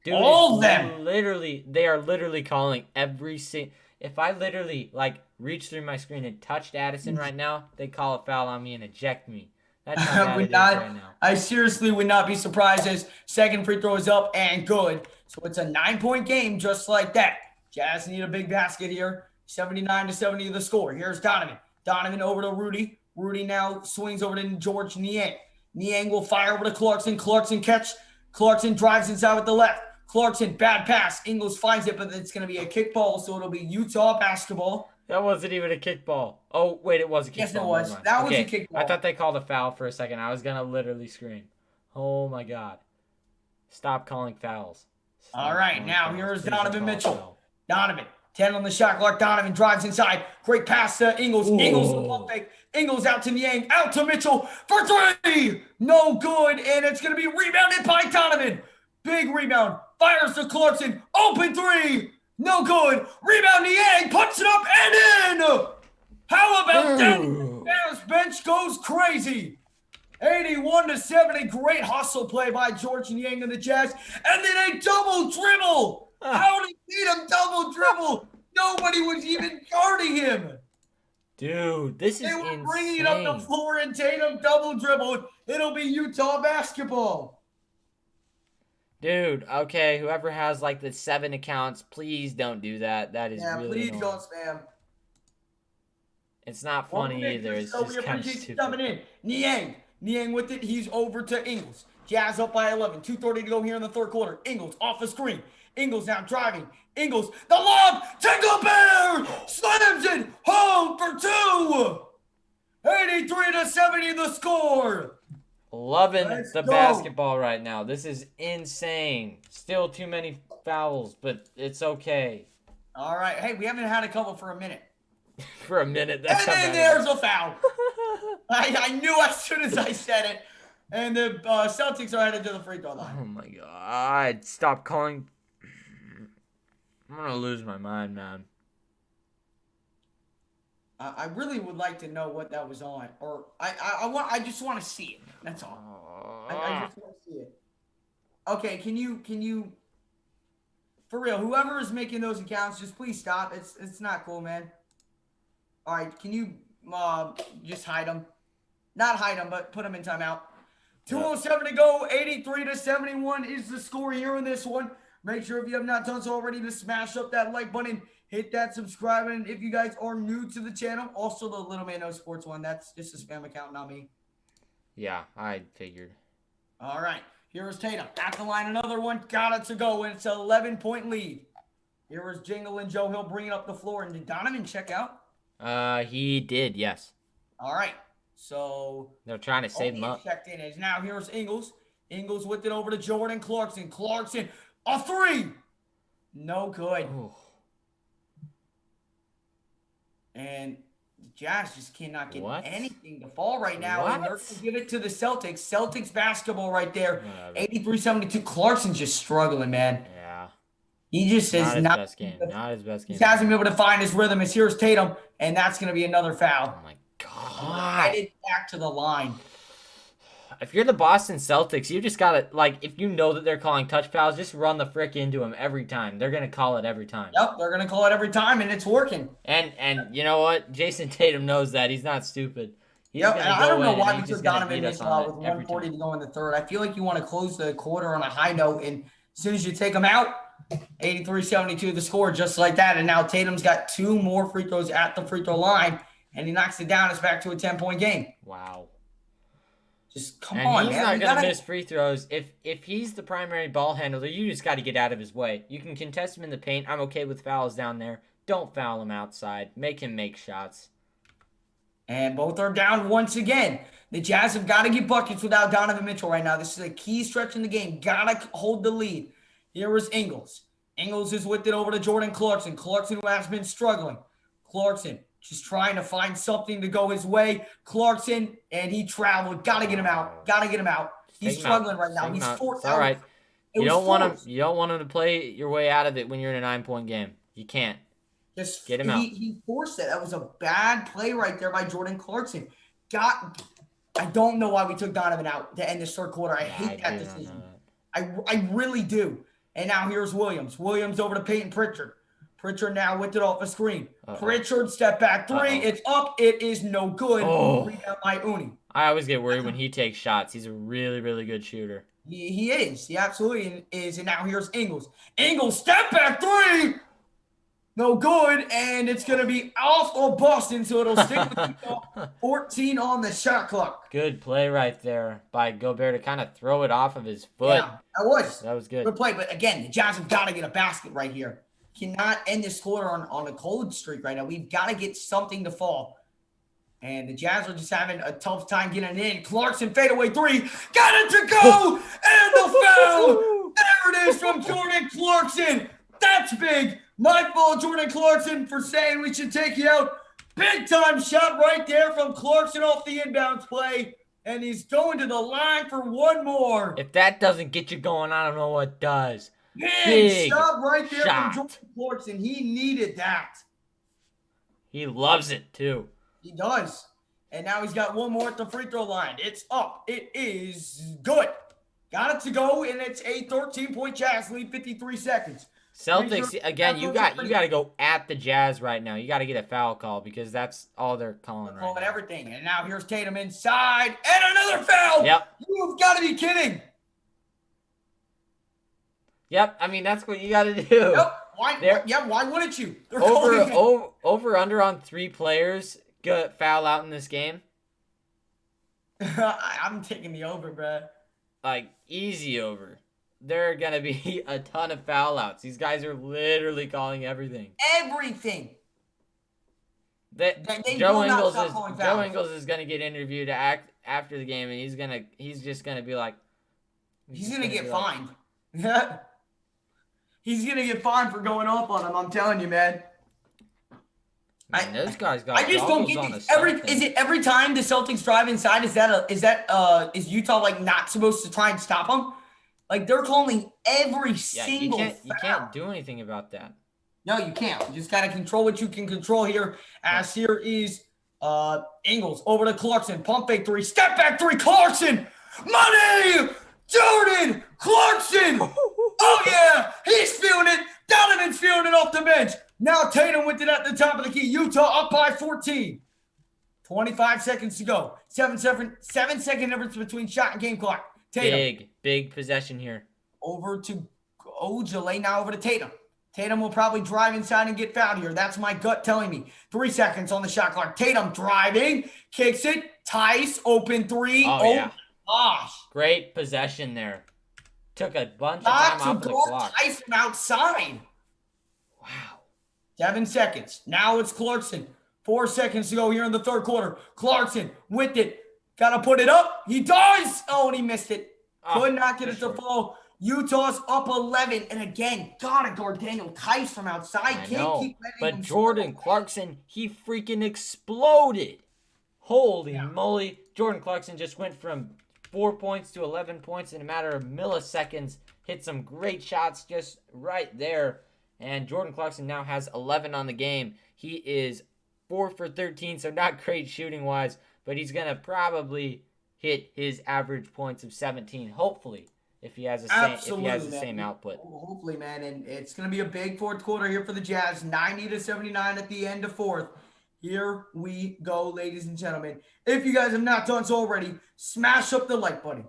Dude, all of them. They are literally calling every single. If I literally reach through my screen and touched Addison right now, they call a foul on me and eject me. That's how bad it is right now. I seriously would not be surprised as second free throw is up and good. So it's a 9-point game just like that. Jazz need a big basket here. 79-70 the score. Here's Donovan. Donovan over to Rudy. Rudy now swings over to George Niang. Niang will fire over to Clarkson. Clarkson catch. Clarkson drives inside with the left. Clarkson, bad pass. Ingles finds it, but it's going to be a kickball, so it'll be Utah basketball. That wasn't even a kickball. Oh, wait, it was a kickball. Yes, it was. That was a kickball. I thought they called a foul for a second. I was going to literally scream. Oh, my God. Stop calling fouls. All right, now here's Donovan Mitchell. Donovan, 10 on the shot clock. Donovan drives inside. Great pass to Ingles. Ooh. Ingles the pump fake. Ingles out to Niang. Out to Mitchell for three. No good, and it's going to be rebounded by Donovan. Big rebound. Fires to Clarkson. Open three. No good. Rebound Niang. Puts it up and in. How about that? Bears bench goes crazy. 81-70. Great hustle play by George Niang and the Jazz. And then a double dribble. How did he beat him double dribble? Nobody was even guarding him. Dude, this is insane. They were bringing it up the floor and Tatum double dribbled. It'll be Utah basketball. Dude, okay, whoever has the 7 accounts, please don't do that. That is really please annoying. don't spam. It's not funny either. It's just kind of stupid. Coming in. Niang with it. He's over to Ingles. Jazz up by 11. 2:30 to go here in the third quarter. Ingles off the screen. Ingles now driving. Ingles, the lob to Gobert! Slams it home for two! 83-70 the score! Loving the basketball right now. This is insane. Still too many fouls, but it's okay. All right. Hey, we haven't had a couple for a minute. For a minute. That's and then there's a foul. I knew as soon as I said it. And the Celtics are headed to the free throw line. Oh, my God. Stop calling. I'm going to lose my mind, man. I really would like to know what that was on. Or I just want to see it. That's all. I just want to see it. Okay, can you for real, whoever is making those accounts, just please stop. It's not cool, man. All right, can you just hide them? Not hide them, but put them in timeout. 2:07 to go. 83-71 is the score here in this one. Make sure if you have not done so already to smash up that like button, hit that subscribe button. If you guys are new to the channel, also the Little Man No Sports one. That's just a spam account, not me. Yeah, I figured. All right, here is Tatum. At the line, another one. Got it to go, and it's an 11-point lead. Here is Jingle and Joe Hill bringing up the floor. And did Donovan check out? He did, yes. All right, so they're trying to save him up. Checked in. Now here's Ingles. Ingles with it over to Jordan Clarkson. Clarkson, a three. No good. Ooh. And the Jazz just cannot get What? anything to fall right now. What? And they're going to give it to the Celtics. Celtics basketball right there. 83-72. Clarkson's just struggling, man. Yeah. He just is not his best game. Not his best game. He hasn't been able to find his rhythm. As here's Tatum, and that's going to be another foul. Oh, my God. Headed back to the line. If you're the Boston Celtics, you just got to, if you know that they're calling touch fouls, just run the frick into them every time. They're going to call it every time. Yep, they're going to call it every time, and it's working. And you know what? Jason Tatum knows that. He's not stupid. He's Yep, gonna and I go don't know in why and we he's took just gonna Donovan beat us Mitchell on out it with every 140 time. to go in the third. I feel like you want to close the quarter on a high note, and as soon as you take him out, 83-72 the score, just like that. And now Tatum's got 2 more free throws at the free throw line, and he knocks it down. It's back to a 10-point game. Wow. Just come And on, he's man. not We gonna gotta miss free throws. If he's the primary ball handler, you just got to get out of his way. You can contest him in the paint. I'm okay with fouls down there. Don't foul him outside. Make him make shots. And both are down once again. The Jazz have got to get buckets without Donovan Mitchell right now. This is a key stretch in the game. Got to hold the lead. Here is Ingles. Ingles is with it over to Jordan Clarkson. Clarkson, who has been struggling. Clarkson just trying to find something to go his way. Clarkson, and he traveled. Got to get him out. Got to get him out. He's struggling right now. He's forced out. All right. You don't want him. You don't want him to play your way out of it when you're in a 9-point game. You can't. Just get him out. He forced it. That was a bad play right there by Jordan Clarkson. I don't know why we took Donovan out to end this third quarter. I hate that decision. I really do. And now here's Williams. Williams over to Peyton Pritchard. Pritchard now with it off a screen. Pritchard step back 3. It's up. It is no good. Rebound by Uni. I always get worried when he takes shots. He's a really, really good shooter. He is. He absolutely is. And now here's Ingles. Ingles step back 3. No good, and it's going to be off or busting, so it'll stick with 14 on the shot clock. Good play right there by Gobert to kind of throw it off of his foot. Yeah, that was good. Good play, but again, the Jazz have got to get a basket right here. Cannot end this quarter on a cold streak right now. We've got to get something to fall. And the Jazz are just having a tough time getting it in. Clarkson fadeaway 3. Got it to go! And the foul! There it is from Jordan Clarkson. That's big. My fault, Jordan Clarkson, for saying we should take you out. Big time shot right there from Clarkson off the inbounds play. And he's going to the line for one more. If that doesn't get you going, I don't know what does. Big shot right there from Jordan Clarkson. He needed that. He loves it, too. He does. And now he's got one more at the free throw line. It's up. It is good. Got it to go, and it's a 13-point Jazz lead, 53 seconds. Celtics, again, you got to go at the Jazz right now. You got to get a foul call because that's all they're calling right now. Everything. And now here's Tatum inside, and another foul. Yep. You've got to be kidding. Yep, I mean, that's what you got to do. Yep. Why wouldn't you? Over under on 3 players get foul out in this game. I'm taking the over, bro. Like, easy over. There are going to be a ton of foul outs. These guys are literally calling everything. Everything. Joe Ingles is going to get interviewed after the game, and he's just going to be like... He's going to get fined. He's going to get fined for going off on him, I'm telling you, man. Those guys got I just don't get on is it every time the Celtics drive inside, is Utah like not supposed to try and stop them? Like they're calling every single foul. You can't do anything about that. No, you can't. You just gotta control what you can control here. As here is Ingles over to Clarkson. Pump fake 3. Step back 3. Clarkson. Money! Jordan Clarkson! Oh yeah! He's feeling it. Donovan's feeling it off the bench. Now Tatum with it at the top of the key. Utah up by 14. 25 seconds to go. 7-second difference between shot and game clock. Tatum. Big possession here. Over to Ojale, now over to Tatum. Tatum will probably drive inside and get fouled here. That's my gut telling me. 3 seconds on the shot clock. Tatum driving, kicks it. Tice, open 3. Oh yeah. Gosh. Great possession there. Took a bunch of time off the clock. Tice from outside. Wow. 7 seconds. Now it's Clarkson. 4 seconds to go here in the third quarter. Clarkson with it. Got to put it up. He does. Oh, and he missed it. Could not get it to fall. Utah's up 11. And again, gotta guard Daniel Tice from outside. But Jordan Clarkson, he freaking exploded. Holy moly. Jordan Clarkson just went from 4 points to 11 points in a matter of milliseconds. Hit some great shots just right there. And Jordan Clarkson now has 11 on the game. He is 4 for 13, so not great shooting-wise, but he's going to probably hit his average points of 17, hopefully, if he has the same output. Hopefully, man, and it's going to be a big fourth quarter here for the Jazz, 90-79 at the end of fourth. Here we go, ladies and gentlemen. If you guys have not done so already, smash up the like button.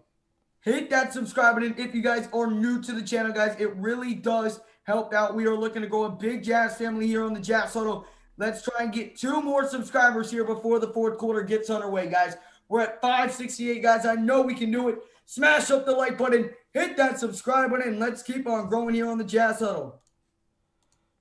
Hit that subscribe button if you guys are new to the channel, guys. It really does help out. We are looking to grow a big Jazz family here on the Jazz Huddle. Let's try and get 2 more subscribers here before the fourth quarter gets underway, guys. We're at 568, guys. I know we can do it. Smash up the like button. Hit that subscribe button. And let's keep on growing here on the Jazz Huddle.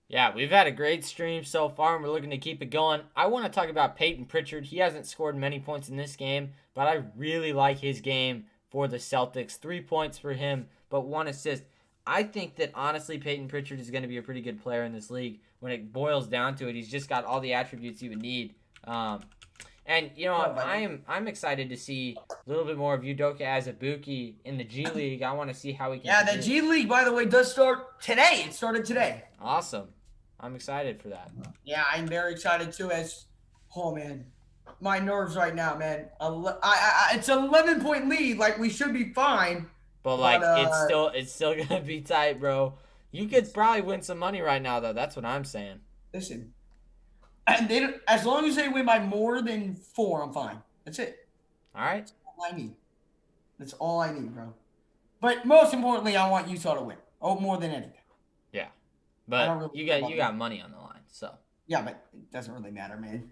Yeah, we've had a great stream so far, and we're looking to keep it going. I want to talk about Peyton Pritchard. He hasn't scored many points in this game, but I really like his game for the Celtics. 3 points for him, but 1 assist. I think that, honestly, Peyton Pritchard is going to be a pretty good player in this league. When it boils down to it, he's just got all the attributes you would need. And, you know, I'm excited to see a little bit more of Udoka Azubuike in the G League. I want to see how he can Yeah, the G League, by the way, does start today. It started today. Awesome. I'm excited for that. Yeah, I'm very excited too. Oh man, my nerves right now, man. It's an 11-point lead. Like, we should be fine. But like, it's still gonna be tight, bro. You could probably win some money right now, though. That's what I'm saying. Listen, and as long as they win by more than 4, I'm fine. That's it. All right. That's all I need. That's all I need, bro. But most importantly, I want Utah to win. Oh, more than anything. Yeah. But really you got money on the line, so. Yeah, but it doesn't really matter, man.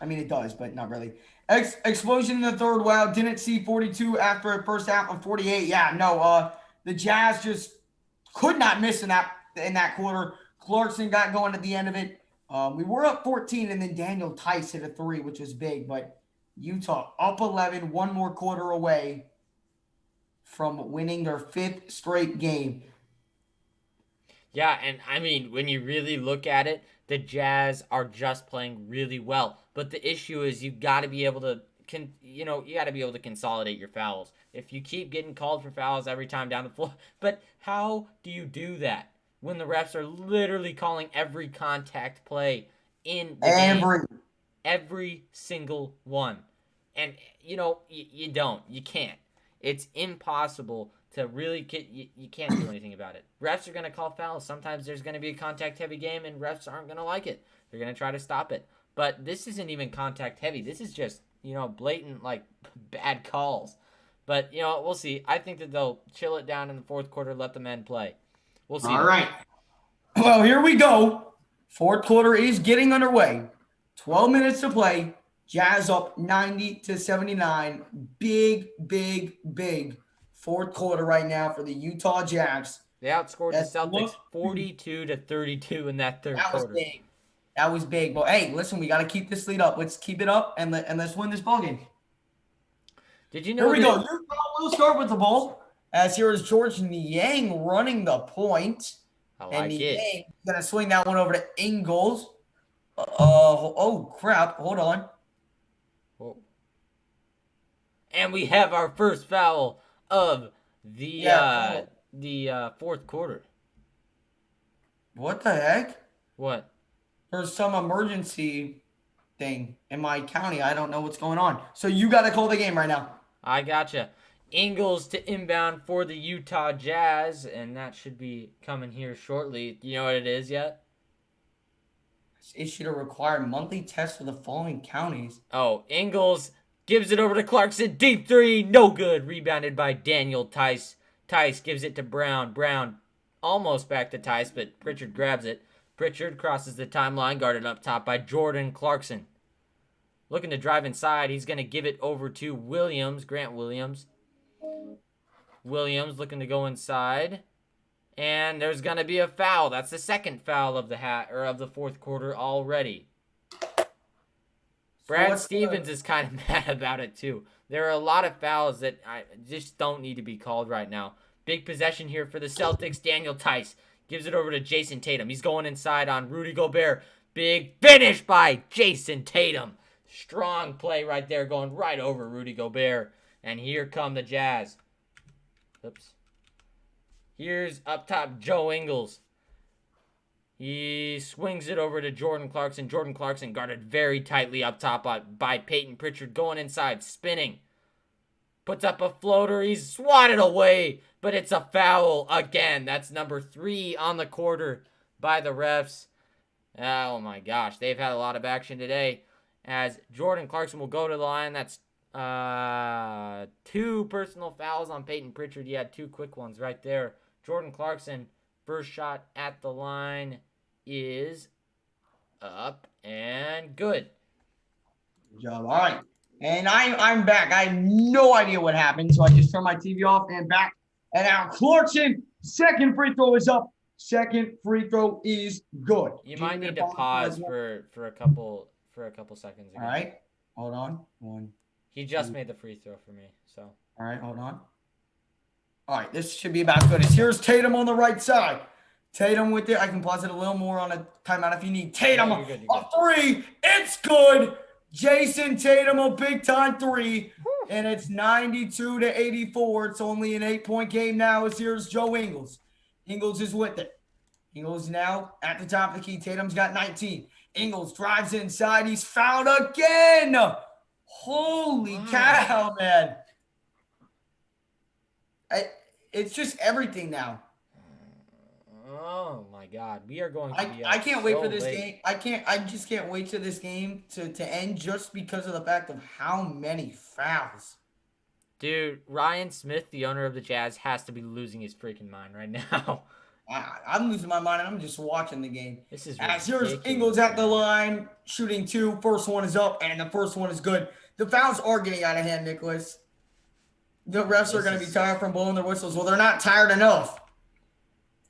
I mean, it does, but not really. Explosion in the third. Wow, didn't see 42 after a first half of 48. Yeah, no. The Jazz just could not miss in that quarter. Clarkson got going at the end of it. We were up 14, and then Daniel Tice hit a 3, which was big. But Utah up 11, 1 more quarter away from winning their 5th straight game. Yeah, and I mean, when you really look at it, the Jazz are just playing really well. But the issue is you got to be able to, consolidate your fouls. If you keep getting called for fouls every time down the floor, but how do you do that when the refs are literally calling every contact play in the game? Every single one. And, you can't. It's impossible to really you can't do anything about it. Refs are going to call fouls. Sometimes there's going to be a contact-heavy game, and refs aren't going to like it. They're going to try to stop it. But this isn't even contact-heavy. This is just, blatant, bad calls. But, we'll see. I think that they'll chill it down in the fourth quarter, let the men play. We'll see. All right. Well, here we go. Fourth quarter is getting underway. 12 minutes to play. Jazz up 90-79. Big, big, big fourth quarter right now for the Utah Jazz. They outscored the Celtics 42-32 in that third quarter. That was big. That was big. But hey, listen, we got to keep this lead up. Let's keep it up and let's win this ballgame. Did you know? Here we go. We'll start with the ball. As here is George Niang running the point. I like it. Niang gonna swing that one over to Ingles. Oh crap! Hold on. Whoa. And we have our first foul of the fourth quarter. What the heck? What? There's some emergency thing in my county. I don't know what's going on. So you got to call the game right now. I gotcha. Ingles to inbound for the Utah Jazz, and that should be coming here shortly. You know what it is yet? It's issued a required monthly test for the following counties. Oh, Ingles gives it over to Clarkson. Deep 3, no good. Rebounded by Daniel Tice. Tice gives it to Brown. Brown almost back to Tice, but Pritchard grabs it. Pritchard crosses the timeline, guarded up top by Jordan Clarkson. Looking to drive inside. He's going to give it over to Williams, Grant Williams. Williams looking to go inside. And there's going to be a foul. That's the second foul of the fourth quarter already. Brad Stevens is kind of mad about it too. There are a lot of fouls that just don't need to be called right now. Big possession here for the Celtics. Daniel Tice gives it over to Jason Tatum. He's going inside on Rudy Gobert. Big finish by Jason Tatum. Strong play right there, going right over Rudy Gobert. And here come the Jazz. Oops. Here's up top Joe Ingles. He swings it over to Jordan Clarkson. Jordan Clarkson guarded very tightly up top by Peyton Pritchard. Going inside, spinning. Puts up a floater. He's swatted away, but it's a foul again. That's number 3 on the quarter by the refs. Oh my gosh, they've had a lot of action today. As Jordan Clarkson will go to the line. That's 2 personal fouls on Peyton Pritchard. He had 2 quick ones right there. Jordan Clarkson, first shot at the line is up and good. Good job. All right. And I'm back. I have no idea what happened, so I just turned my TV off and back. And now Clarkson, second free throw is up. Second free throw is good. You might need to pause for a couple seconds again. All right. Hold on. 1. He just made the free throw for me, so. All right, hold on. All right, this should be about good. Here's Tatum on the right side. Tatum with it. I can pause it a little more on a timeout if you need. Tatum, you're good. A 3. It's good. Jason Tatum, a big-time 3. And it's 92-84. It's only an 8-point game now. Here's Joe Ingles. Ingles is with it. Ingles now at the top of the key. Tatum's got 19. Ingles drives inside. He's fouled again. Holy cow, man. It's just everything now. Oh my God, we are going to be I can't wait for this late. game. I just can't wait for this game to end just because of the fact of how many fouls. Dude, Ryan Smith, the owner of the Jazz, has to be losing his freaking mind right now. I'm losing my mind, and I'm just watching the game. This is as ridiculous. here's Ingles at the line, shooting 2. First one is up, and the first one is good. The fouls are getting out of hand, Nicholas. The refs are going to be tired from blowing their whistles. Well, they're not tired enough.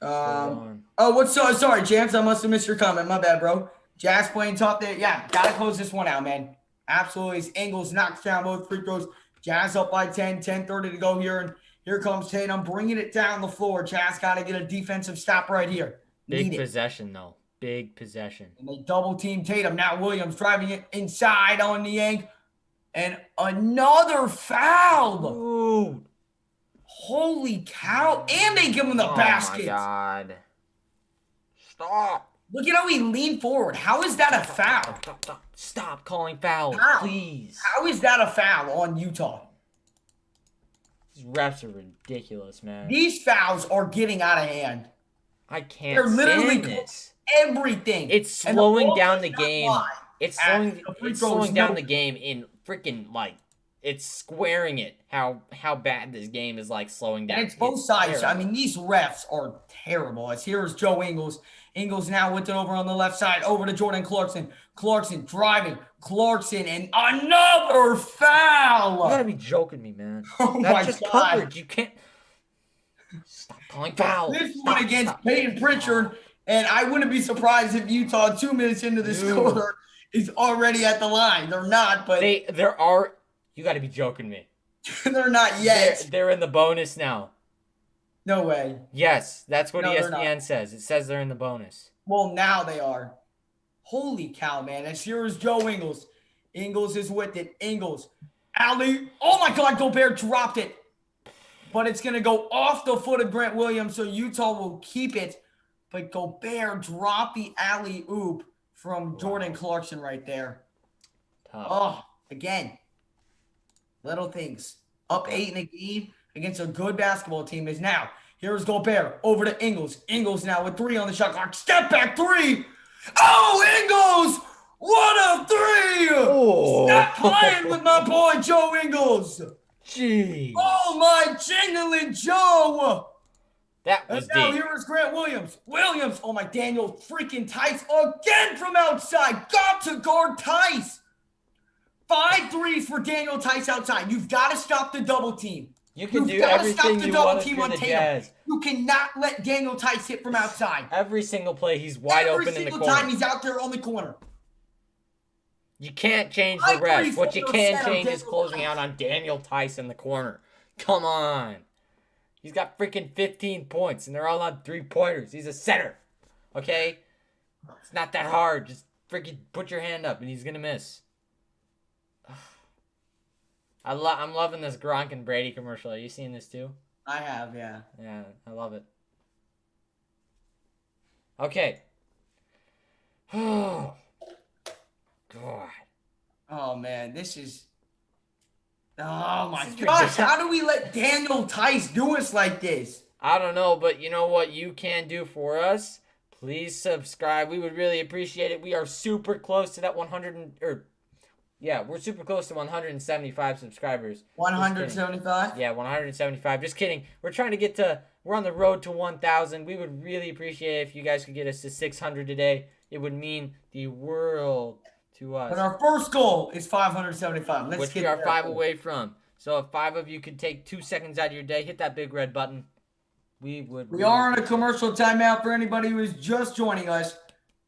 Sorry, James. I must have missed your comment. My bad, bro. Jazz playing top there. Yeah, got to close this one out, man. Absolutely. Ingles knocks down both free throws. Jazz up by 10, 10:30 to go here, and here comes Tatum bringing it down the floor. Jazz got to get a defensive stop right here. Big possession, though. Big possession. And they double team Tatum. Now Williams driving it inside on the yank. And another foul. Ooh. Holy cow. And they give him the basket. Oh, my God. Stop. Look at how he leaned forward. How is that a foul? Stop calling fouls, please. How is that a foul on Utah? These refs are ridiculous, man. These fouls are getting out of hand. I can't They're literally stand this. Everything. It's slowing down the game. It's slowing down the game in freaking, like, it's squaring it how bad this game is, like, slowing down. And it's both sides. Terrible. I mean, these refs are terrible. As here's Joe Ingles. Ingles now with it over on the left side, over to Jordan Clarkson. Clarkson driving. Clarkson, and another foul. You gotta be joking me, man. Oh That's my just God. coverage. You can't. Stop calling fouls. This one against Peyton Pritchard, and I wouldn't be surprised if Utah, 2 minutes into this quarter, is already at the line. They're not, but there are. You got to be joking me. they're not yet. They're in the bonus now. No way. Yes, that's what No, they're ESPN says. It says they're in the bonus. Well, now they are. Holy cow, man. And here is Joe Ingles. Ingles is with it. Ingles. Alley. Oh, my God. Gobert dropped it. But it's going to go off the foot of Grant Williams, so Utah will keep it. But Gobert dropped the alley-oop from Jordan Clarkson right there. Tough. Oh, again. Little things. Up 8 in a game against a good basketball team is now. Here's Gobert over to Ingles. Ingles now with 3 on the shot clock. Step back 3. Oh, Ingles! What a 3! Oh. Stop playing with my boy Joe Ingles. Jeez. Oh, my jingling Joe. That was And now deep. here is Grant Williams. Williams, oh my, Daniel freaking Tice again from outside. Got to guard Tice. 5 threes for Daniel Tice outside. You've got to stop the double team. You can do gotta everything stop the you double want team to on the Tatum. Jazz. You cannot let Daniel Tice hit from outside. Every single play, he's wide open in the Every single corner. time he's out there on the corner. You can't change the I agree, refs. What you 4% can on change is Daniel closing Tice. out on Daniel Tice in the corner. Come on. He's got freaking 15 points, and they're all on 3-pointers. He's a center. Okay? It's not that hard. Just freaking put your hand up, and he's going to miss. I'm loving this Gronk and Brady commercial. Are you seeing this too? I have, yeah. Yeah, I love it. Okay. Oh, God. Oh, man, this is... Oh, my This is gosh, ridiculous. how do we let Daniel Tice do us like this? I don't know, but you know what you can do for us? Please subscribe. We would really appreciate it. We are super close to that 100 we're super close to 175 subscribers. 175? Yeah, 175. Just kidding. We're on the road to 1,000. We would really appreciate it if you guys could get us to 600 today. It would mean the world to us. But our first goal is 575. Which we are 5 away from. So if 5 of you could take 2 seconds out of your day, hit that big red button. We are on a commercial timeout for anybody who is just joining us.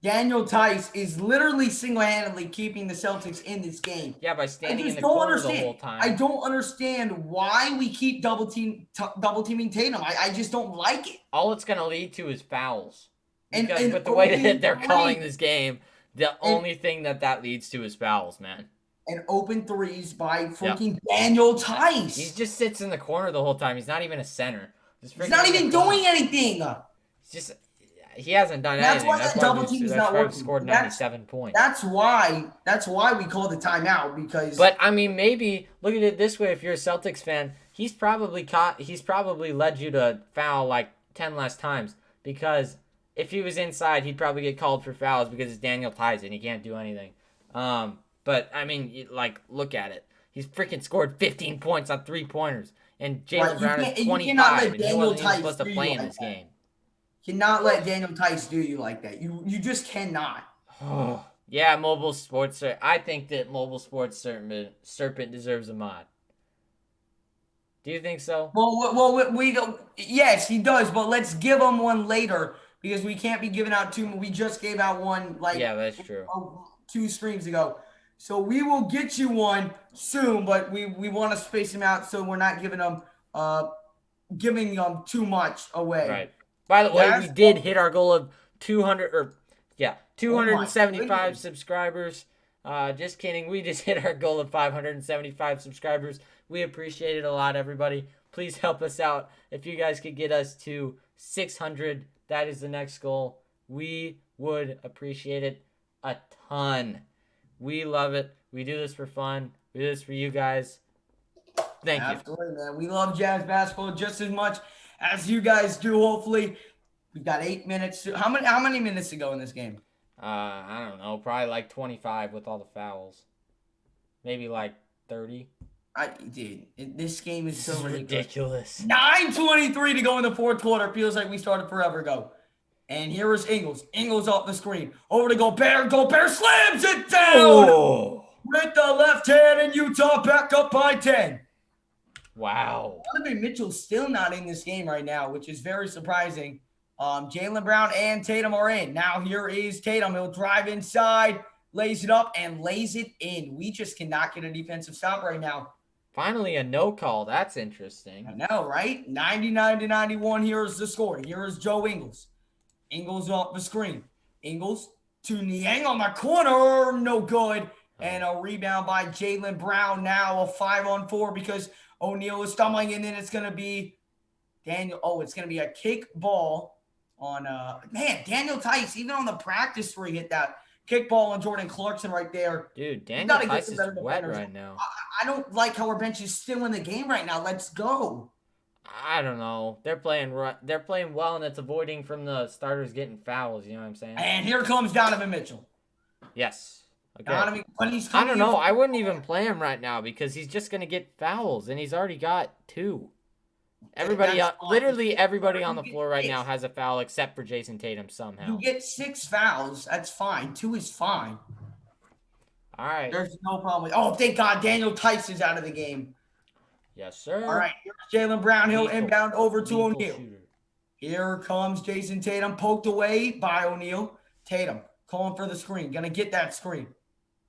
Daniel Tice is literally single-handedly keeping the Celtics in this game. Yeah, by standing in the corner the whole time. I don't understand why we keep double teaming Tatum. I just don't like it. All it's going to lead to is fouls. Because with the way that they're calling this game, the only thing that leads to is fouls, man. And open threes by freaking Daniel Tice. He just sits in the corner the whole time. He's not even a center. He's not even doing anything. He hasn't done anything. That's why double team is not working. Scored 97 points. That's why we call the timeout, because. But I mean, maybe look at it this way: if you're a Celtics fan, he's probably led you to foul like 10 less times, because if he was inside, he'd probably get called for fouls because it's Daniel Tice and he can't do anything. But I mean, look at it. He's freaking scored 15 points on 3-pointers. And Jaylen Brown is 25, and he wasn't even supposed to play in this game. Cannot let Daniel Tice do you like that. You just cannot. Yeah, Mobile Sports. I think that Mobile Sports Serpent deserves a mod. Do you think so? Well, we don't. Yes, he does, but let's give him one later, because we can't be giving out 2. We just gave out one yeah, that's true. 2 streams ago. So we will get you one soon, but we want to space them out so we're not giving them too much away. Right. By the way, we did hit our goal of 275 subscribers. Just kidding. We just hit our goal of 575 subscribers. We appreciate it a lot, everybody. Please help us out. If you guys could get us to 600, that is the next goal. We would appreciate it a ton. We love it. We do this for fun. We do this for you guys. Thank you. Absolutely, man. We love Jazz basketball just as much as you guys do. Hopefully, we've got 8 minutes. How many minutes to go in this game? I don't know. Probably like 25 with all the fouls. Maybe like 30. This game is so ridiculous. 9:23 to go in the fourth quarter. Feels like we started forever ago. And here is Ingles. Ingles off the screen. Over to Gobert. Gobert slams it down with the left hand, and Utah back up by 10. Wow. Donovan Mitchell's still not in this game right now, which is very surprising. Jaylen Brown and Tatum are in. Now here is Tatum. He'll drive inside, lays it up, and lays it in. We just cannot get a defensive stop right now. Finally a no call. That's interesting. I know, right? 99-91. Here is the score. Here is Joe Ingles. Ingles off the screen. Ingles to Niang on the corner. No good. And a rebound by Jaylen Brown. Now a 5-on-4 because O'Neal is stumbling. And then it's going to be Daniel. Oh, it's going to be a kick ball on Daniel Tice. Even on the practice where he hit that kick ball on Jordan Clarkson right there. Dude, Daniel Tice is wet right now. I don't like how our bench is still in the game right now. Let's go. I don't know. They're playing well, and it's avoiding from the starters getting fouls. You know what I'm saying? And here comes Donovan Mitchell. Yes. Okay. Donovan, I don't know. I wouldn't even play him right now because he's just gonna get fouls, and he's already got 2. Literally everybody on the floor right now has a foul except for Jason Tatum somehow. You get 6 fouls. That's fine. 2 is fine. All right. There's no problem. Oh, thank God. Daniel Tice is out of the game. Yes, sir. All right. Here's Jaylen Brown. He'll inbound over to O'Neal. Here comes Jason Tatum. Poked away by O'Neal. Tatum calling for the screen. Going to get that screen.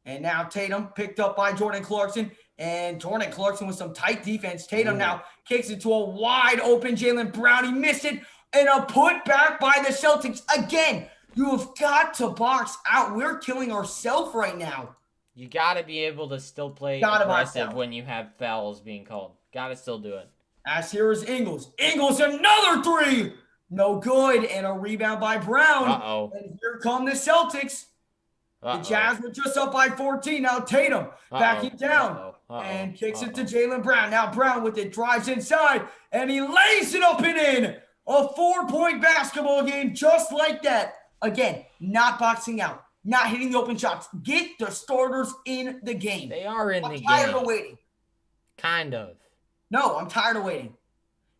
And now Tatum picked up by Jordan Clarkson. And Jordan Clarkson with some tight defense. Tatum now kicks it to a wide open Jaylen Brown. He missed it. And a put back by the Celtics. Again, you have got to box out. We're killing ourselves right now. You got to be able to still play aggressive when you have fouls being called. Got to still do it. As here is Ingles. Ingles, another 3. No good. And a rebound by Brown. Uh-oh. And here come the Celtics. The Jazz were just up by 14. Now Tatum backing down and kicks it to Jaylen Brown. Now Brown with it, drives inside, and he lays it up and in. A 4-point basketball game just like that. Again, not boxing out, not hitting the open shots. Get the starters in the game. They are in the game. I'm tired of waiting. Kind of. No, I'm tired of waiting.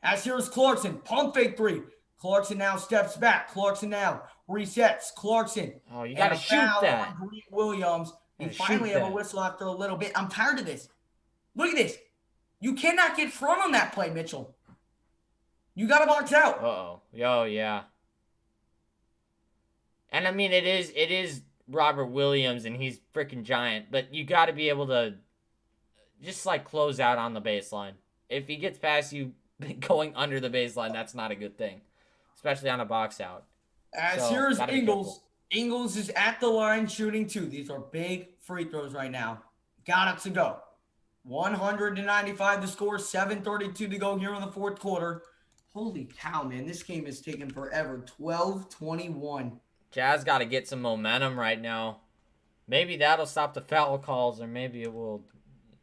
As here's Clarkson, pump fake three. Clarkson now steps back. Clarkson now resets. Clarkson. Oh, you got to shoot that. Williams. We finally have a whistle after a little bit. I'm tired of this. Look at this. You cannot get front on that play, Mitchell. You got to box out. Uh-oh. Oh, yeah. And I mean, it is Robert Williams, and he's freaking giant, but you got to be able to just, like, close out on the baseline. If he gets past you going under the baseline, that's not a good thing, especially on a box out. As here's Ingles. Ingles is at the line shooting 2. These are big free throws right now. Got it to go. 195 to score, 7:32 to go here in the fourth quarter. Holy cow, man. This game is taking forever. 12-21. Jazz got to get some momentum right now. Maybe that'll stop the foul calls, or maybe it will,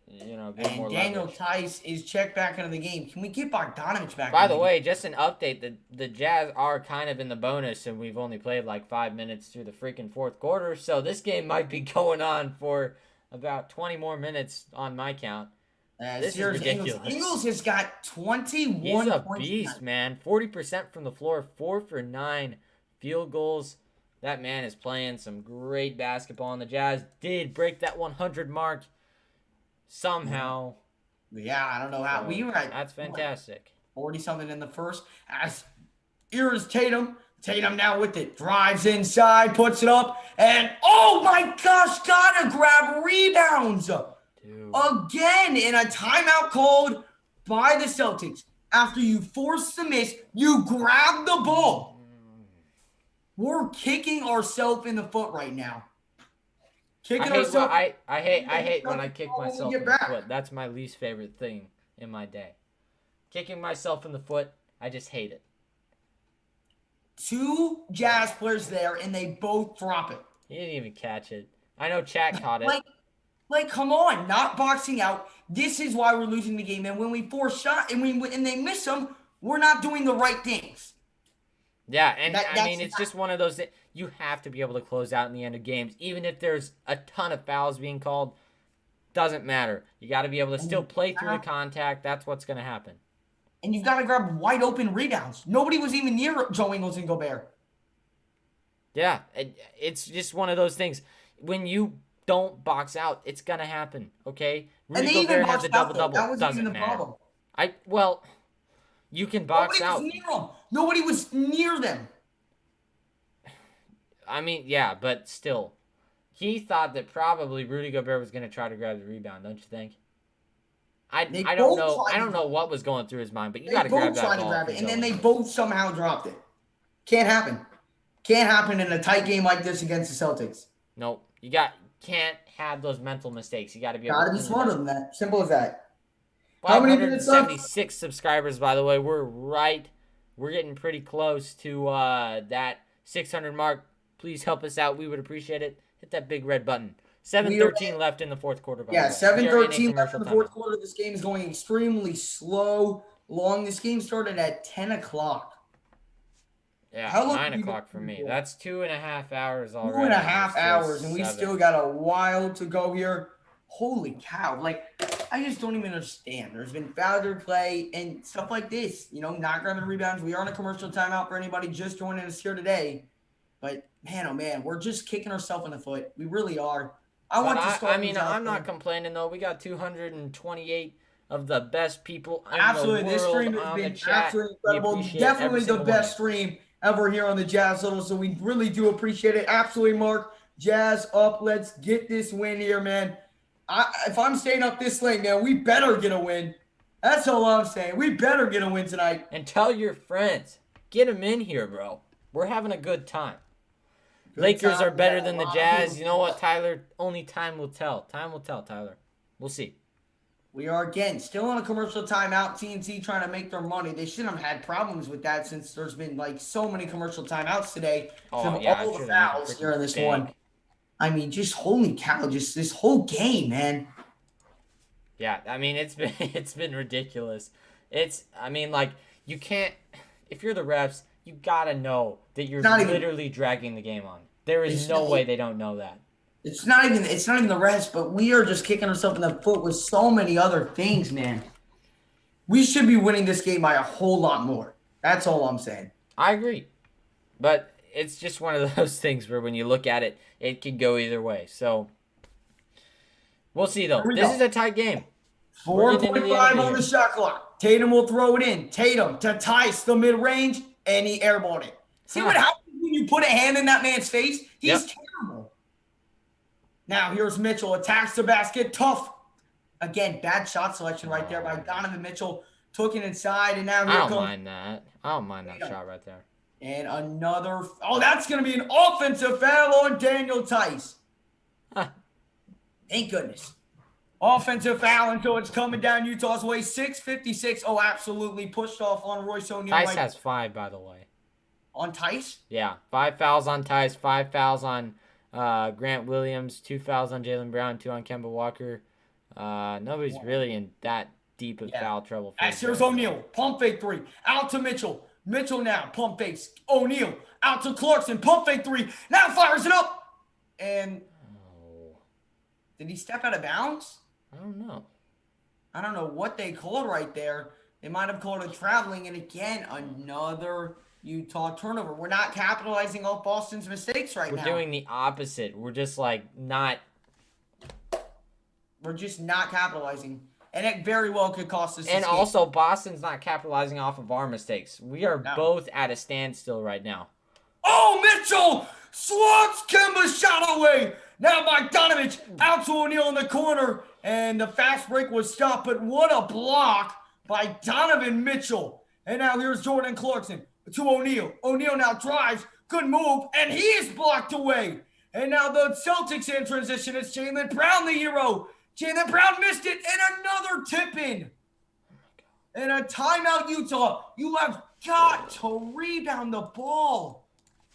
get more leverage. Daniel Tice is checked back into the game. Can we get Bogdanovich back? By the way, just an update, the Jazz are kind of in the bonus, and we've only played like 5 minutes through the freaking fourth quarter, so this game might be going on for about 20 more minutes on my count. This is ridiculous. Ingles has got 21 He's a points beast, tonight. man. 40% from the floor, 4 for 9 field goals. That man is playing some great basketball, and the Jazz did break that 100 mark somehow. Yeah, I don't know how. We were at That's fantastic. 40-something in the first. As here is Tatum. Tatum now with it. Drives inside, puts it up, and oh my gosh, gotta grab rebounds. Dude. Again, in a timeout called by the Celtics. After you force the miss, you grab the ball. We're kicking ourselves in the foot right now. I hate when I kick myself in the foot. That's my least favorite thing in my day. Kicking myself in the foot, I just hate it. 2 Jazz players there, and they both drop it. He didn't even catch it. I know Chat caught it. Like, come on, not boxing out. This is why we're losing the game. And when we force shot and they miss them, we're not doing the right things. Yeah, and I mean, it's just one of those that you have to be able to close out in the end of games. Even if there's a ton of fouls being called, doesn't matter. You got to be able to still play through the contact. That's what's going to happen. And you've got to grab wide open rebounds. Nobody was even near Joe Ingles and Gobert. Yeah, it's just one of those things. When you don't box out, it's going to happen, okay? Rudy Gobert has a double-double. That wasn't even the problem. You can box out. Nobody was near them. I mean, yeah, but still. He thought that probably Rudy Gobert was going to try to grab the rebound, don't you think? I don't know. I don't know what was going through his mind, but you got to grab that ball. And then they both somehow dropped it. Can't happen. Can't happen in a tight game like this against the Celtics. Nope. Can't have those mental mistakes. You got to be able to be smarter than that. Simple as that. How many minutes left? 76 subscribers, by the way. We're getting pretty close to that 600 mark. Please help us out. We would appreciate it. Hit that big red button. 7:13 left in the fourth quarter. 7:13 left in the fourth quarter. This game is going extremely slow, long. This game started at 10 o'clock. Yeah, 9 o'clock for me. That's 2.5 hours already. 2.5 hours, and we still got a while to go here. Holy cow. I just don't even understand. There's been foul play and stuff like this. Not grabbing rebounds. We are on a commercial timeout for anybody just joining us here today. But, man, oh, man, we're just kicking ourselves in the foot. We really are. I'm not complaining, though. We got 228 of the best people in the world. This stream has been absolutely incredible. Definitely the best stream ever here on the Jazz Huddle, so we really do appreciate it. Absolutely, Mark. Jazz up. Let's get this win here, man. If I'm staying up this late, man, we better get a win. That's all I'm saying. We better get a win tonight. And tell your friends. Get them in here, bro. We're having a good time. Lakers are better than the Jazz. You know what, Tyler? Only time will tell. Time will tell, Tyler. We'll see. We are, again, still on a commercial timeout. TNT trying to make their money. They shouldn't have had problems with that since there's been, so many commercial timeouts today. All the fouls during this one. I mean, just holy cow, just this whole game, man. Yeah, I mean, it's been ridiculous. You can't, if you're the refs, you gotta know that you're not even- literally dragging the game on. There is It's no not- way they don't know that. It's not even the rest, but we are just kicking ourselves in the foot with so many other things, man. We should be winning this game by a whole lot more. That's all I'm saying. I agree. But it's just one of those things where when you look at it, it can go either way. So we'll see, though. This is a tight game. 4.5 on the shot clock. Tatum will throw it in. Tatum to Tice the mid-range, and he airballed it. See what happens when you put a hand in that man's face? He's terrible. Now here's Mitchell. Attacks the basket. Tough. Again, bad shot selection right there by Donovan Mitchell. Took it inside, and now here I comes. don't mind that. I don't mind that shot right there. And another. Oh, that's going to be an offensive foul on Daniel Tice. Thank goodness. Offensive foul until it's coming down Utah's way. 6:56. Oh, absolutely pushed off on Royce O'Neal. Tice has 5, by the way. On Tice? Yeah, 5 fouls on Tice, 5 fouls on Grant Williams, 2 fouls on Jaylen Brown, 2 on Kemba Walker. Nobody's really in that deep of foul trouble. Here's O'Neal. Pump fake 3. Out to Mitchell. Mitchell now. Pump fakes. O'Neal. Out to Clarkson. Pump fake 3. Now fires it up. And did he step out of bounds? I don't know. I don't know what they called right there. They might have called it traveling. And again, another Utah turnover. We're not capitalizing off Boston's mistakes now. We're doing the opposite. We're just not. We're just not capitalizing. And it very well could cost us. And also, Boston's not capitalizing off of our mistakes. We are both at a standstill right now. Oh, Mitchell swats Kemba's shot away. Now Bogdanovich out to O'Neal in the corner. And the fast break was stopped. But what a block by Donovan Mitchell. And now here's Jordan Clarkson to O'Neal. O'Neal now drives. Good move. And he is blocked away. And now the Celtics in transition. It's Jaylen Brown, the hero. Jaylen Brown missed it. And another tip-in. And a timeout, Utah. You have got to rebound the ball.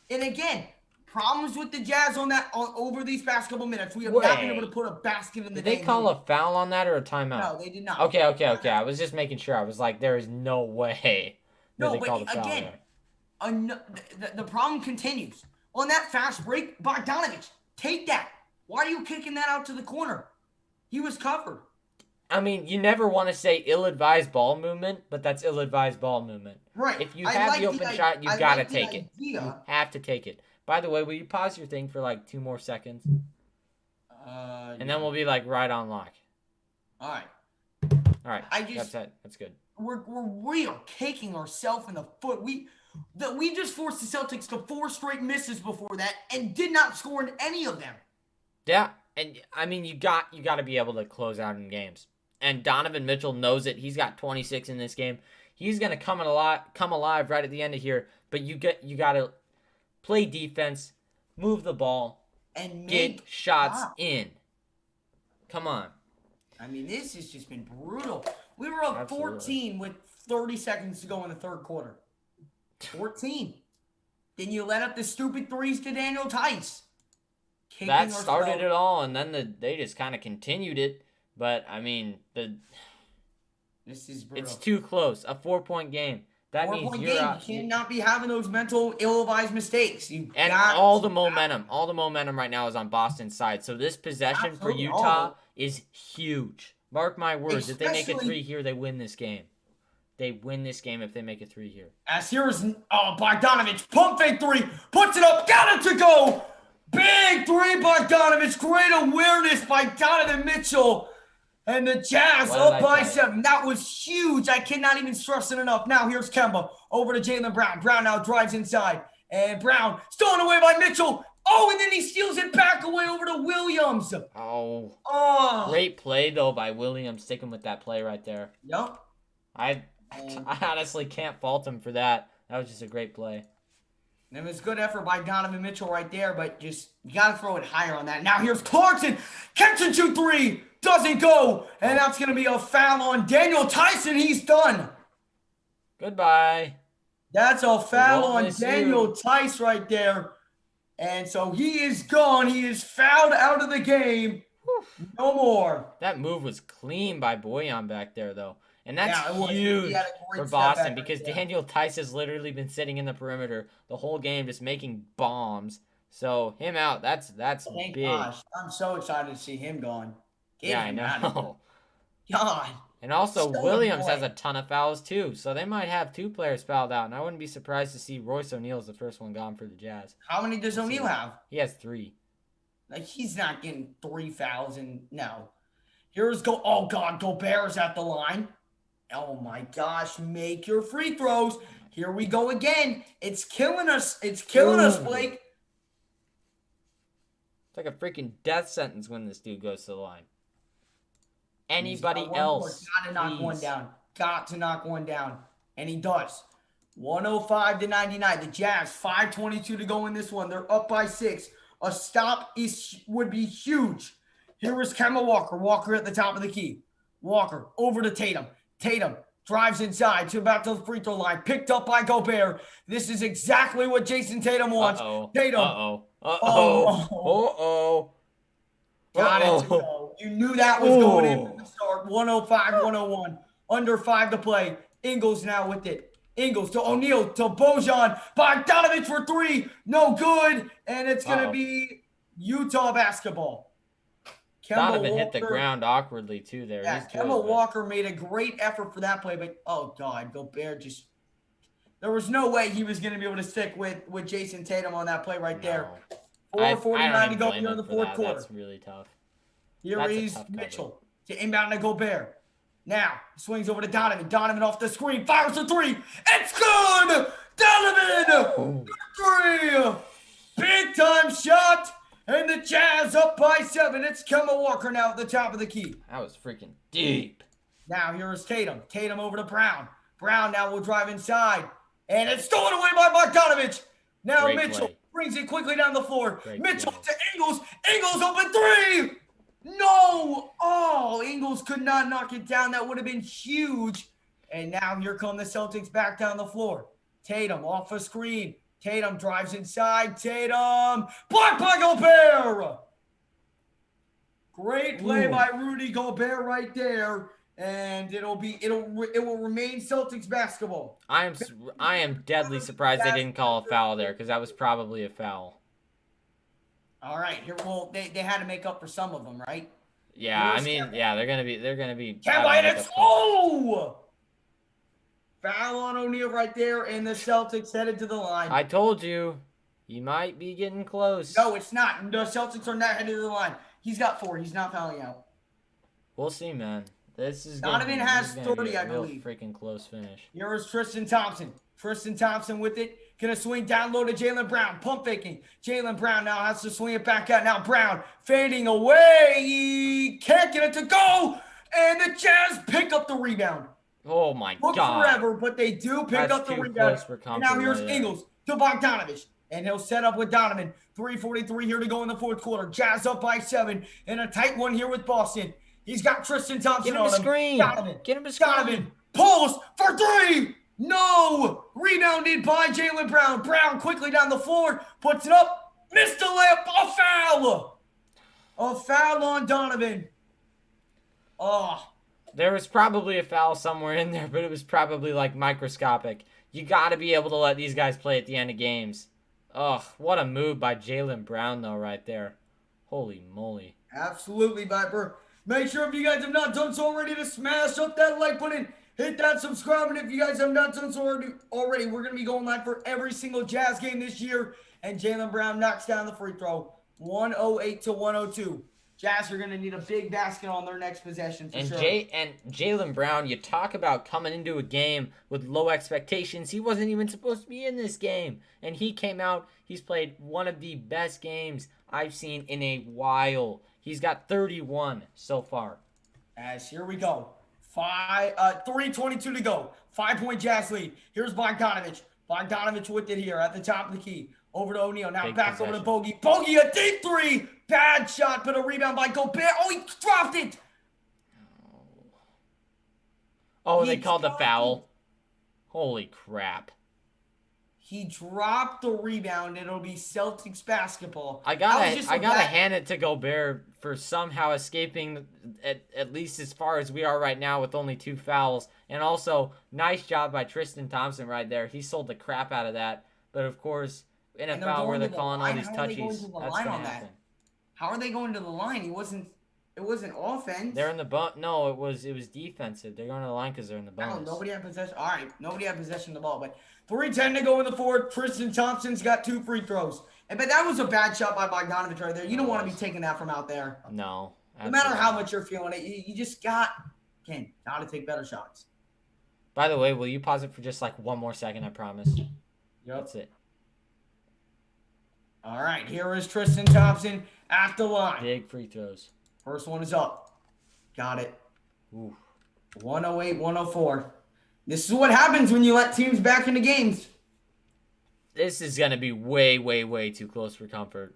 And again, problems with the Jazz over these past couple minutes. We have not been able to put a basket in the Did they call a foul on that or a timeout? No, they did not. Okay. I was just making sure. I was like, there is no way that they called a foul again, the problem continues. On that fast break, Bogdanovich, take that. Why are you kicking that out to the corner? He was covered. I mean, you never want to say ill-advised ball movement, but that's ill-advised ball movement. Right. If you have the open shot, you got to take it. You have to take it. By the way, will you pause your thing for like 2 more seconds? And then we'll be like right on lock. All right. That's good. We are kicking ourselves in the foot. We just forced the Celtics to 4 straight misses before that and did not score in any of them. Yeah, and I mean you got to be able to close out in games. And Donovan Mitchell knows it. He's got 26 in this game. He's gonna come alive right at the end of here. But you got to play defense, move the ball, and get shots in. Come on. I mean, this has just been brutal. We were up 14 with 30 seconds to go in the third quarter. 14. Then you let up the stupid threes to Daniel Tice. That started it all, and then they just kind of continued it. But, I mean, this is brutal. It's too close. A 4-point game. That means you're out. You cannot be having those mental, ill-advised mistakes. All the momentum right now is on Boston's side. So this possession for Utah is huge. Mark my words. If they make a 3 here, they win this game. They win this game if they make a 3 here. As here's Bogdanovich. Pump fake 3. Puts it up. Got it to go. Big 3 Bogdanovich. Great awareness by Donovan Mitchell. And the Jazz up by 7. That was huge. I cannot even stress it enough. Now here's Kemba over to Jaylen Brown. Brown now drives inside. And Brown stolen away by Mitchell. Oh, and then he steals it back away over to Williams. Oh. Great play, though, by Williams. Sticking with that play right there. Yep. I honestly can't fault him for that. That was just a great play. It was good effort by Donovan Mitchell right there, but just you got to throw it higher on that. Now here's Clarkson. Catching 2-3. Doesn't go. And that's going to be a foul on Daniel Tyson. He's done. Goodbye. That's a foul on Daniel Tice right there. And so he is gone. He is fouled out of the game. No more. That move was clean by Bojan back there, though. And that's Yeah, it was. He huge had a great for step Boston back, because yeah. Daniel Tice has literally been sitting in the perimeter the whole game just making bombs. So him out, that's Thank big. gosh. I'm so excited to see him gone. Get Yeah, I him out of here. know. God. And also So Williams has annoying. a ton of fouls too, so they might have 2 players fouled out, and I wouldn't be surprised to see Royce O'Neal's the first one gone for the Jazz. How many does We'll see. O'Neal have? He has 3. Like, he's not getting 3 fouls and no. Here's oh God, Gobert's at the line. Oh my gosh, make your free throws. Here we go again. It's killing us. It's killing us, Blake. It's like a freaking death sentence when this dude goes to the line. He's Anybody got one else? more. Gotta knock one please. down. Got to knock one down. And he does. 105-99. The Jazz, 5:22 to go in this one. They're up by 6. A stop would be huge. Here is Kemba Walker. Walker at the top of the key. Walker over to Tatum. Tatum drives inside to about to the free throw line. Picked up by Gobert. This is exactly what Jason Tatum wants. Tatum. Got it to go. You knew that was going in from the start. 105-101. Under 5 to play. Ingles now with it. Ingles to O'Neal to Bojan. Bogdanovich for 3. No good. And it's going to be Utah basketball. Donovan hit the ground awkwardly too there. Yeah, Kemba Walker made a great effort for that play, but oh God, Gobert just there was no way he was going to be able to stick with Jason Tatum on that play right there. 4:49 to go here in the fourth quarter. That's really tough. Here is Mitchell to inbound to Gobert. Now swings over to Donovan. Donovan off the screen, fires a 3. It's good. Donovan 3, big time shot. And the Jazz up by 7. It's Kemba Walker now at the top of the key. That was freaking deep. Now here is Tatum. Tatum over to Brown. Brown now will drive inside. And it's stolen away by Bogdanovich. Now Great Mitchell play. brings it quickly down the floor. Great Mitchell play. to Ingles. Ingles open 3. No. Oh, Ingles could not knock it down. That would have been huge. And now here come the Celtics back down the floor. Tatum off a screen. Tatum drives inside. Tatum blocked by Gobert. Great play by Rudy Gobert right there, and it will remain Celtics basketball. I am deadly surprised they didn't call a foul there because that was probably a foul. All right, here. Well, they had to make up for some of them, right? Yeah, I mean, yeah, they're gonna be. Kemba, and it's foul on O'Neal right there, and the Celtics headed to the line. I told you, he might be getting close. No, it's not. The Celtics are not headed to the line. He's got 4. He's not fouling out. We'll see, man. This is Donovan has 30, I believe. Freaking close finish. Here is Tristan Thompson. Tristan Thompson with it. Gonna swing down low to Jaylen Brown. Pump faking. Jaylen Brown now has to swing it back out. Now Brown fading away. He can't get it to go. And the Jazz pick up the rebound. Oh my Took God. forever, but they do pick up the rebound. And now here's Ingles to Bogdanovich. And he'll set up with Donovan. 3:43 here to go in the fourth quarter. Jazz up by 7. And a tight one here with Boston. He's got Tristan Thompson Get him on a screen. Donovan. Get him a screen. Donovan pulls for 3. No! Rebounded by Jaylen Brown. Brown quickly down the floor. Puts it up. Missed the layup. A foul. A foul on Donovan. Oh. There was probably a foul somewhere in there, but it was probably like microscopic. You got to be able to let these guys play at the end of games. Ugh, what a move by Jaylen Brown, though, right there. Holy moly. Absolutely, Viper. Make sure if you guys have not done so already to smash up that like button. Hit that subscribe, and if you guys have not done so already, we're going to be going live for every single Jazz game this year. And Jaylen Brown knocks down the free throw. 108-102. Jazz are going to need a big basket on their next possession for sure. And Jaylen Brown, you talk about coming into a game with low expectations. He wasn't even supposed to be in this game. And he came out. He's played one of the best games I've seen in a while. He's got 31 so far. As here we go. 3:22 to go. 5-point Jazz lead. Here's Bogdanovich. Bogdanovich with it here at the top of the key. Over to O'Neal. Now Big back possession. over to Bogey. Bogey, a deep 3. Bad shot, but a rebound by Gobert. Oh, he dropped it. Oh, they called the foul. Holy crap. He dropped the rebound. It'll be Celtics basketball. I gotta hand it to Gobert for somehow escaping at least as far as we are right now with only 2 fouls. And also, nice job by Tristan Thompson right there. He sold the crap out of that. But of course, in a foul where they're calling all these touchies, that's gonna happen. How are they going to the line? It wasn't offense. They're in the no, it was defensive. They're going to the line because they're in the bonus. No, nobody had possession. All right, nobody had possession of the ball, but 3:10 to go in the fourth. Tristan Thompson's got 2 free throws. But that was a bad shot by Bogdanovich right there. You don't want to be taking that from out there. No. No matter how much you're feeling it, you just got to take better shots. By the way, will you pause it for just like 1 more second? I promise. Yep. That's it. All right, here is Tristan Thompson at the line. Big free throws. First one is up. Got it. Ooh. 108, 104. This is what happens when you let teams back into games. This is going to be way, way, way too close for comfort.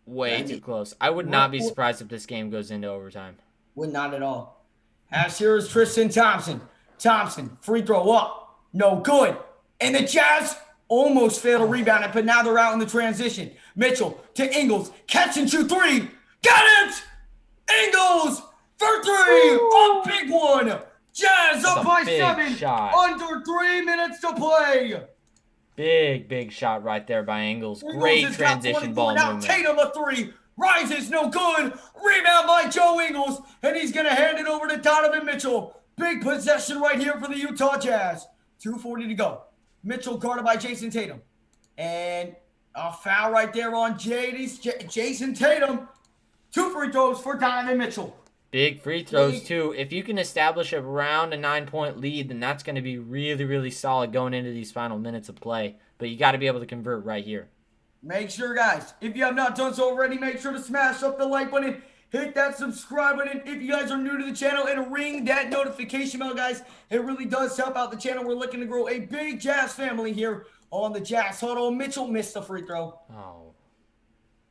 Way too close. I would not be surprised if this game goes into overtime. Would not at all. As here is Tristan Thompson. Thompson, free throw up. No good. And the Jazz almost failed to rebound it, but now they're out in the transition. Mitchell to Ingles. Catch and shoot 3. Got it! Ingles for 3. A big one. Jazz up by 7. Shot. Under 3 minutes to play. Big shot right there by Ingles. Great transition ball movement. Now Tatum a 3. Rises, no good. Rebound by Joe Ingles. And he's going to hand it over to Donovan Mitchell. Big possession right here for the Utah Jazz. 2:40 to go. Mitchell guarded by Jason Tatum. And a foul right there on Jason Tatum. 2 free throws for Donovan Mitchell. Big free throws, too. If you can establish around a 9-point lead, then that's going to be really, really solid going into these final minutes of play. But you got to be able to convert right here. Make sure, guys, if you have not done so already, make sure to smash up the like button. Hit that subscribe button if you guys are new to the channel, and ring that notification bell, guys. It really does help out the channel. We're looking to grow a big Jazz family here on the Jazz Huddle. Mitchell missed the free throw. Oh,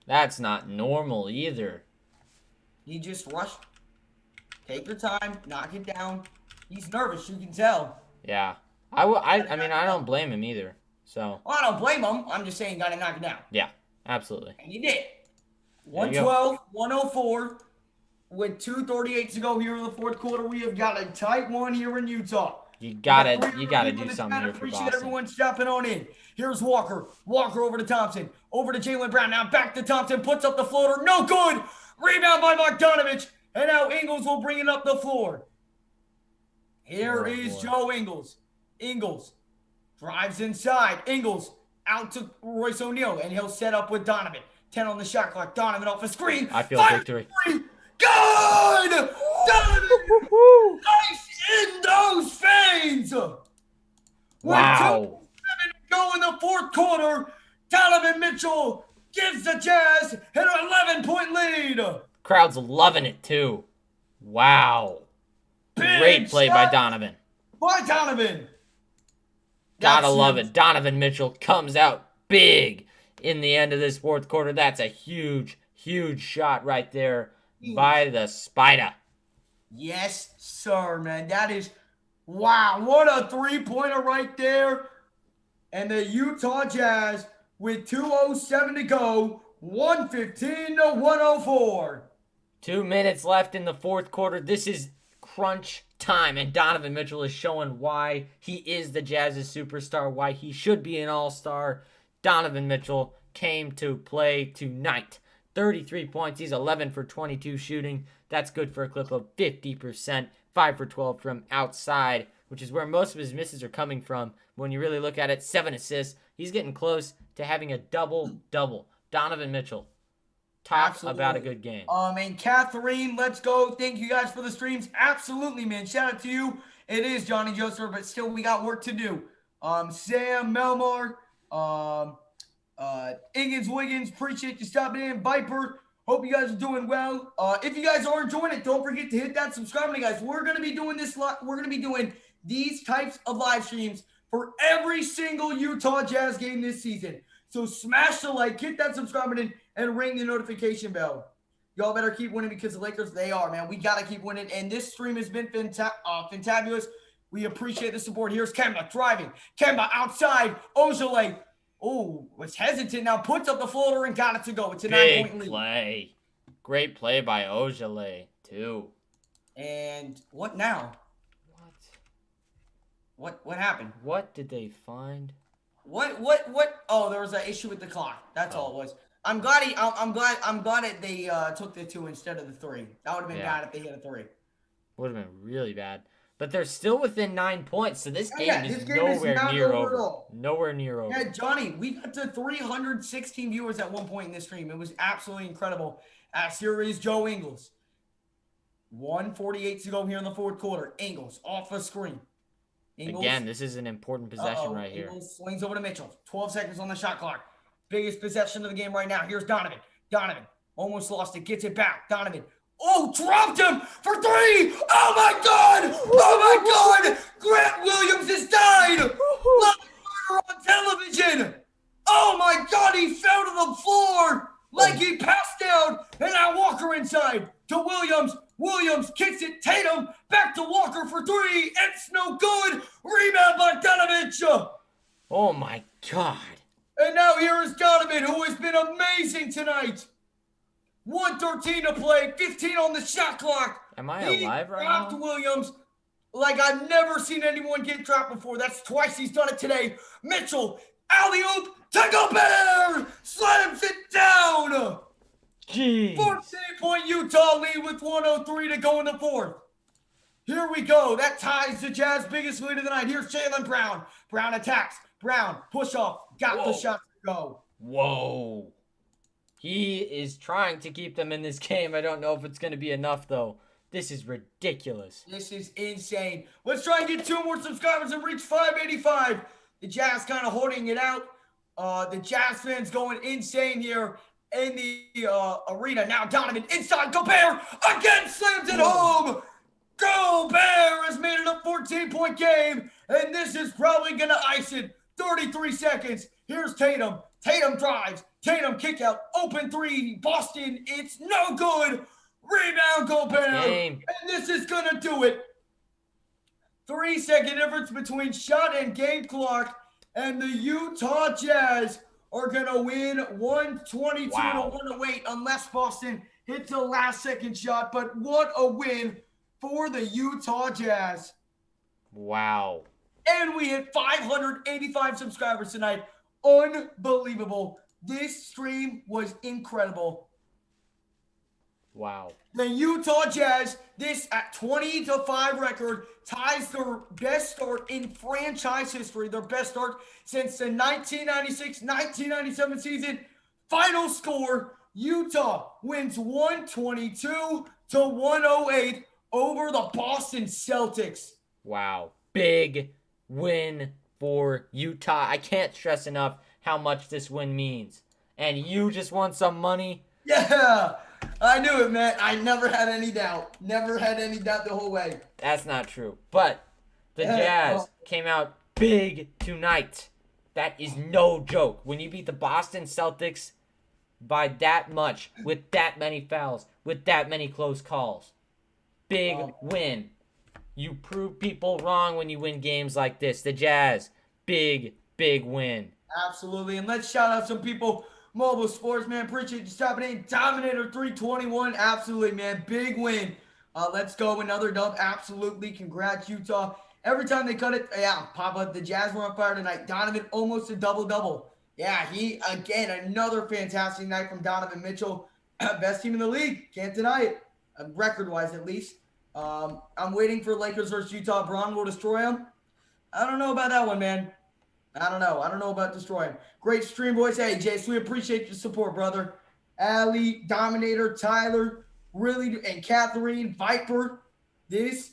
that's not normal either. He just rushed. Take your time, knock it down. He's nervous, you can tell. Yeah. I mean, I don't blame him either. So. Well, I don't blame him. I'm just saying, got to knock it down. Yeah, absolutely. And he did. 112, 104. With 2:38 to go here in the fourth quarter, we have got a tight one here in Utah. You gotta do something here for Appreciate Boston. everyone jumping on in. Here's Walker. Walker over to Thompson. Over to Jaylen Brown. Now back to Thompson. Puts up the floater. No good. Rebound by Bogdanovich. And now Ingles will bring it up the floor. Here is Joe Ingles. Ingles drives inside. Ingles out to Royce O'Neal. And he'll set up with Donovan. 10 on the shot clock. Donovan off a screen. I feel victory. Good! Donovan! Nice in those fades! Wow. With 2:07 to go in the fourth quarter, Donovan Mitchell gives the Jazz an 11-point lead. Crowd's loving it, too. Wow. Great play by Donovan. By Donovan. Gotta love it. Donovan Mitchell comes out big in the end of this fourth quarter. That's a huge, huge shot right there by the Spider. Yes, sir, man. That is, wow, what a three-pointer right there. And the Utah Jazz with 2:07 to go, 115 to 104. 2 minutes left in the fourth quarter. This is crunch time, and Donovan Mitchell is showing why he is the Jazz's superstar, why he should be an all-star. Donovan Mitchell came to play tonight. 33 points. He's 11 for 22 shooting. That's good for a clip of 50%. 5 for 12 from outside, which is where most of his misses are coming from. When you really look at it, 7 assists. He's getting close to having a double-double. Donovan Mitchell. Talk about a good game. And Catherine, let's go. Thank you guys for the streams. Absolutely, man. Shout out to you. It is Johnny Joseph, but still we got work to do. Sam, Melmar, Higgins, Wiggins, appreciate you stopping in. Viper, hope you guys are doing well. If you guys are enjoying it, don't forget to hit that subscribe button, guys. We're gonna be doing this. We're gonna be doing these types of live streams for every single Utah Jazz game this season. So smash the like, hit that subscribe button, and ring the notification bell. Y'all better keep winning because the Lakers, they are, man. We got to keep winning. And this stream has been fantabulous. We appreciate the support. Here's Kemba driving. Kemba outside. Ojale. Oh, was hesitant now. Puts up the floater and got it to go. It's a 9-point lead. Play. Great play by Ojale, too. And what now? What happened? What did they find? What? Oh, there was an issue with the clock. That's all it was. I'm glad that they took the 2 instead of the 3. That would have been bad if they hit a 3. Would have been really bad. But they're still within 9 points, so this game is is nowhere not near over at over. all. Nowhere near over. Yeah, Johnny, we got to 316 viewers at one point in this stream. It was absolutely incredible. As here is Joe Ingles. 1:48 to go here in the fourth quarter. Ingles off the screen. Ingles, Again, this is an important possession right here. Ingles swings over to Mitchell. 12 seconds on the shot clock. Biggest possession of the game right now. Here's Donovan. Donovan almost lost it. Gets it back. Donovan. Oh, dropped him for 3. Oh, my God. Oh, my God. Grant Williams has died. Live on television. Oh, my God. He fell to the floor like he passed out. And now Walker inside to Williams. Williams kicks it. Tatum back to Walker for 3. It's no good. Rebound by Donovan. Oh, my God. And now here is Donovan, who has been amazing tonight. 1:13 to play, 15 on the shot clock. Am I alive right now? Dropped Williams like I've never seen anyone get dropped before. That's twice he's done it today. Mitchell, alley-oop to Gobert. Slams it down. Jeez. 14-point Utah lead with 1:03 to go in the fourth. Here we go. That ties the Jazz biggest lead of the night. Here's Jaylen Brown. Brown attacks. Brown, push off. Got the shot to go. Whoa. He is trying to keep them in this game. I don't know if it's going to be enough, though. This is ridiculous. This is insane. Let's try and get 2 more subscribers and reach 585. The Jazz kind of holding it out. The Jazz fans going insane here in the arena. Now Donovan inside. Gobert again slams it home. Gobert has made it a 14-point game. And this is probably going to ice it. 33 seconds. Here's Tatum. Tatum drives. Tatum kick out. Open 3. Boston. It's no good. Rebound Gobert. And this is going to do it. 3-second difference between shot and game clock. And the Utah Jazz are going to win 122 to 108 unless Boston hits a last-second shot. But what a win for the Utah Jazz. Wow. And we hit 585 subscribers tonight. Unbelievable. This stream was incredible. Wow. The Utah Jazz, this at 20-5 record, ties their best start in franchise history. Their best start since the 1996-1997 season. Final score, Utah wins 122 to 108 over the Boston Celtics. Wow. Big win for Utah. I can't stress enough how much this win means. And you just want some money? Yeah, I knew it, man. I never had any doubt. Never had any doubt the whole way. That's not true. But the Jazz came out big tonight. That is no joke. When you beat the Boston Celtics by that much, with that many fouls, with that many close calls. Big win. You prove people wrong when you win games like this. The Jazz, big win. Absolutely. And let's shout out some people. Mobile Sports, man. Appreciate you stopping in. Dominator 321. Absolutely, man. Big win. Let's go. Another dub. Absolutely. Congrats, Utah. Every time they cut it, Papa, the Jazz were on fire tonight. Donovan almost a double-double. Yeah, again, another fantastic night from Donovan Mitchell. Best team in the league. Can't deny it. Record-wise, at least. I'm waiting for Lakers versus Utah. Braun will destroy them. I don't know about that one, man. I don't know about destroying. Great stream, boys. Hey, Jace, we appreciate your support, brother. Allie, Dominator, Tyler, really, and Catherine, Viper. This,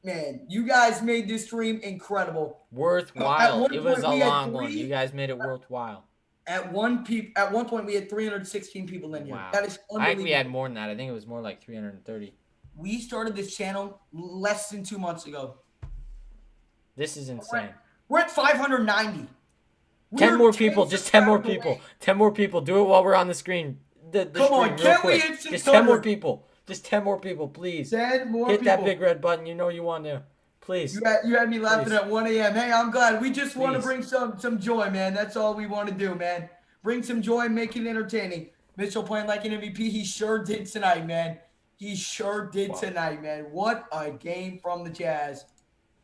man, you guys made this stream incredible. Worthwhile. It was a long one. You guys made it worthwhile. At one point, we had 316 people in here. Wow. That is unbelievable. I think we had more than that. I think it was more like 330. We started this channel less than 2 months ago. This is insane. We're at 590. 10 more people. Just 10 more people. 10 more people. Do it while we're on the screen. Come on, can we hit 600? Just 10 more people. Just 10 more people, please. 10 more people. Hit that big red button. You know you want to. Please. You had me laughing Please. at 1 a.m. Hey, I'm glad. We just want to Please. bring some joy, man. That's all we want to do, man. Bring some joy, make it entertaining. Mitchell playing like an MVP. He sure did tonight, man. He sure did tonight, man. What a game from the Jazz.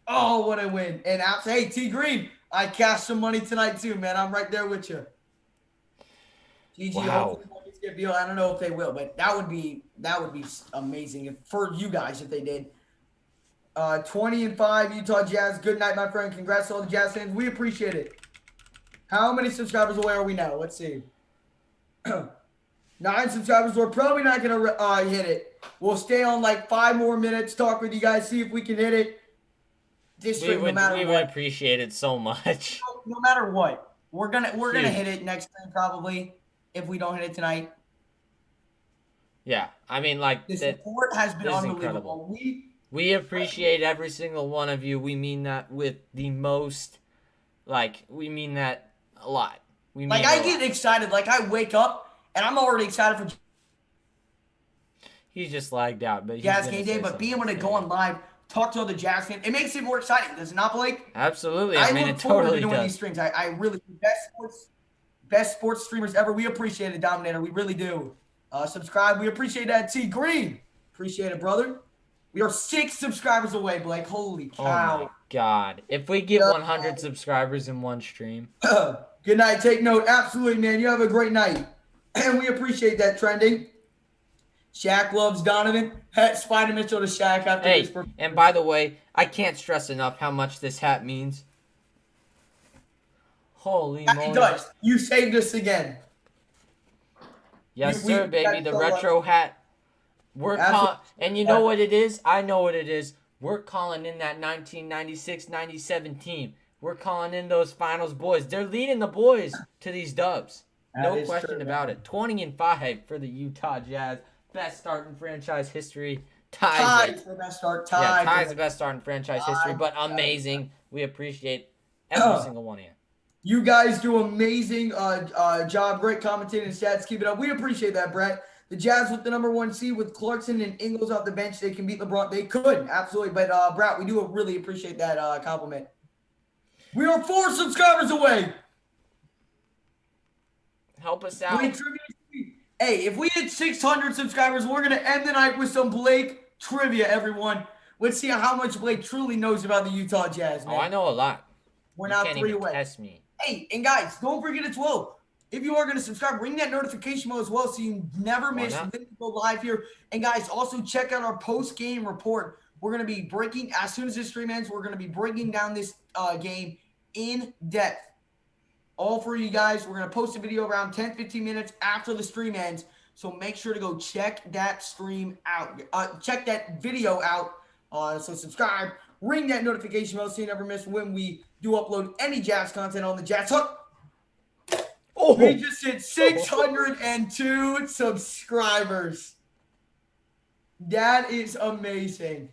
Oh, what a win. And hey, T Green, I cashed some money tonight too, man. I'm right there with you. GG, Wow. hopefully get Beal. I don't know if they will, but that would be amazing for you guys if they did. 20-5 Utah Jazz. Good night, my friend. Congrats to all the Jazz fans. We appreciate it. How many subscribers away are we now? Let's see. 9 subscribers. We're probably not gonna hit it. We'll stay on like 5 more minutes, talk with you guys, see if we can hit it. We would appreciate it so much. No matter what, we're gonna hit it next time probably if we don't hit it tonight. Yeah, I mean, like the support has been unbelievable. Incredible. We appreciate every single one of you. We mean that with the most, we mean that a lot. I get excited. Like, I wake up, and I'm already excited for He's just lagged out. But Jazz game day, but being able to go on live, talk to other Jazz fans, it makes it more exciting. Does it not, Blake? Absolutely. I mean, look it forward totally to doing does. these streams. I really, best sports streamers ever. We appreciate it, Dominator. We really do. Subscribe. We appreciate that. T Green. Appreciate it, brother. We are 6 subscribers away, Blake. Holy cow. Oh, my God. If we get 100 subscribers in one stream. Good night. Take note. Absolutely, man. You have a great night. And we appreciate that, Trending. Shaq loves Donovan. Spider Mitchell to Shaq after this. And by the way, I can't stress enough how much this hat means. Holy moly. It does. You saved us again. Yes, sir, baby. The retro hat. And you know what it is? I know what it is. We're calling in that 1996-97 team. We're calling in those finals boys. They're leading the boys to these dubs. No question about it. 20-5 for the Utah Jazz. Best start in franchise history. Tied for best start. Yeah, ties the best start in franchise history, but amazing. We appreciate every single one of you. You guys do amazing job. Great commentating and stats. Keep it up. We appreciate that, Brett. The Jazz with the #1 seed with Clarkson and Ingles off the bench. They can beat LeBron. They could, absolutely. But, Brett, we do really appreciate that compliment. We are 4 subscribers away. Help us out. Hey, if we hit 600 subscribers, we're going to end the night with some Blake trivia, everyone. Let's see how much Blake truly knows about the Utah Jazz, man. Oh, I know a lot. We're now 3 away. Test me. Hey, and guys, don't forget as well, if you are going to subscribe, ring that notification bell as well so you never miss when we go live here. And guys, also check out our post-game report. We're going to be breaking, as soon as this stream ends, we're going to be breaking down this game in depth. All for you guys. We're going to post a video around 10-15 minutes after the stream ends. So make sure to go check that stream out. Check that video out. So subscribe. Ring that notification bell so you never miss when we do upload any Jazz content on the Jazz Huddle. Oh. We just hit 602 subscribers. That is amazing.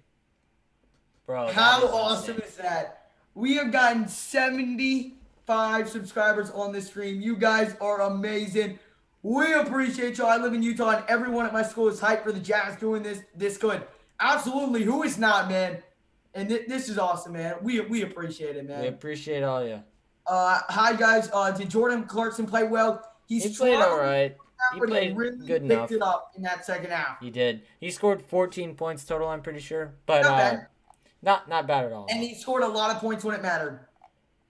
Bro, how awesome is that? We have gotten 75 subscribers on this stream. You guys are amazing. We appreciate y'all. I live in Utah, and everyone at my school is hyped for the Jazz doing this good. Absolutely. Who is not, man? And this is awesome, man. We appreciate it, man. We appreciate all you. Hi, guys. Did Jordan Clarkson play well? He played all right. He played really good enough. Picked it up in that second half. He did. He scored 14 points total, I'm pretty sure. But not bad at all. And he scored a lot of points when it mattered.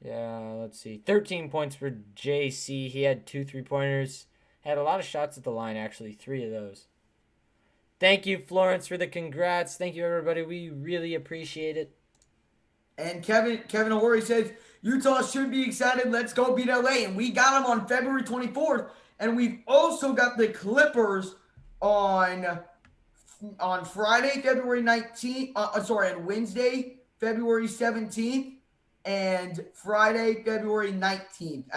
Yeah, let's see. 13 points for JC. He had 2 3-pointers. Had a lot of shots at the line, actually. 3 of those. Thank you, Florence, for the congrats. Thank you, everybody. We really appreciate it. And Kevin O'Rourke says, Utah should be excited. Let's go beat LA. And we got them on February 24th. And we've also got the Clippers on Friday, February 19th. And Wednesday, February 17th. And Friday, February 19th.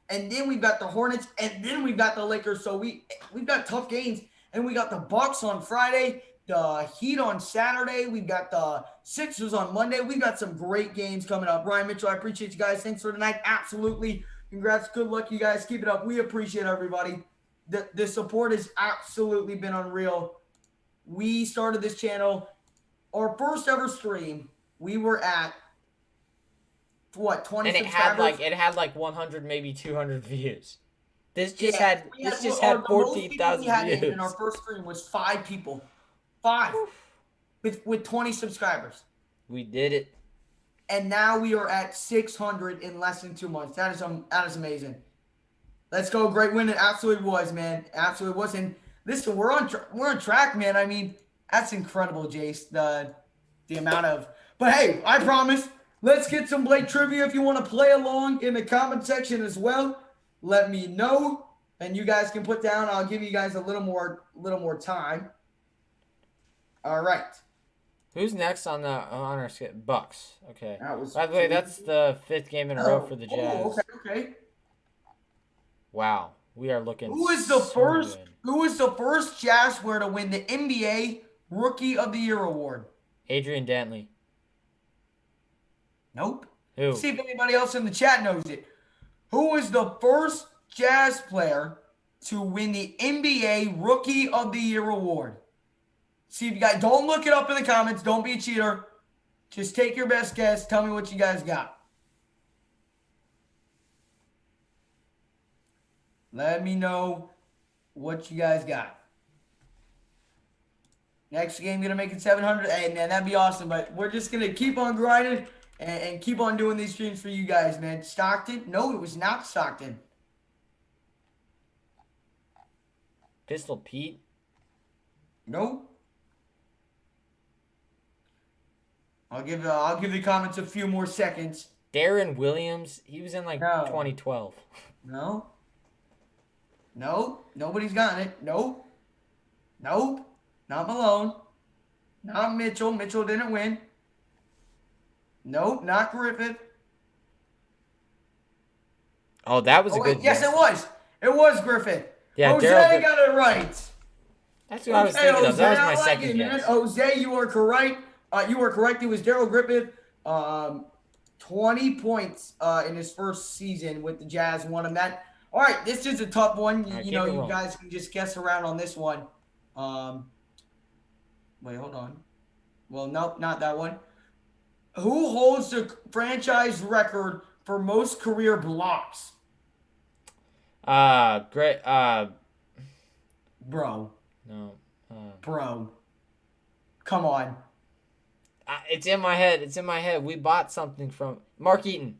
And then we've got the Hornets. And then we've got the Lakers. So we've got tough games. And we got the Bucks on Friday, the Heat on Saturday. We've got the Sixers on Monday. We've got some great games coming up. Ryan Mitchell, I appreciate you guys. Thanks for tonight. Absolutely. Congrats. Good luck, you guys. Keep it up. We appreciate everybody. The support has absolutely been unreal. We started this channel, our first ever stream we were at what 20 And subscribers. it had like 100, maybe 200 views. This just Yeah, had the most people 14,000 we had views. in our first stream was 5 people, 5 with 20 subscribers, We did it. and now we are at 600 in less than 2 months. That is amazing. Let's go, great win! It absolutely was, man. Absolutely was. And listen, we're on track, man. I mean, that's incredible, Jace. The amount of, but hey, I promise. Let's get some Blake trivia. If you want to play along in the comment section as well, let me know, and you guys can put down. I'll give you guys a little more time. All right. Who's next on our skip? Bucks. Okay. By the way, that's the 5th game in a row for the Jazz. Okay. Wow, we are looking. Who is the first? Good. Who is the first Jazz player to win the NBA Rookie of the Year award? Adrian Dantley. Nope. Who? See if anybody else in the chat knows it. Who is the first Jazz player to win the NBA Rookie of the Year award? See if you guys, don't look it up in the comments. Don't be a cheater. Just take your best guess. Tell me what you guys got. Let me know what you guys got. Next game, going to make it 700. Hey, man, that'd be awesome. But we're just going to keep on grinding and keep on doing these streams for you guys, man. Stockton? No, it was not Stockton. Pistol Pete? Nope. I'll give the comments a few more seconds. Darren Williams? He was in like 2012. No. Nobody's gotten it. Nope. Not Malone. Not Mitchell. Mitchell didn't win. Nope, not Griffith. Oh, that was a good Yes, guess. it was. It was Griffith. Yeah, Jose got it right. That's what I was thinking of. That was my second guess. Man. Jose, you are correct. You were correct. It was Daryl Griffith. 20 points in his first season with the Jazz. Won him that. All right, this is a tough one. You guys can just guess around on this one. Wait, hold on. Well, nope, not that one. Who holds the franchise record for most career blocks? Great. Bro. No. Bro. Come on. It's in my head. We bought something from Mark Eaton.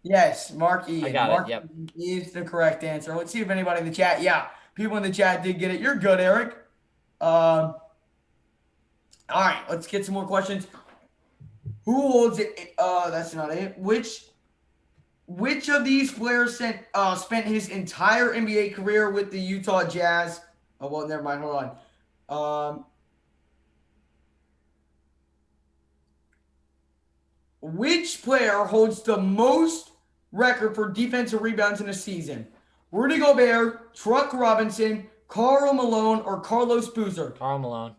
Yes, Mark Eaton. I got Mark it. Yep. Eaton is the correct answer. Let's see if anybody in the chat. Yeah, people in the chat did get it. You're good, Eric. All right, let's get some more questions. Who holds it? That's not it. Which of these players spent his entire NBA career with the Utah Jazz? Oh, well, never mind. Hold on. Which player holds the most record for defensive rebounds in a season? Rudy Gobert, Truck Robinson, Karl Malone, or Carlos Boozer? Karl Malone.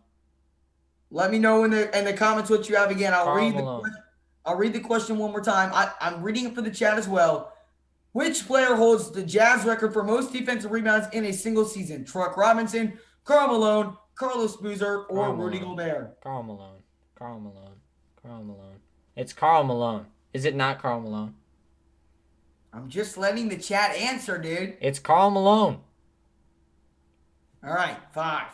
Let me know in the comments what you have again. I'll read the question one more time. I'm reading it for the chat as well. Which player holds the Jazz record for most defensive rebounds in a single season? Truck Robinson, Karl Malone, Carlos Boozer, or Rudy Gobert? Karl Malone. It's Karl Malone. Is it not Karl Malone? I'm just letting the chat answer, dude. It's Karl Malone. All right, 5,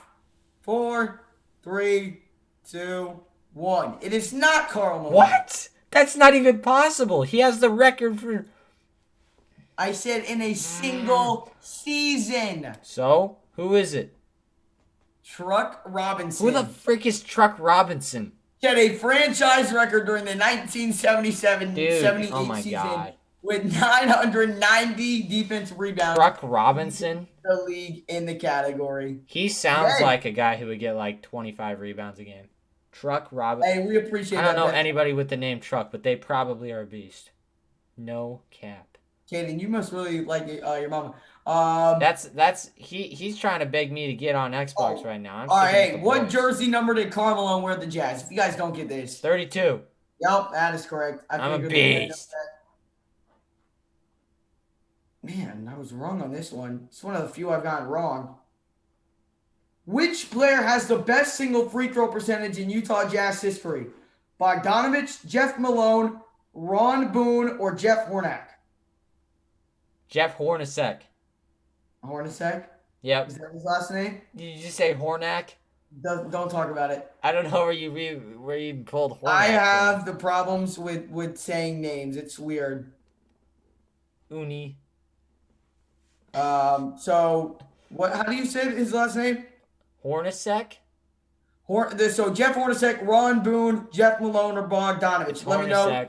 4, 3, 2, 1. It is not Karl Malone. What? That's not even possible. He has the record for... I said in a single season. So, who is it? Truck Robinson. Who the frick is Truck Robinson? He had a franchise record during the 1977-78 oh my season God. with 990 defensive rebounds. Truck Robinson? The league in the category. He sounds like a guy who would get like 25 rebounds a game. Truck Robinson. Hey, we appreciate that. I don't know anybody with the name Truck, but they probably are a beast. No cap. Kaden, you must really like your mama. He's trying to beg me to get on Xbox right now. All right, hey, what jersey number did Karl Malone wear at the Jazz? If you guys don't get this. 32. Yep, that is correct. I'm a beast. Man, I was wrong on this one. It's one of the few I've gotten wrong. Which player has the best single free throw percentage in Utah Jazz history? Bogdanovich, Jeff Malone, Ron Boone, or Jeff Hornack? Jeff Hornacek. Hornacek? Yep. Is that his last name? Did you just say Hornack? Don't talk about it. I don't know where you pulled Hornack. I have the problems with saying names. It's weird. Uni. So what? How do you say his last name? Hornacek? So Jeff Hornacek, Ron Boone, Jeff Malone, or Bogdanovich. Let me know.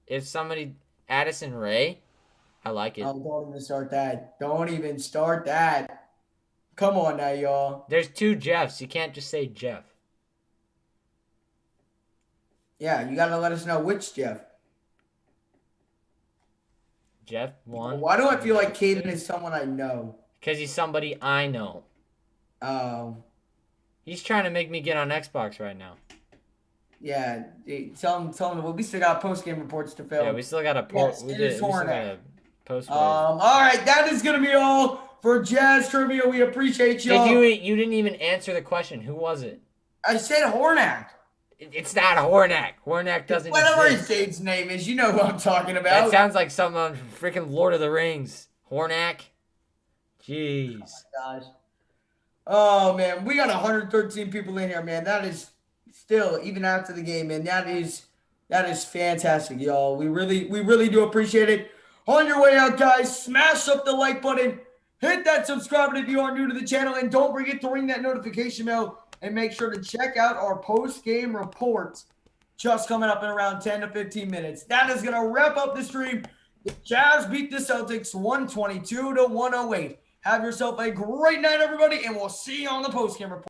If somebody, Addison Ray, I like it. Oh, don't even start that. Don't even start that. Come on now, y'all. There's 2 Jeffs. You can't just say Jeff. Yeah, you got to let us know which Jeff. Jeff 1. Why do I feel like Caden is someone I know? Because he's somebody I know. Oh. He's trying to make me get on Xbox right now. Yeah, tell him. Well, we still got post-game reports to film. Yeah, we still got a Yes, post. it is Hornack. All right, that is gonna be all for Jazz Trivia. We appreciate y'all. You didn't even answer the question. Who was it? I said Hornack. It's not Hornack. Hornack doesn't Whatever exist. his date's name is, you know who I'm talking about. That sounds like someone from freaking Lord of the Rings. Hornack. Jeez. Oh my gosh. Oh man, we got 113 people in here, man. That is still, even after the game, man. That is fantastic, y'all. We really do appreciate it. On your way out, guys, smash up the like button, hit that subscribe button if you are new to the channel, and don't forget to ring that notification bell and make sure to check out our post-game reports just coming up in around 10 to 15 minutes. That is going to wrap up the stream. The Jazz beat the Celtics 122-108. Have yourself a great night, everybody, and we'll see you on the post-game report.